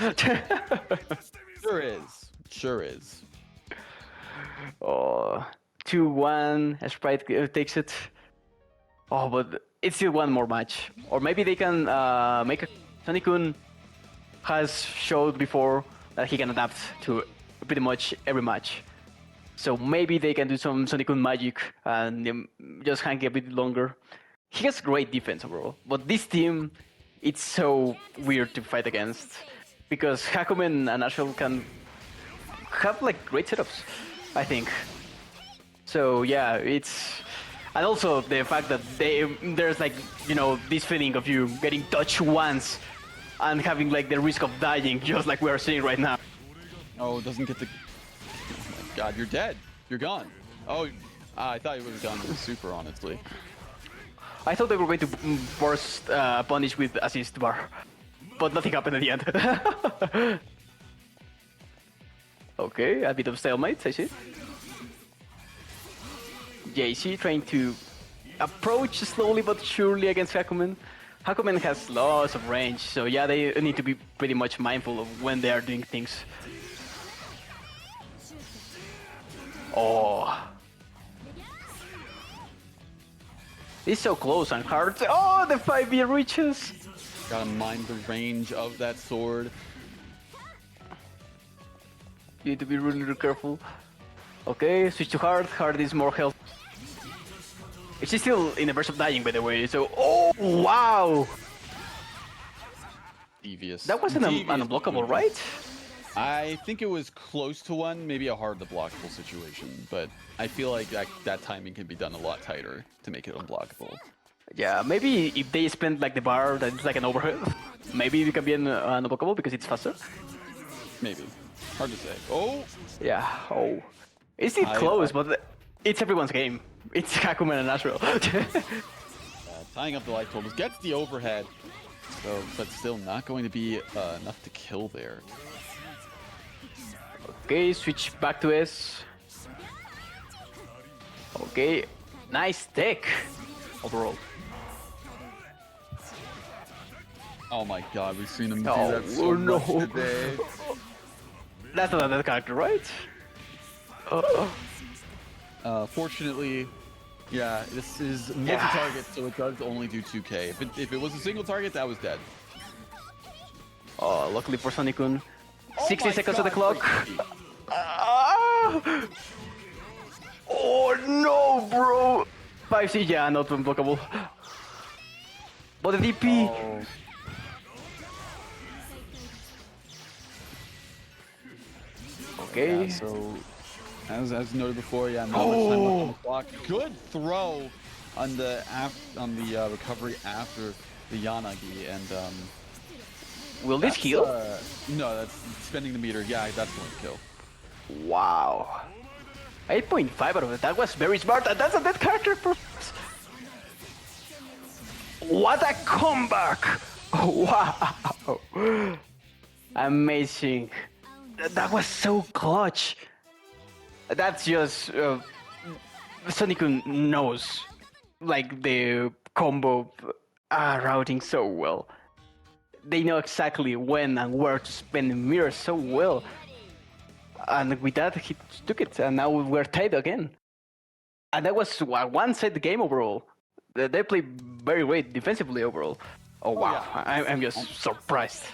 Sure is. Oh, 2-1. Sprite takes it. Oh, but it's still 1 more match. Or maybe they can make a... Sonic-kun has showed before that he can adapt to pretty much every match. So maybe they can do some Sonic magic and just hang a bit longer. He has great defense overall, but this team, it's so weird to fight against because Hakumen and Ashwell can have like great setups, I think. So yeah, it's and also the fact that there's like this feeling of you getting touched once and having like the risk of dying, just like we are seeing right now. Oh, it doesn't get the. Oh my God, you're dead. You're gone. Oh, I thought you would have gone with the super, honestly. I thought they were going to burst punish with assist bar, but nothing happened at the end. Okay, a bit of stalemate, I see. JC trying to approach slowly but surely against Hakumen. Hakumen has lots of range, so yeah, they need to be pretty much mindful of when they are doing things. Oh. It's so close and hard. Oh, the 5B reaches! Gotta mind the range of that sword. You need to be really careful. Okay, switch to hard. Hard is more health. She's still in the verge of dying, by the way, so... Oh, wow! Devious. That wasn't an unblockable, right? I think it was close to one, maybe a hard to blockable situation, but I feel like that timing can be done a lot tighter to make it unblockable. Yeah, maybe if they spend like the bar that is like an overhead, maybe it can be an unblockable because it's faster. Maybe. Hard to say. Oh! Yeah, oh. It's still close, but it's everyone's game. It's Hakumen and Ashwell. Tying up the light totals gets the overhead, so but still not going to be enough to kill there. Okay, switch back to S. Okay, nice tech overall. Oh my God, we've seen him do Oh, that so no. much today. That's not that character, right? Fortunately, yeah, this is multi-target, so it does only do 2k. If it was a single target, that was dead. Oh, luckily for Sonicun. Oh 60 my seconds on the God, clock. Frankie. Ah! Oh no, bro! 5C, yeah, not unblockable. But the DP. Oh. Okay. Yeah, so as noted before, yeah, not much time left on the clock. Good throw on the recovery after the Yanagi, and Will this kill? No, that's spending the meter. Yeah, that's going to kill. Wow. 8.5 out of it. That was very smart. And that's a dead character. What a comeback! Wow. Amazing. That was so clutch. That's just Sonicun knows like the combo routing so well. They know exactly when and where to spend the mirror so well. And with that, he took it, and now we're tied again. And that was a one-sided game overall. They played very great defensively overall. Oh wow, yeah. I'm just surprised.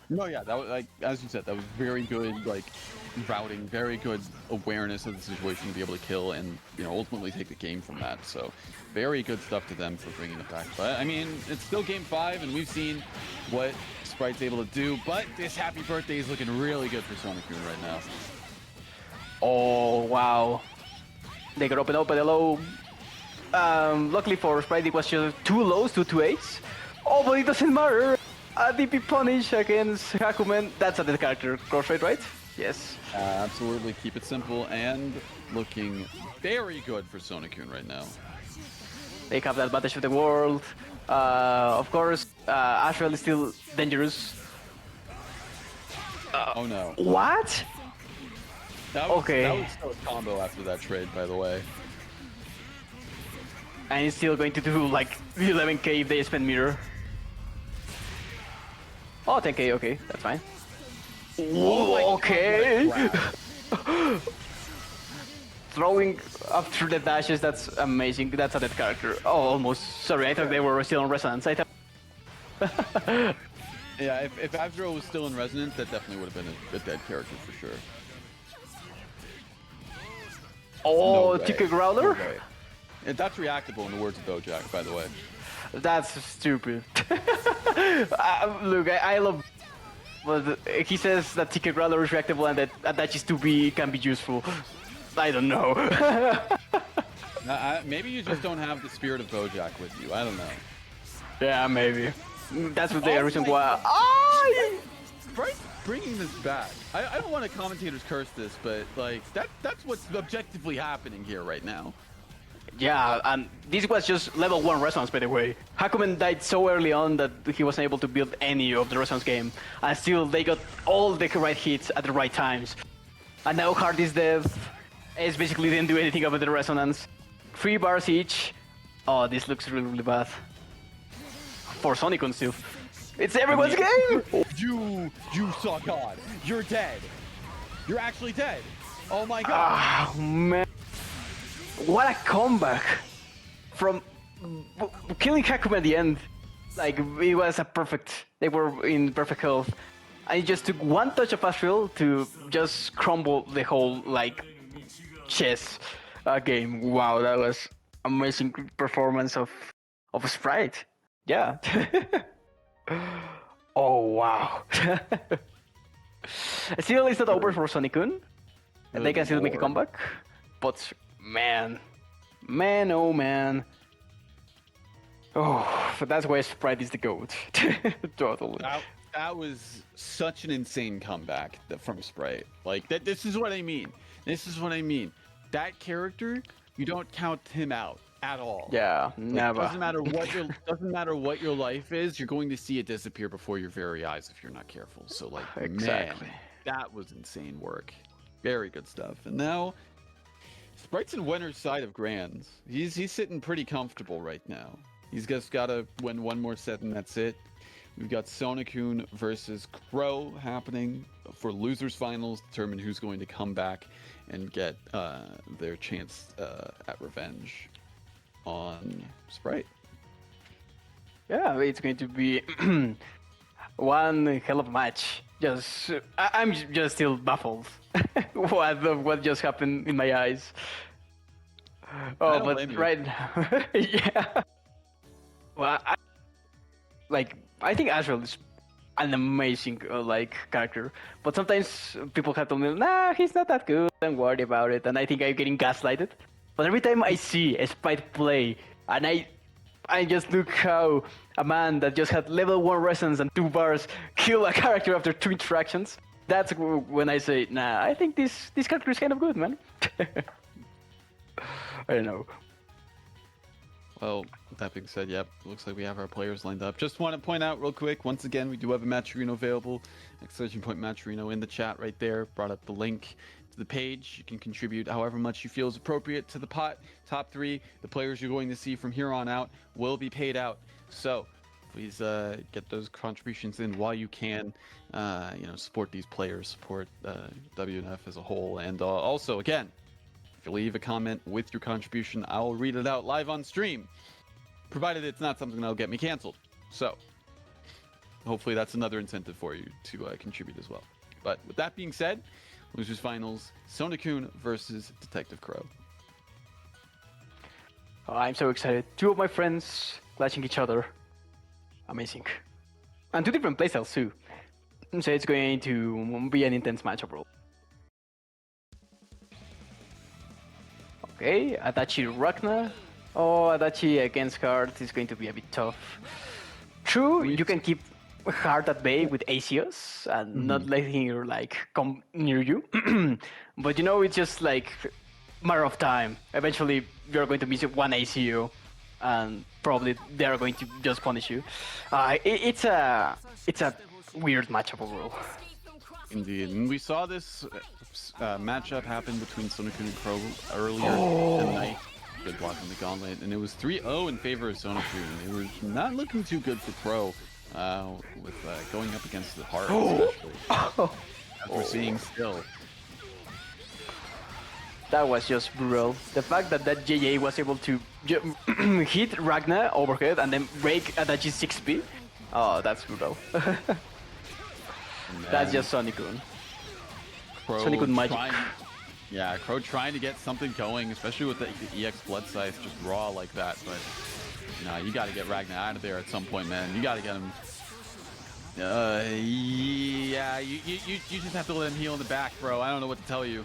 No, yeah, that was like as you said, that was very good, like routing, very good awareness of the situation to be able to kill and ultimately take the game from that. So very good stuff to them for bringing it back. But I mean, it's still game 5, and we've seen what Sprite's able to do. But this happy birthday is looking really good for Sonicun right now. Oh wow, they got open the low. Luckily for Sprite, it was just 2 lows to 2 8s. Oh, but it doesn't matter. A DP punish against Hakumen. That's a dead character. Cross rate, right? Yes. Absolutely. Keep it simple and looking very good for Sonicun right now. They have the advantage of the world. Of course, Ashwell is still dangerous. Oh no. What? That was still a combo after that trade, by the way. And he's still going to do like 11k if they spend mirror. Oh, 10k, okay, that's fine. Oh okay. God, Throwing up through the dashes, that's amazing. That's a dead character. Oh, almost. Sorry, I thought they were still on resonance. I thought. Yeah, if Avdro was still in resonance, that definitely would have been a dead character for sure. Oh, way. Ticket Growler? No way. And that's reactable in the words of Bojack, by the way. That's stupid. Look, I love. But he says that Ticket Growler is reactable and that Adachi's 2B can be useful. I don't know. Maybe you just don't have the spirit of Bojack with you. I don't know. Yeah, maybe. That's what the Oh reason my why. Right, bringing this back. I don't want to commentators curse this, but like that's what's objectively happening here right now. Yeah, and this was just level 1 resonance, by the way. Hakumen died so early on that he wasn't able to build any of the resonance game, and still they got all the right hits at the right times. And now Hard is dead. Ace basically didn't do anything about the resonance. 3 bars each. Oh, this looks really, really bad. For Sonicon still. It's everyone's game! You saw God. You're dead. You're actually dead. Oh my god. Oh, man. What a comeback from killing Hakumen at the end. Like, it was a perfect. They were in perfect health. And it just took one touch of Astral to just crumble the whole, like, chess game. Wow, that was amazing performance of Sprite. Yeah. Oh, wow. Still, it's not over for Sonicun. And they can still make a comeback. But, man, oh man. Oh, but that's why Sprite is the GOAT. Totally. That was such an insane comeback from Sprite. Like, this is what I mean. This is what I mean. That character, you don't count him out at all. Yeah, Like, never. Doesn't matter what your life is. You're going to see it disappear before your very eyes if you're not careful. So, like, Exactly. man, that was insane work. Very good stuff. And now, Sprite's in winner's side of Grands. He's sitting pretty comfortable right now. He's just got to win one more set and that's it. We've got Sonokun versus Crow happening for losers finals, determine who's going to come back and get their chance at revenge on Sprite. Yeah, it's going to be one hell of a match. I'm just still baffled. what just happened in my eyes? Oh, don't but blame you. right now, yeah. Well, I think Azrael is an amazing character, but sometimes people have told me, nah, he's not that good. Don't worry about it, and I think I'm getting gaslighted. But every time I see a Sprite play, and I just look how a man that just had level 1 resonance and 2 bars kill a character after 2 interactions. That's when I say, nah, I think this character is kind of good, man. I don't know. Well, that being said, yep, looks like we have our players lined up. Just want to point out real quick, once again, we do have a Matcherino available. Exclamation point Matcherino in the chat right there. Brought up the link to the page. You can contribute however much you feel is appropriate to the pot. Top 3, the players you're going to see from here on out will be paid out. So please get those contributions in while you can. Support these players, support WNF as a whole. And also, again, if you leave a comment with your contribution, I'll read it out live on stream, provided it's not something that'll get me canceled. So hopefully that's another incentive for you to contribute as well. But with that being said, losers finals, Sonokun versus Detective Crow. Oh, I'm so excited. 2 of my friends clashing each other. Amazing. And 2 different playstyles too. So it's going to be an intense match overall. Okay, Adachi Ragna. Oh, Adachi against Hard is going to be a bit tough. True, you can keep Hard at bay with Asios and not letting her come near you. But it's just matter of time. Eventually, you're going to miss 1 ACO, and probably they're going to just punish you. It's a weird matchup overall. Indeed, and we saw this matchup happen between Sonokun and Crow earlier tonight. Good block on the gauntlet, and it was 3-0 in favor of Sonokun. It was not looking too good for Crow with going up against the Heart, especially. As we're seeing still. That was just brutal. The fact that JA was able to hit Ragnar overhead and then break Adachi's 6P. Oh, that's brutal. That's just Sonicun. Crow Sonicun magic. Yeah, Crow trying to get something going, especially with the EX blood size just raw like that. But no, you got to get Ragnar out of there at some point, man. You got to get him. Yeah, you just have to let him heal in the back, bro. I don't know what to tell you.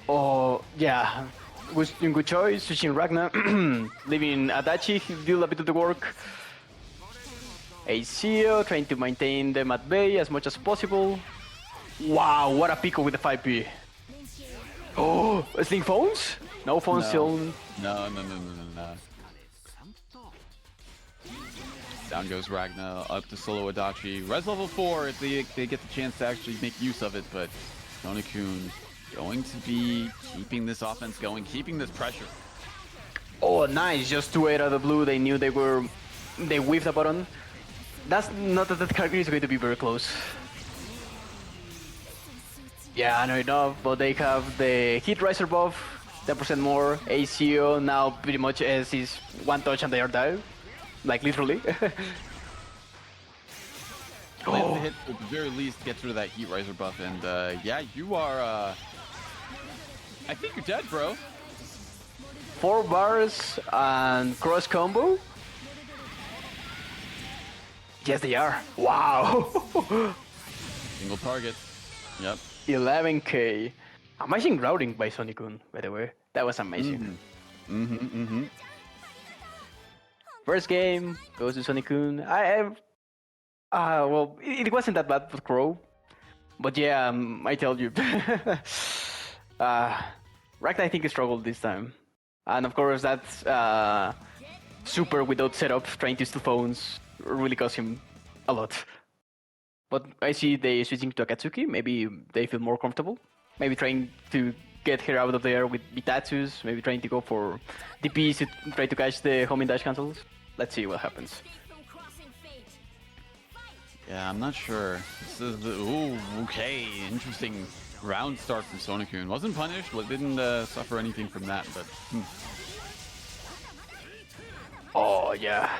Oh, yeah. Good choice, switching Ragnar, leaving Adachi, he did a bit of the work. ACO, trying to maintain them at bay as much as possible. Wow, what a pico with the 5P. Oh, sling phones? No phones No. still. No. Down goes Ragnar, up to solo Adachi. Res level 4 if they get the chance to actually make use of it, but Sonokun going to be keeping this offense going, keeping this pressure. Oh, nice, just 2-8 out of the blue. They knew they whiffed the button. That's not that character is going to be very close. Yeah, no enough, but they have the hit riser buff, 10% more, ACO now pretty much as is one touch and they are dead. Like literally. Plans to hit at the very least gets rid of that heat riser buff, and yeah, you are I think you're dead, bro. 4 bars and cross combo. Yes, they are. Wow. Single target. Yep. 11k. Amazing routing by Sonicun, by the way. That was amazing. First game goes to Sonicun. Well, it wasn't that bad for Crow. But yeah, I tell you. Ragnar, I think, he struggled this time. And of course, that's super without setup, trying to steal phones, really cost him a lot. But I see they switching to Akatsuki. Maybe they feel more comfortable. Maybe trying to get her out of there with Bitatsus. Maybe trying to go for DPs to try to catch the homing dash cancels. Let's see what happens. Yeah, I'm not sure. This is the okay, interesting round start from Sonokun. Wasn't punished, didn't suffer anything from that, but Oh yeah.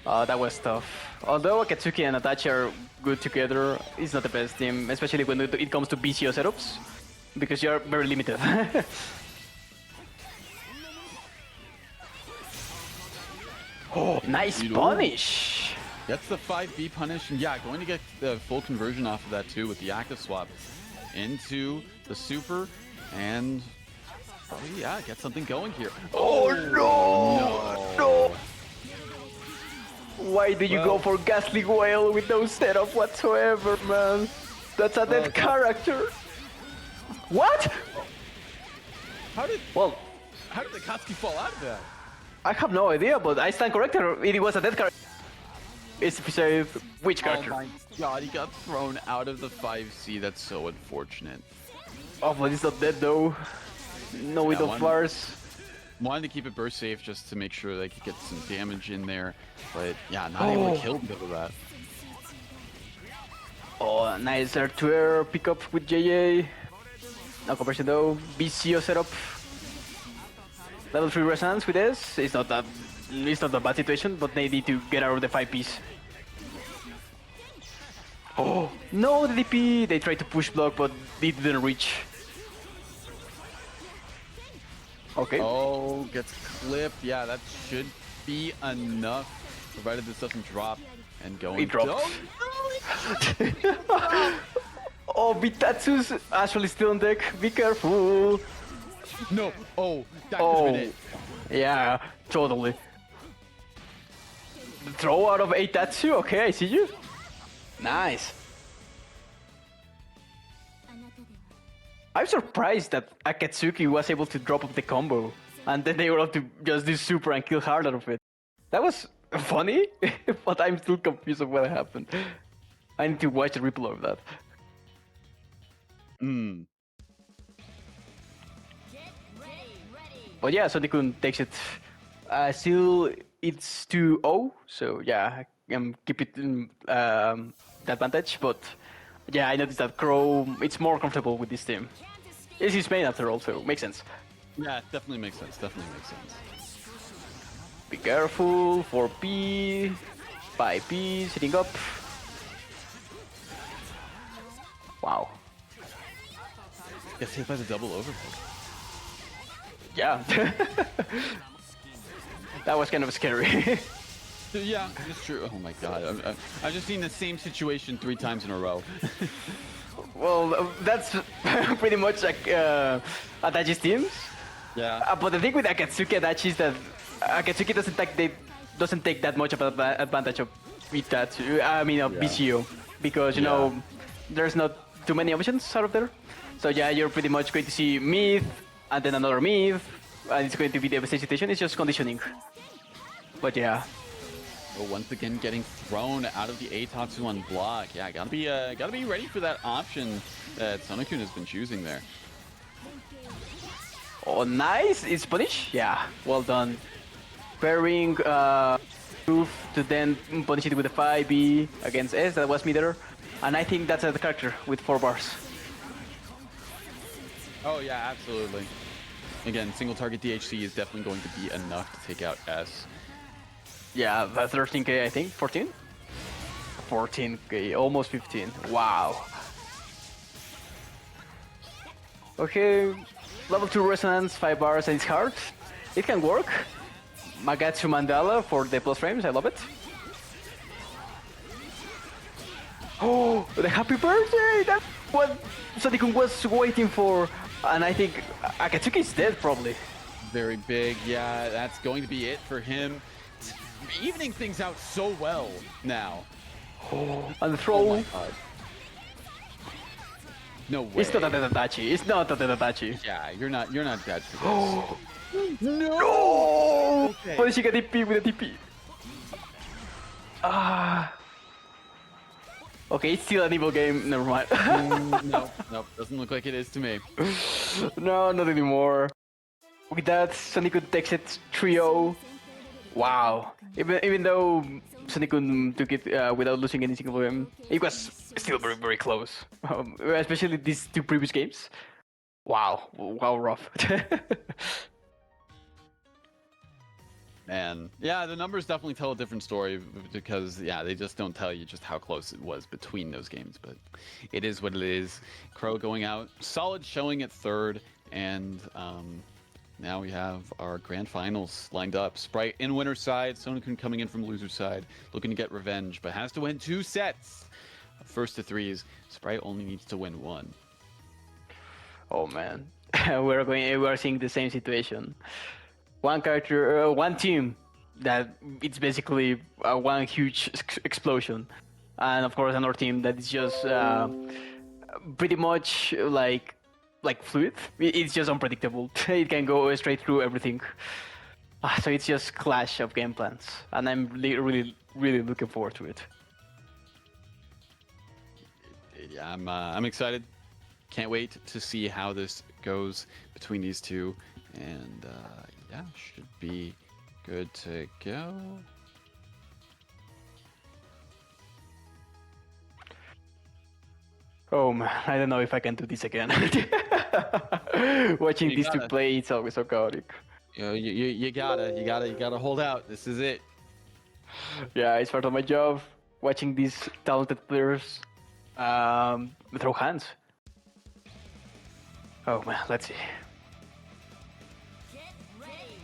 That was tough. Although Akatsuki and Adachi are good together, it's not the best team, especially when it comes to BCO setups, because you're very limited. Oh, nice punish! gets the 5B punish, and yeah, going to get the full conversion off of that too with the active swap into the super, and probably, yeah, get something going here. Oh no! Why do you go for Ghastly Whale with no setup whatsoever, man? That's a dead character. What? How did the Katsuki fall out of that? I have no idea, but I stand corrected. It was a dead character. It's safe. Which character? Oh my god, he got thrown out of the 5C. That's so unfortunate. Oh, but he's not dead though. No window bars. Wanted to keep it burst safe just to make sure they could get some damage in there, but yeah, not able to kill because of that. Oh, nice air-to-air pickup with JA. No conversion though. BCO setup. Level 3 resonance with this. It's not a bad situation, but they need to get out of the 5-piece. Oh no, the DP! They tried to push block, but they didn't reach. Okay. Oh, gets clipped. Yeah, that should be enough, provided this doesn't drop and go. It dropped. Oh, Bitatsu's actually still on deck. Be careful. No. Oh, that could have been it. Yeah, totally. The throw out of Eitatsu. Okay, I see you. Nice. I'm surprised that Akatsuki was able to drop up the combo, and then they were able to just do super and kill hard out of it. That was funny, but I'm still confused of what happened. I need to watch the replay of that. But yeah, Sonicun takes it. Still, it's 2-0, so yeah, keep it in the advantage. But yeah, I noticed that Crow, it's more comfortable with this team. It's his main after all, so makes sense. Yeah, definitely makes sense. Definitely makes sense. Be careful, 4P, 5P, sitting up. Gets hit by the double overhead. Yeah. That was kind of scary. Yeah, it's true. Oh my god, I've just seen the same situation 3 times in a row. Well, that's pretty much like Adachi's teams. Yeah. But the thing with Akatsuki Adachi is that Akatsuki doesn't take that much of advantage of Itachi. I mean of Yeah. BCU, because you know there's not too many options out of there. So yeah, you're pretty much going to see mid and then another mid, and it's going to be the same situation. It's just conditioning. But yeah. Well, once again, getting thrown out of the Eitatsu on block. Yeah, gotta be ready for that option that Sonokun has been choosing there. Oh, nice! It's punish? Yeah, well done. Pairing Proof to then punish it with a 5B against S, that was meter. And I think that's a character with 4 bars. Oh yeah, absolutely. Again, single target DHC is definitely going to be enough to take out S. Yeah, that's 13k, I think. 14? 14k, almost 15. Wow. Okay, level 2 resonance, 5 bars, and it's hard. It can work. Magatsu Mandala for the plus frames, I love it. Oh, the happy birthday! That's what Sonic was waiting for. And I think Akatsuki is dead, probably. Very big, yeah, that's going to be it for him. Evening things out so well now. And the throw. Oh my god. No way. It's not a Tadachi. It's not a Tadachi. Yeah, you're not dead for this. No! Okay. Punishing a DP with a DP. Ah. Okay, it's still an evil game. Never mind. Nope, doesn't look like it is to me. No, not anymore. With that, Sonic takes it 3-0. Wow. Even though Sonic took it without losing any single game, it was still very, very close. Especially these 2 previous games. Wow. Wow, rough. Man, yeah, the numbers definitely tell a different story because, yeah, they just don't tell you just how close it was between those games. But it is what it is. Crow going out, solid showing at 3rd, and now we have our grand finals lined up. Sprite in winner's side, Sonokun coming in from loser's side, looking to get revenge, but has to win 2 sets. First to 3s, Sprite only needs to win 1. Oh man, we're seeing the same situation. One character, one team that it's basically one huge explosion, and of course another team that is just pretty much like fluid. It's just unpredictable. It can go straight through everything. So it's just clash of game plans, and I'm really looking forward to it. Yeah, I'm excited. Can't wait to see how this goes between these two, and yeah, should be good to go. Oh man, I don't know if I can do this again. Watching these two play, it's always so chaotic. You gotta hold out. This is it. Yeah, it's part of my job. Watching these talented players throw hands. Oh man, let's see. Get ready.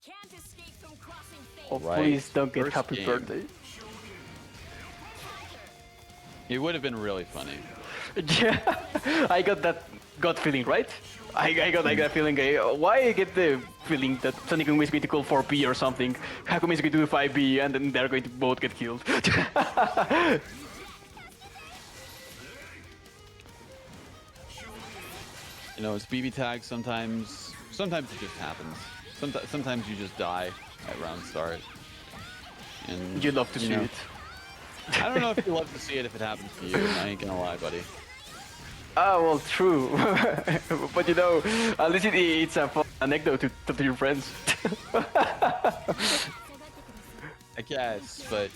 Can't escape from crossing fate. Oh, Right. please don't get First happy game. birthday. It would have been really funny. Yeah, I got that gut feeling, right? I got like that feeling. Why I get the feeling that Sonic is going to call for B or something, Hakumi is going to do 5B, and then they're going to both get killed. You know, it's BBTAG. Sometimes it just happens. Sometimes you just die at round start. And You'd love to see know, it. I don't know if you love to see it if it happens to you. I ain't gonna lie, buddy. Ah, well, true. But you know, at least it's a fun anecdote to talk to your friends. I guess, but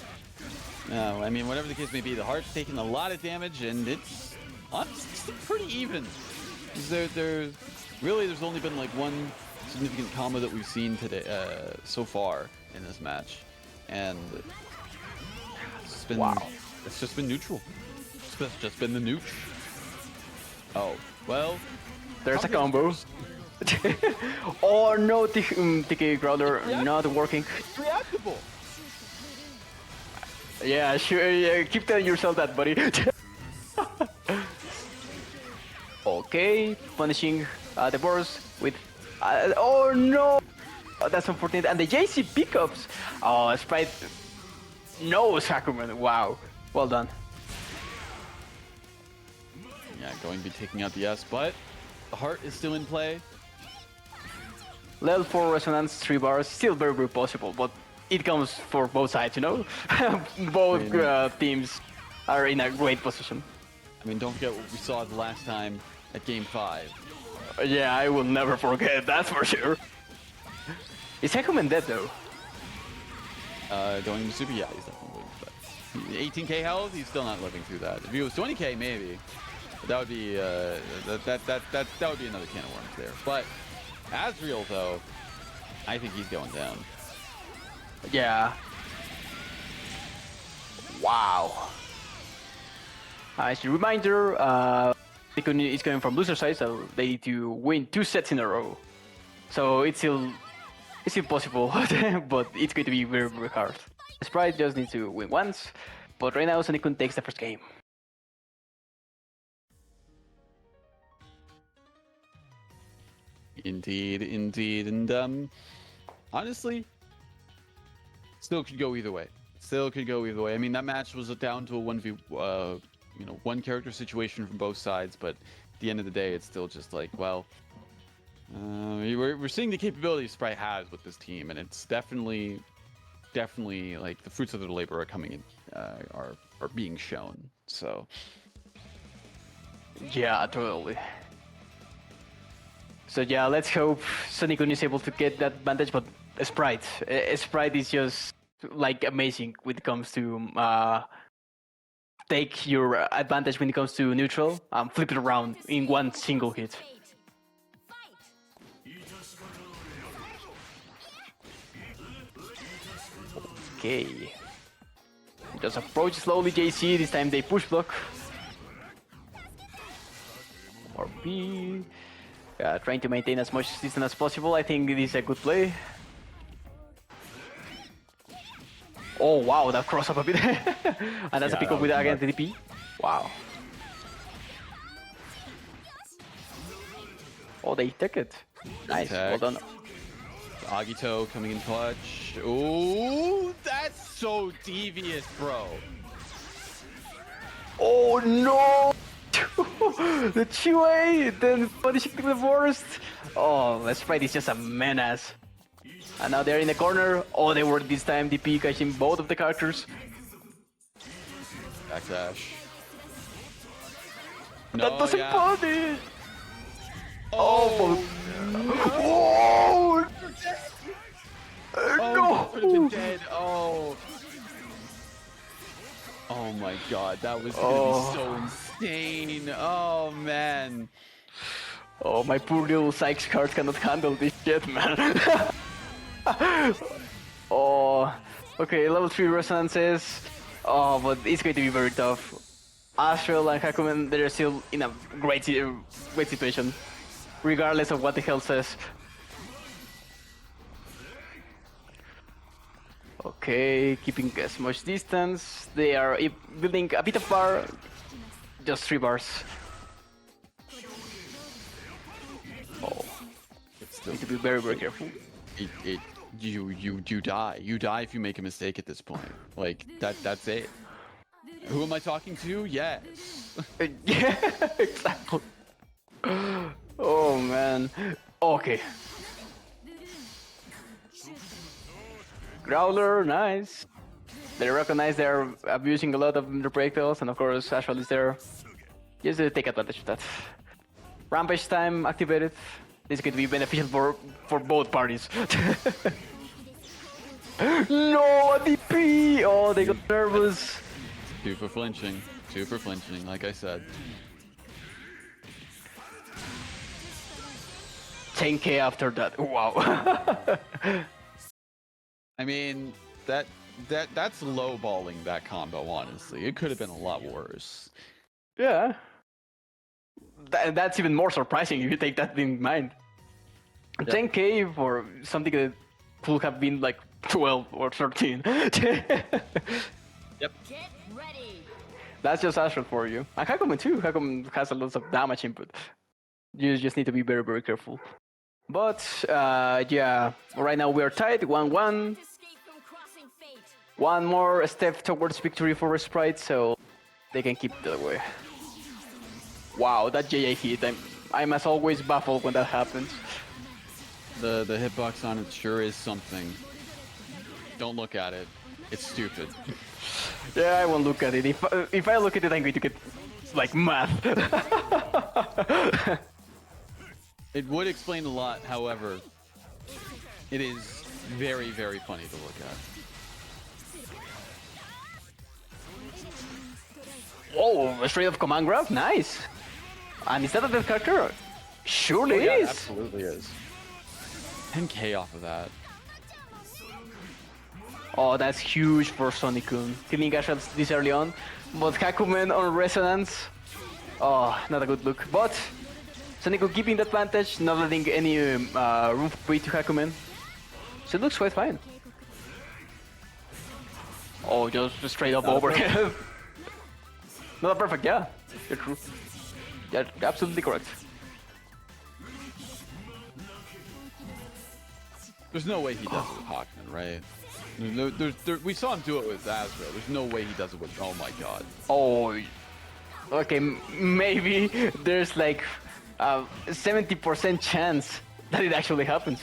no. I mean, whatever the case may be, the heart's taking a lot of damage, and it's honestly pretty even. There's only been like one significant combo that we've seen today so far in this match, and it's been it's just been neutral. It's just been the nooch. Oh well, There's a combo. Oh no, TK Growler not working. it's reactable. Yeah, sure. Yeah, keep telling yourself that, buddy. Okay, punishing the boars with. Oh no! Oh, that's unfortunate. And the JC pickups. Oh, Sprite. No, Sacrament. Wow. Well done. Yeah, going to be taking out the S, but the heart is still in play. Level 4 resonance, 3 bars, still very, very possible, but it comes for both sides, you know? Both teams are in a great position. I mean, don't forget what we saw the last time at Game 5. Yeah, I will never forget, that's for sure. Is Heckman dead though? Going to Super, yeah, he's definitely living, but 18k health, he's still not living through that. If he was 20k, maybe. But that would be that would be another can of worms there. But Asriel, though, I think he's going down. Yeah. Wow. As a reminder, Nikon is going from loser side, so they need to win 2 sets in a row. So it's still possible, but it's going to be very, very hard. Sprite just needs to win once, but right now Sonicun takes the first game. Indeed, indeed, and honestly, still could go either way. Still could go either way. I mean, that match was down to a 1v, one character situation from both sides, but at the end of the day, it's still just like, well, we're seeing the capabilities Sprite has with this team, and it's definitely like the fruits of their labor are coming in, are being shown. So yeah, totally. So yeah, let's hope Sonicun is able to get that advantage, but Sprite is just like amazing when it comes to take your advantage when it comes to neutral, flip it around in one single hit. Okay. Just approach slowly, JC. This time they push block. RP. Trying to maintain as much distance as possible. I think this is a good play. Oh wow, that cross up a bit. And that's a pick up with against the DP. Wow. Oh, they took it. Nice, well done. Agito coming in clutch. Ooh, that's so devious, bro. Oh no! The Chue, then punishing the worst. Oh, let's fight is just a menace. And now they're in the corner. Oh, they were this time DP catching both of the characters. Backdash. That doesn't bother. Oh, Oh! No! Could have been dead. Oh. Oh my god, that was gonna be so insane. Oh man. Oh, my poor little Sykes card cannot handle this shit, man. Oh, okay, level 3 resonances. Oh, but it's going to be very tough. Astral and Hakumen, they're still in a great situation, regardless of what the hell says. Okay, keeping as much distance. They are building a bit of bar, just 3 bars. Oh, need to be very, very careful. You die. You die if you make a mistake at this point. Like that's it. Who am I talking to? Yes. Yeah, exactly. Oh man. Okay. Growler, nice. They recognize they're abusing a lot of their projectiles, and of course Astral is there. Just to take advantage of that. Rampage time activated. This is going to be beneficial for both parties. No, DP! Oh, they got nervous. 2 for flinching. 2 for flinching, like I said. 10k after that. Wow. I mean, that's lowballing that combo, honestly. It could have been a lot worse. Yeah. That's even more surprising if you take that in mind. Yep. 10k for something that could have been like 12 or 13. Yep. Get ready. That's just Astral for you. And Hakumen too. Hakumen has a lot of damage input. You just need to be very, very careful. But, yeah, right now we are tied, 1-1. Can't escape from crossing fate. One more step towards victory for Sprite, so they can keep it that way. Wow, that JA hit. I'm as always baffled when that happens. The hitbox on it sure is something. Don't look at it. It's stupid. Yeah, I won't look at it. If I look at it, I'm going to get like math. It would explain a lot, however, it is very, very funny to look at. Oh, straight up command grab, nice. And is that a death character? Surely Yeah, it it is. absolutely is. 10k off of that. Oh, that's huge for Sonic-kun. Killing Gashats this early on. But Hakumen on Resonance. Oh, not a good look. But Sonic-kun keeping the advantage, not letting any room for free to Hakumen. So it looks quite fine. Oh, just straight up overhead. Not perfect, yeah. You're true. Yeah, absolutely correct. There's no way he does it with Hawkman, right? We saw him do it with Azra. There's no way he does it with... Oh my god. Oh, okay, maybe there's like a 70% chance that it actually happens.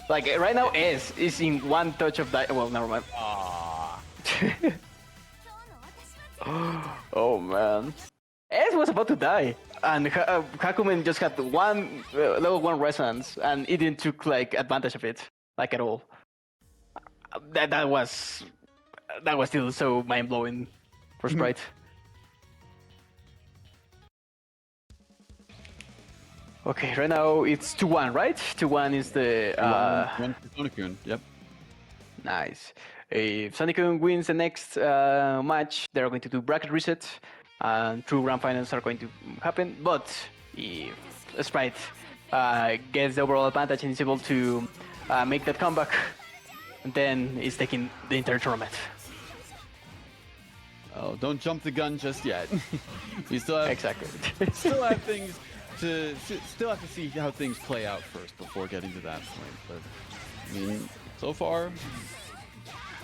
Like right now, S is in one touch of that. Well, never mind. Ah. Oh man, S was about to die, and Hakumen just had one level 1 resonance, and it didn't took like advantage of it, like at all. That was still so mind blowing for Sprite. Okay, right now it's 2-1, right? 2-1 is the One for Sonic-kun, yep. nice. If Sonic-kun wins the next match, they're going to do bracket reset, and true grand finals are going to happen. But if Sprite gets the overall advantage and is able to make that comeback, then he's taking the entire tournament. Oh, don't jump the gun just yet. We still have Exactly. still have things to still have to see how things play out first before getting to that point. But I mean, so far,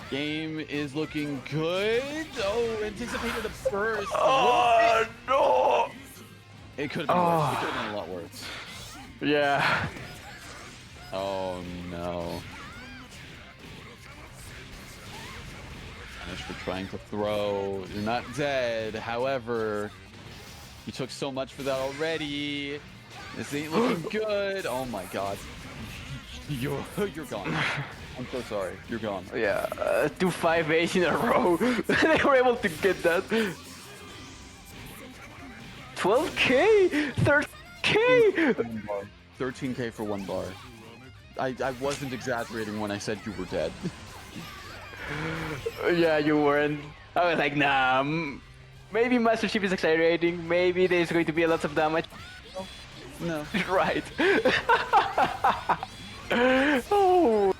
game is looking good. Oh, anticipated a burst. Oh no! It could have been worse. It could have been a lot worse. Yeah. Oh no. Punish for trying to throw. You're not dead. However, you took so much for that already. This ain't looking good. Oh my god. You're gone. I'm so sorry. You're gone. Yeah, 2 5-8 in a row. They were able to get that. 12k? 13k? 13k for 1 bar. I wasn't exaggerating when I said you were dead. Yeah, you weren't. I was like, nah, maybe Master Chief is exaggerating. Maybe there's going to be a lot of damage. No. Right. Oh.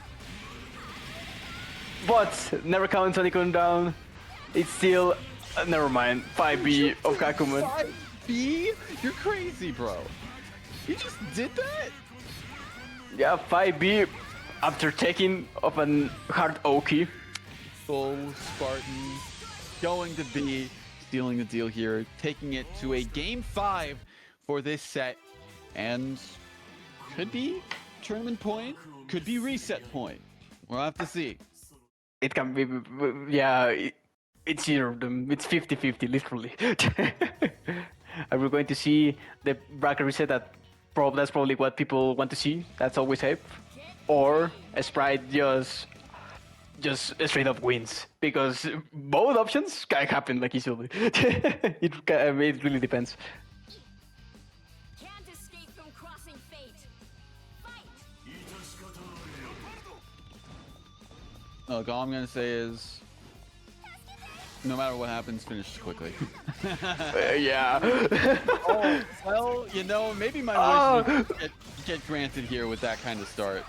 But never count Sonic-kun down. It's still never mind. 5B of Hakumen. 5B? You're crazy, bro. You just did that? Yeah, 5B after taking of an hard Oki. Full Spartan going to be stealing the deal here, taking it to a game 5 for this set, and could be tournament point, could be reset point. We'll have to see. It can be, yeah, it's either of them. It's 50-50, literally. And we're going to see the bracket reset. That's probably what people want to see. That's always hype. Or a Sprite just straight up wins, because both options can happen like easily. It really depends. Can't escape from crossing fate. Fight! Look, all I'm gonna say is, no matter what happens, finish quickly. Yeah. Oh, well, you know, maybe my wish would get granted here with that kind of start.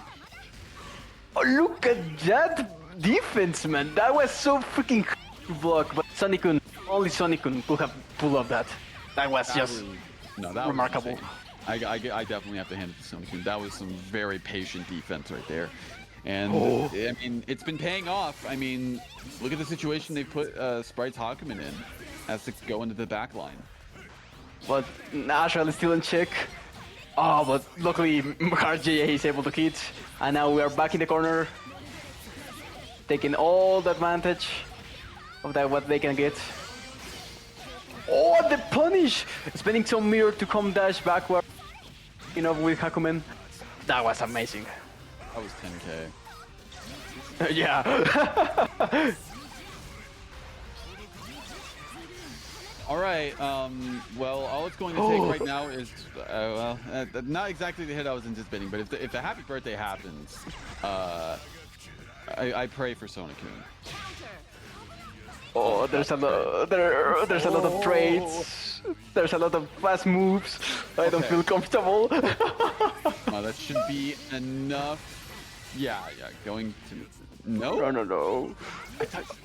Oh, look at that defense, man. That was so freaking block, but Sonicun, only Sonicun could have pulled off that. That was just No, that remarkable. was insane. I definitely have to hand it to Sonic. That was some very patient defense right there. And I mean, it's been paying off. I mean, look at the situation they put Sprite's Hakumen in, has to go into the back line. But Ashral is still in check. Oh, but luckily RJ is able to hit. And now we are back in the corner. Taking all the advantage of that what they can get. Oh, the punish! Spending some mirror to come dash backward. You know, with Hakumen. That was amazing. That was 10k. Yeah. All right. Well, all it's going to take right now is, not exactly the hit I was anticipating, but if the happy birthday happens, I pray for Sonicun. Oh, there's a lot. There's a lot of trades. There's a lot of fast moves. I don't feel comfortable. That should be enough. Yeah. Going to no. No.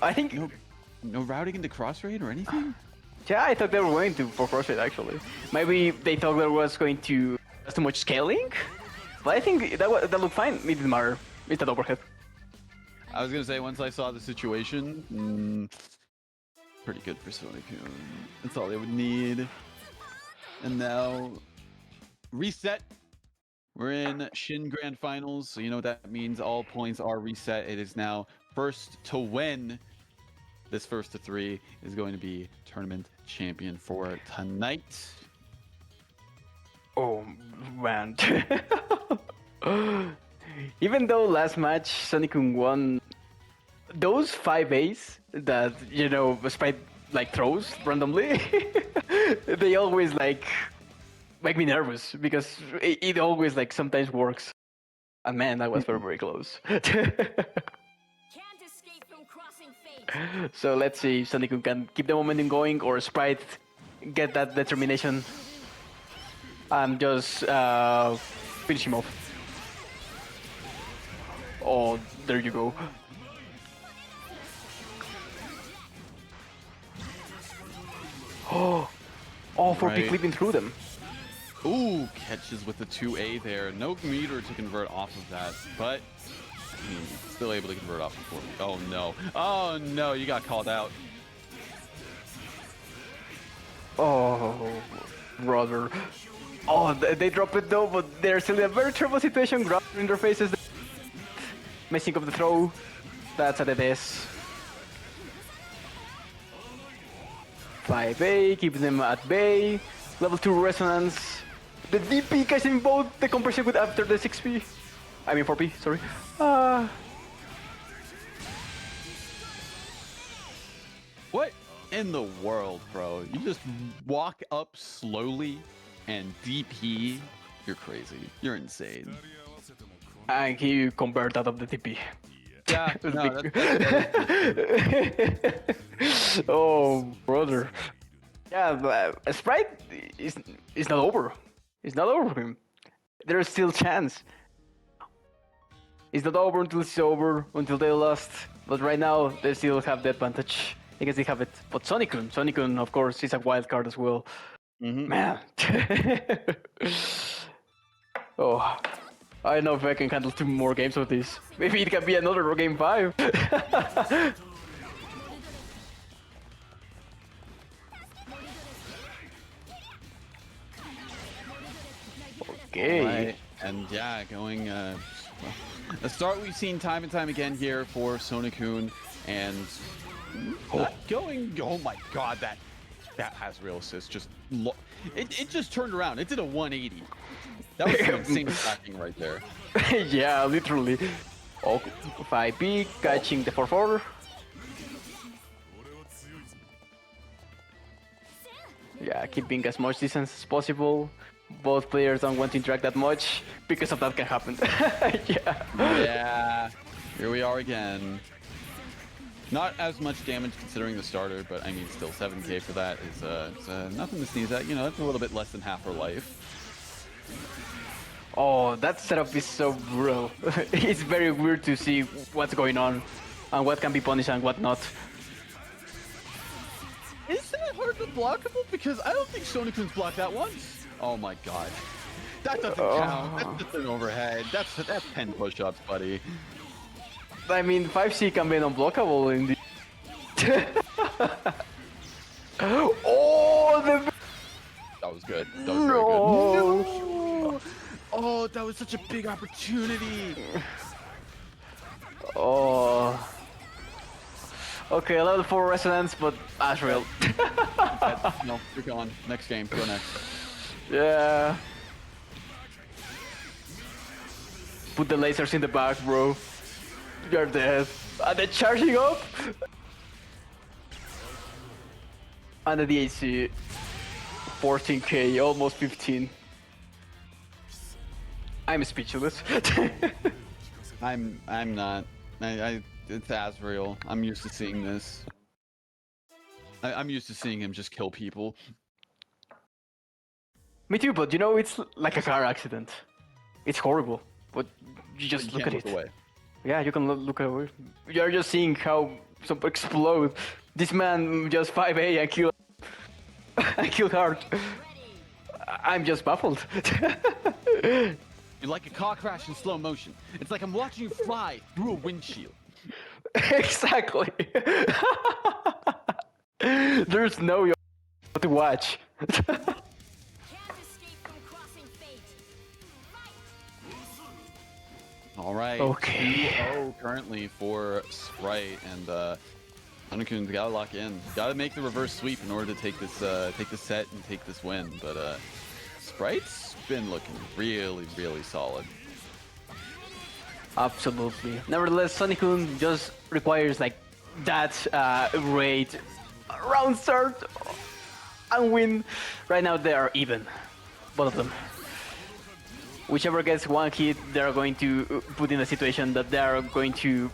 I think. No routing into cross raid or anything. Yeah, I thought they were going to for CrossFit actually. Maybe they thought there was going to too much scaling, but I think that looked fine. It didn't matter. It's that overhead. I was gonna say once I saw the situation, pretty good for Sonic. That's all they would need. And now reset. We're in Shin Grand Finals, so you know what that means. All points are reset. It is now first to win. This first to 3 is going to be tournament champion for tonight. Oh man. Even though last match Sonicun won, those 5As that, you know, Sprite like throws randomly, they always like make me nervous because it always like sometimes works. And man, that was very, very close. Can't escape from crossing fate. So let's see if Sonicun can keep the momentum going or Sprite get that determination and just finish him off. Oh, there you go. Oh, for Right. clipping through them. Ooh, catches with the 2A there. No meter to convert off of that, but still able to convert off before. Oh no. Oh no, you got called out. Oh, brother. Oh, they drop it though, but they're still in a very trouble situation. Grab in their faces. Messing up the throw. That's a dead S. 5A, keeps them at bay. Level 2 resonance. The DP catching both the compression with after the 6P. I mean 4P, sorry. What in the world, bro? You just walk up slowly and DP? You're crazy. You're insane. And he convert out of the TP. Yeah, no, Oh, brother. Yeah, but Sprite is not over. It's not over for him. There's still chance. It's not over until it's over, until they lost. But right now, they still have the advantage. I guess they have it. But Sonicun, of course, is a wild card as well. Man. Oh, I don't know if I can handle 2 more games of this. Maybe it can be another game 5. Okay. Right. And yeah, going a start we've seen time and time again here for Sonicun, and going. Oh my God, that has real assist. Just it just turned around. It did a 180. That was some insane tracking right there. Yeah, literally. Oh, 5B catching the 4-4. Yeah, keeping as much distance as possible. Both players don't want to interact that much because of that can happen. Yeah. Yeah. Here we are again. Not as much damage considering the starter, but I mean, still 7k for that is nothing to sneeze at. You know, that's a little bit less than half her life. Oh, that setup is so brutal. It's very weird to see what's going on and what can be punished and what not. Is that hard to blockable? Because I don't think Sonakun's blocked that once. Oh my god. That doesn't count. That's just an overhead. That's 10 push-ups, buddy. I mean, 5C can be unblockable in the... Oh, the... That was good. That was very good. No! Oh, that was such a big opportunity. Oh. Okay, level 4 resonance, but Asriel. No, you're gone. Next game. Go next. Yeah. Put the lasers in the back, bro. You're dead. And they're charging up. And the DHC. 14k, almost 15. I'm speechless. I'm not. It's Asriel. I'm used to seeing this. I'm used to seeing him just kill people. Me too, but you know, it's like a car accident. It's horrible, but you just look at it. Away. Yeah, you can look away. You're just seeing how some explode. This man just 5A and kill and kill hard. I'm just baffled. You're like a car crash in slow motion. It's like I'm watching you fly through a windshield. Exactly. There's no to watch. Can't escape from crossing fate. All right. Okay. 2-0 currently for Sprite, and Sonakun's gotta lock in. Gotta make the reverse sweep in order to take this set and take this win. But Sprite's been looking really, really solid. Absolutely. Nevertheless, Sonicun just requires like that great round start and win. Right now they are even, both of them. Whichever gets one hit, they are going to put in a situation that they are going to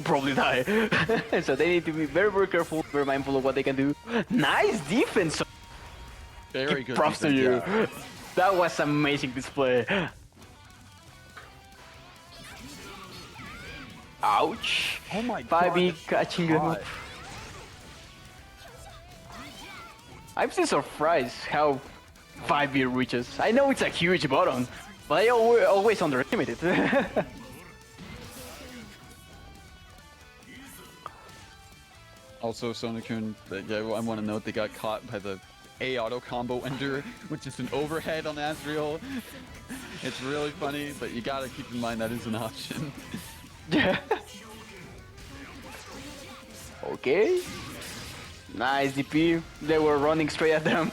probably die. So they need to be very, very careful, very mindful of what they can do. Nice defense. Very good. Props to defense, you. yeah. That was amazing display. Ouch. Oh my god. 5E catching him up. I'm still surprised how 5E reaches. I know it's a huge button, but I always underestimate it. Also, Sonokun, yeah, I want to note they got caught by the A auto combo ender, which is an overhead on Asriel. It's really funny, but you gotta keep in mind that is an option. Yeah. Okay. Nice DP. They were running straight at them.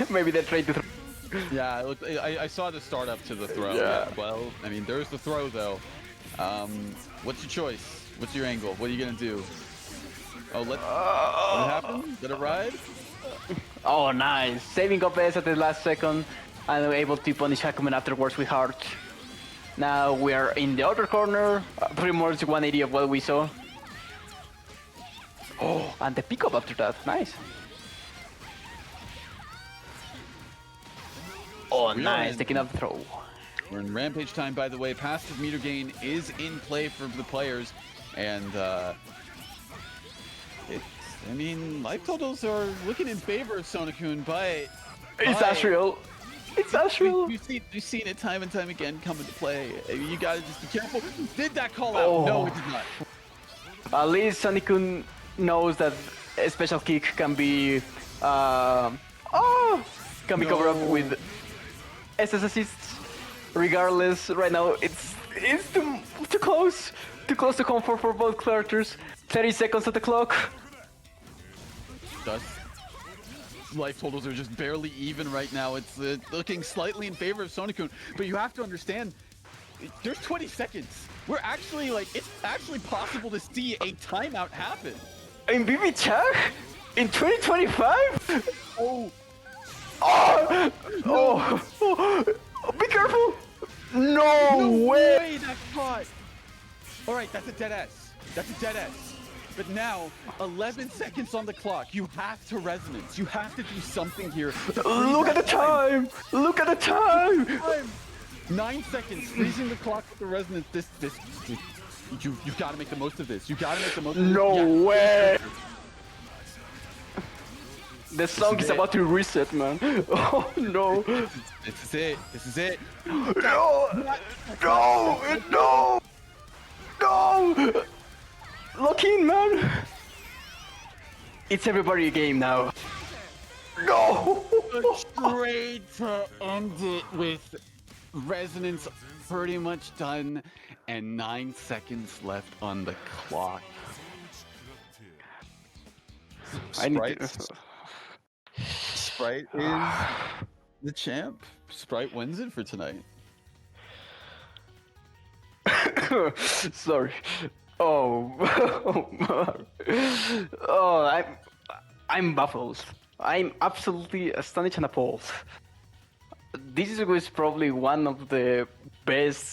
Maybe they tried to throw. Yeah, it looked, I saw the start up to the throw. Yeah. Well, I mean, there's the throw though. What's your choice? What's your angle? What are you gonna do? Oh, what happened? Did it ride? Oh, nice. Saving up S at the last second and able to punish Hakumen afterwards with heart. Now we are in the other corner, pretty much 180 of what we saw. Oh, and the pickup after that, nice. Oh, nice, taking up the throw. We're in Rampage time, by the way. Passive meter gain is in play for the players, and I mean, life totals are looking in favor of Sonokun, but It's Asriel. It's Asriel. You've seen it time and time again come into play. You gotta just be careful. Did that call out? Oh. No, it did not. At least Sonicun knows that a special kick can be covered up with SS assists. Regardless, right now it's too close to comfort for both characters. 30 seconds at the clock. Life totals are just barely even right now. It's looking slightly in favor of Sonokun, but you have to understand, there's 20 seconds. We're actually it's actually possible to see a timeout happen. In BBTAG? In 2025? Oh, Oh, be careful! No, no way! way that caught. All right, that's a dead S. That's a dead S. But now, 11 seconds on the clock. You have to resonance. You have to do something here. Look at the time! Look at the time! 9 seconds. Freezing the clock with the resonance. You've got to make the most of this. You got to make the most of this. No way! The song is about to reset, man. Oh no! This is it. This is it. No! No! No! No! Lock in, man! It's everybody game now. No! Trade to end it with resonance pretty much done and 9 seconds left on the clock. I need to... Sprite is the champ. Sprite wins it for tonight. Sorry. Oh, oh, I'm baffled. I'm absolutely astonished and appalled. This was probably one of the best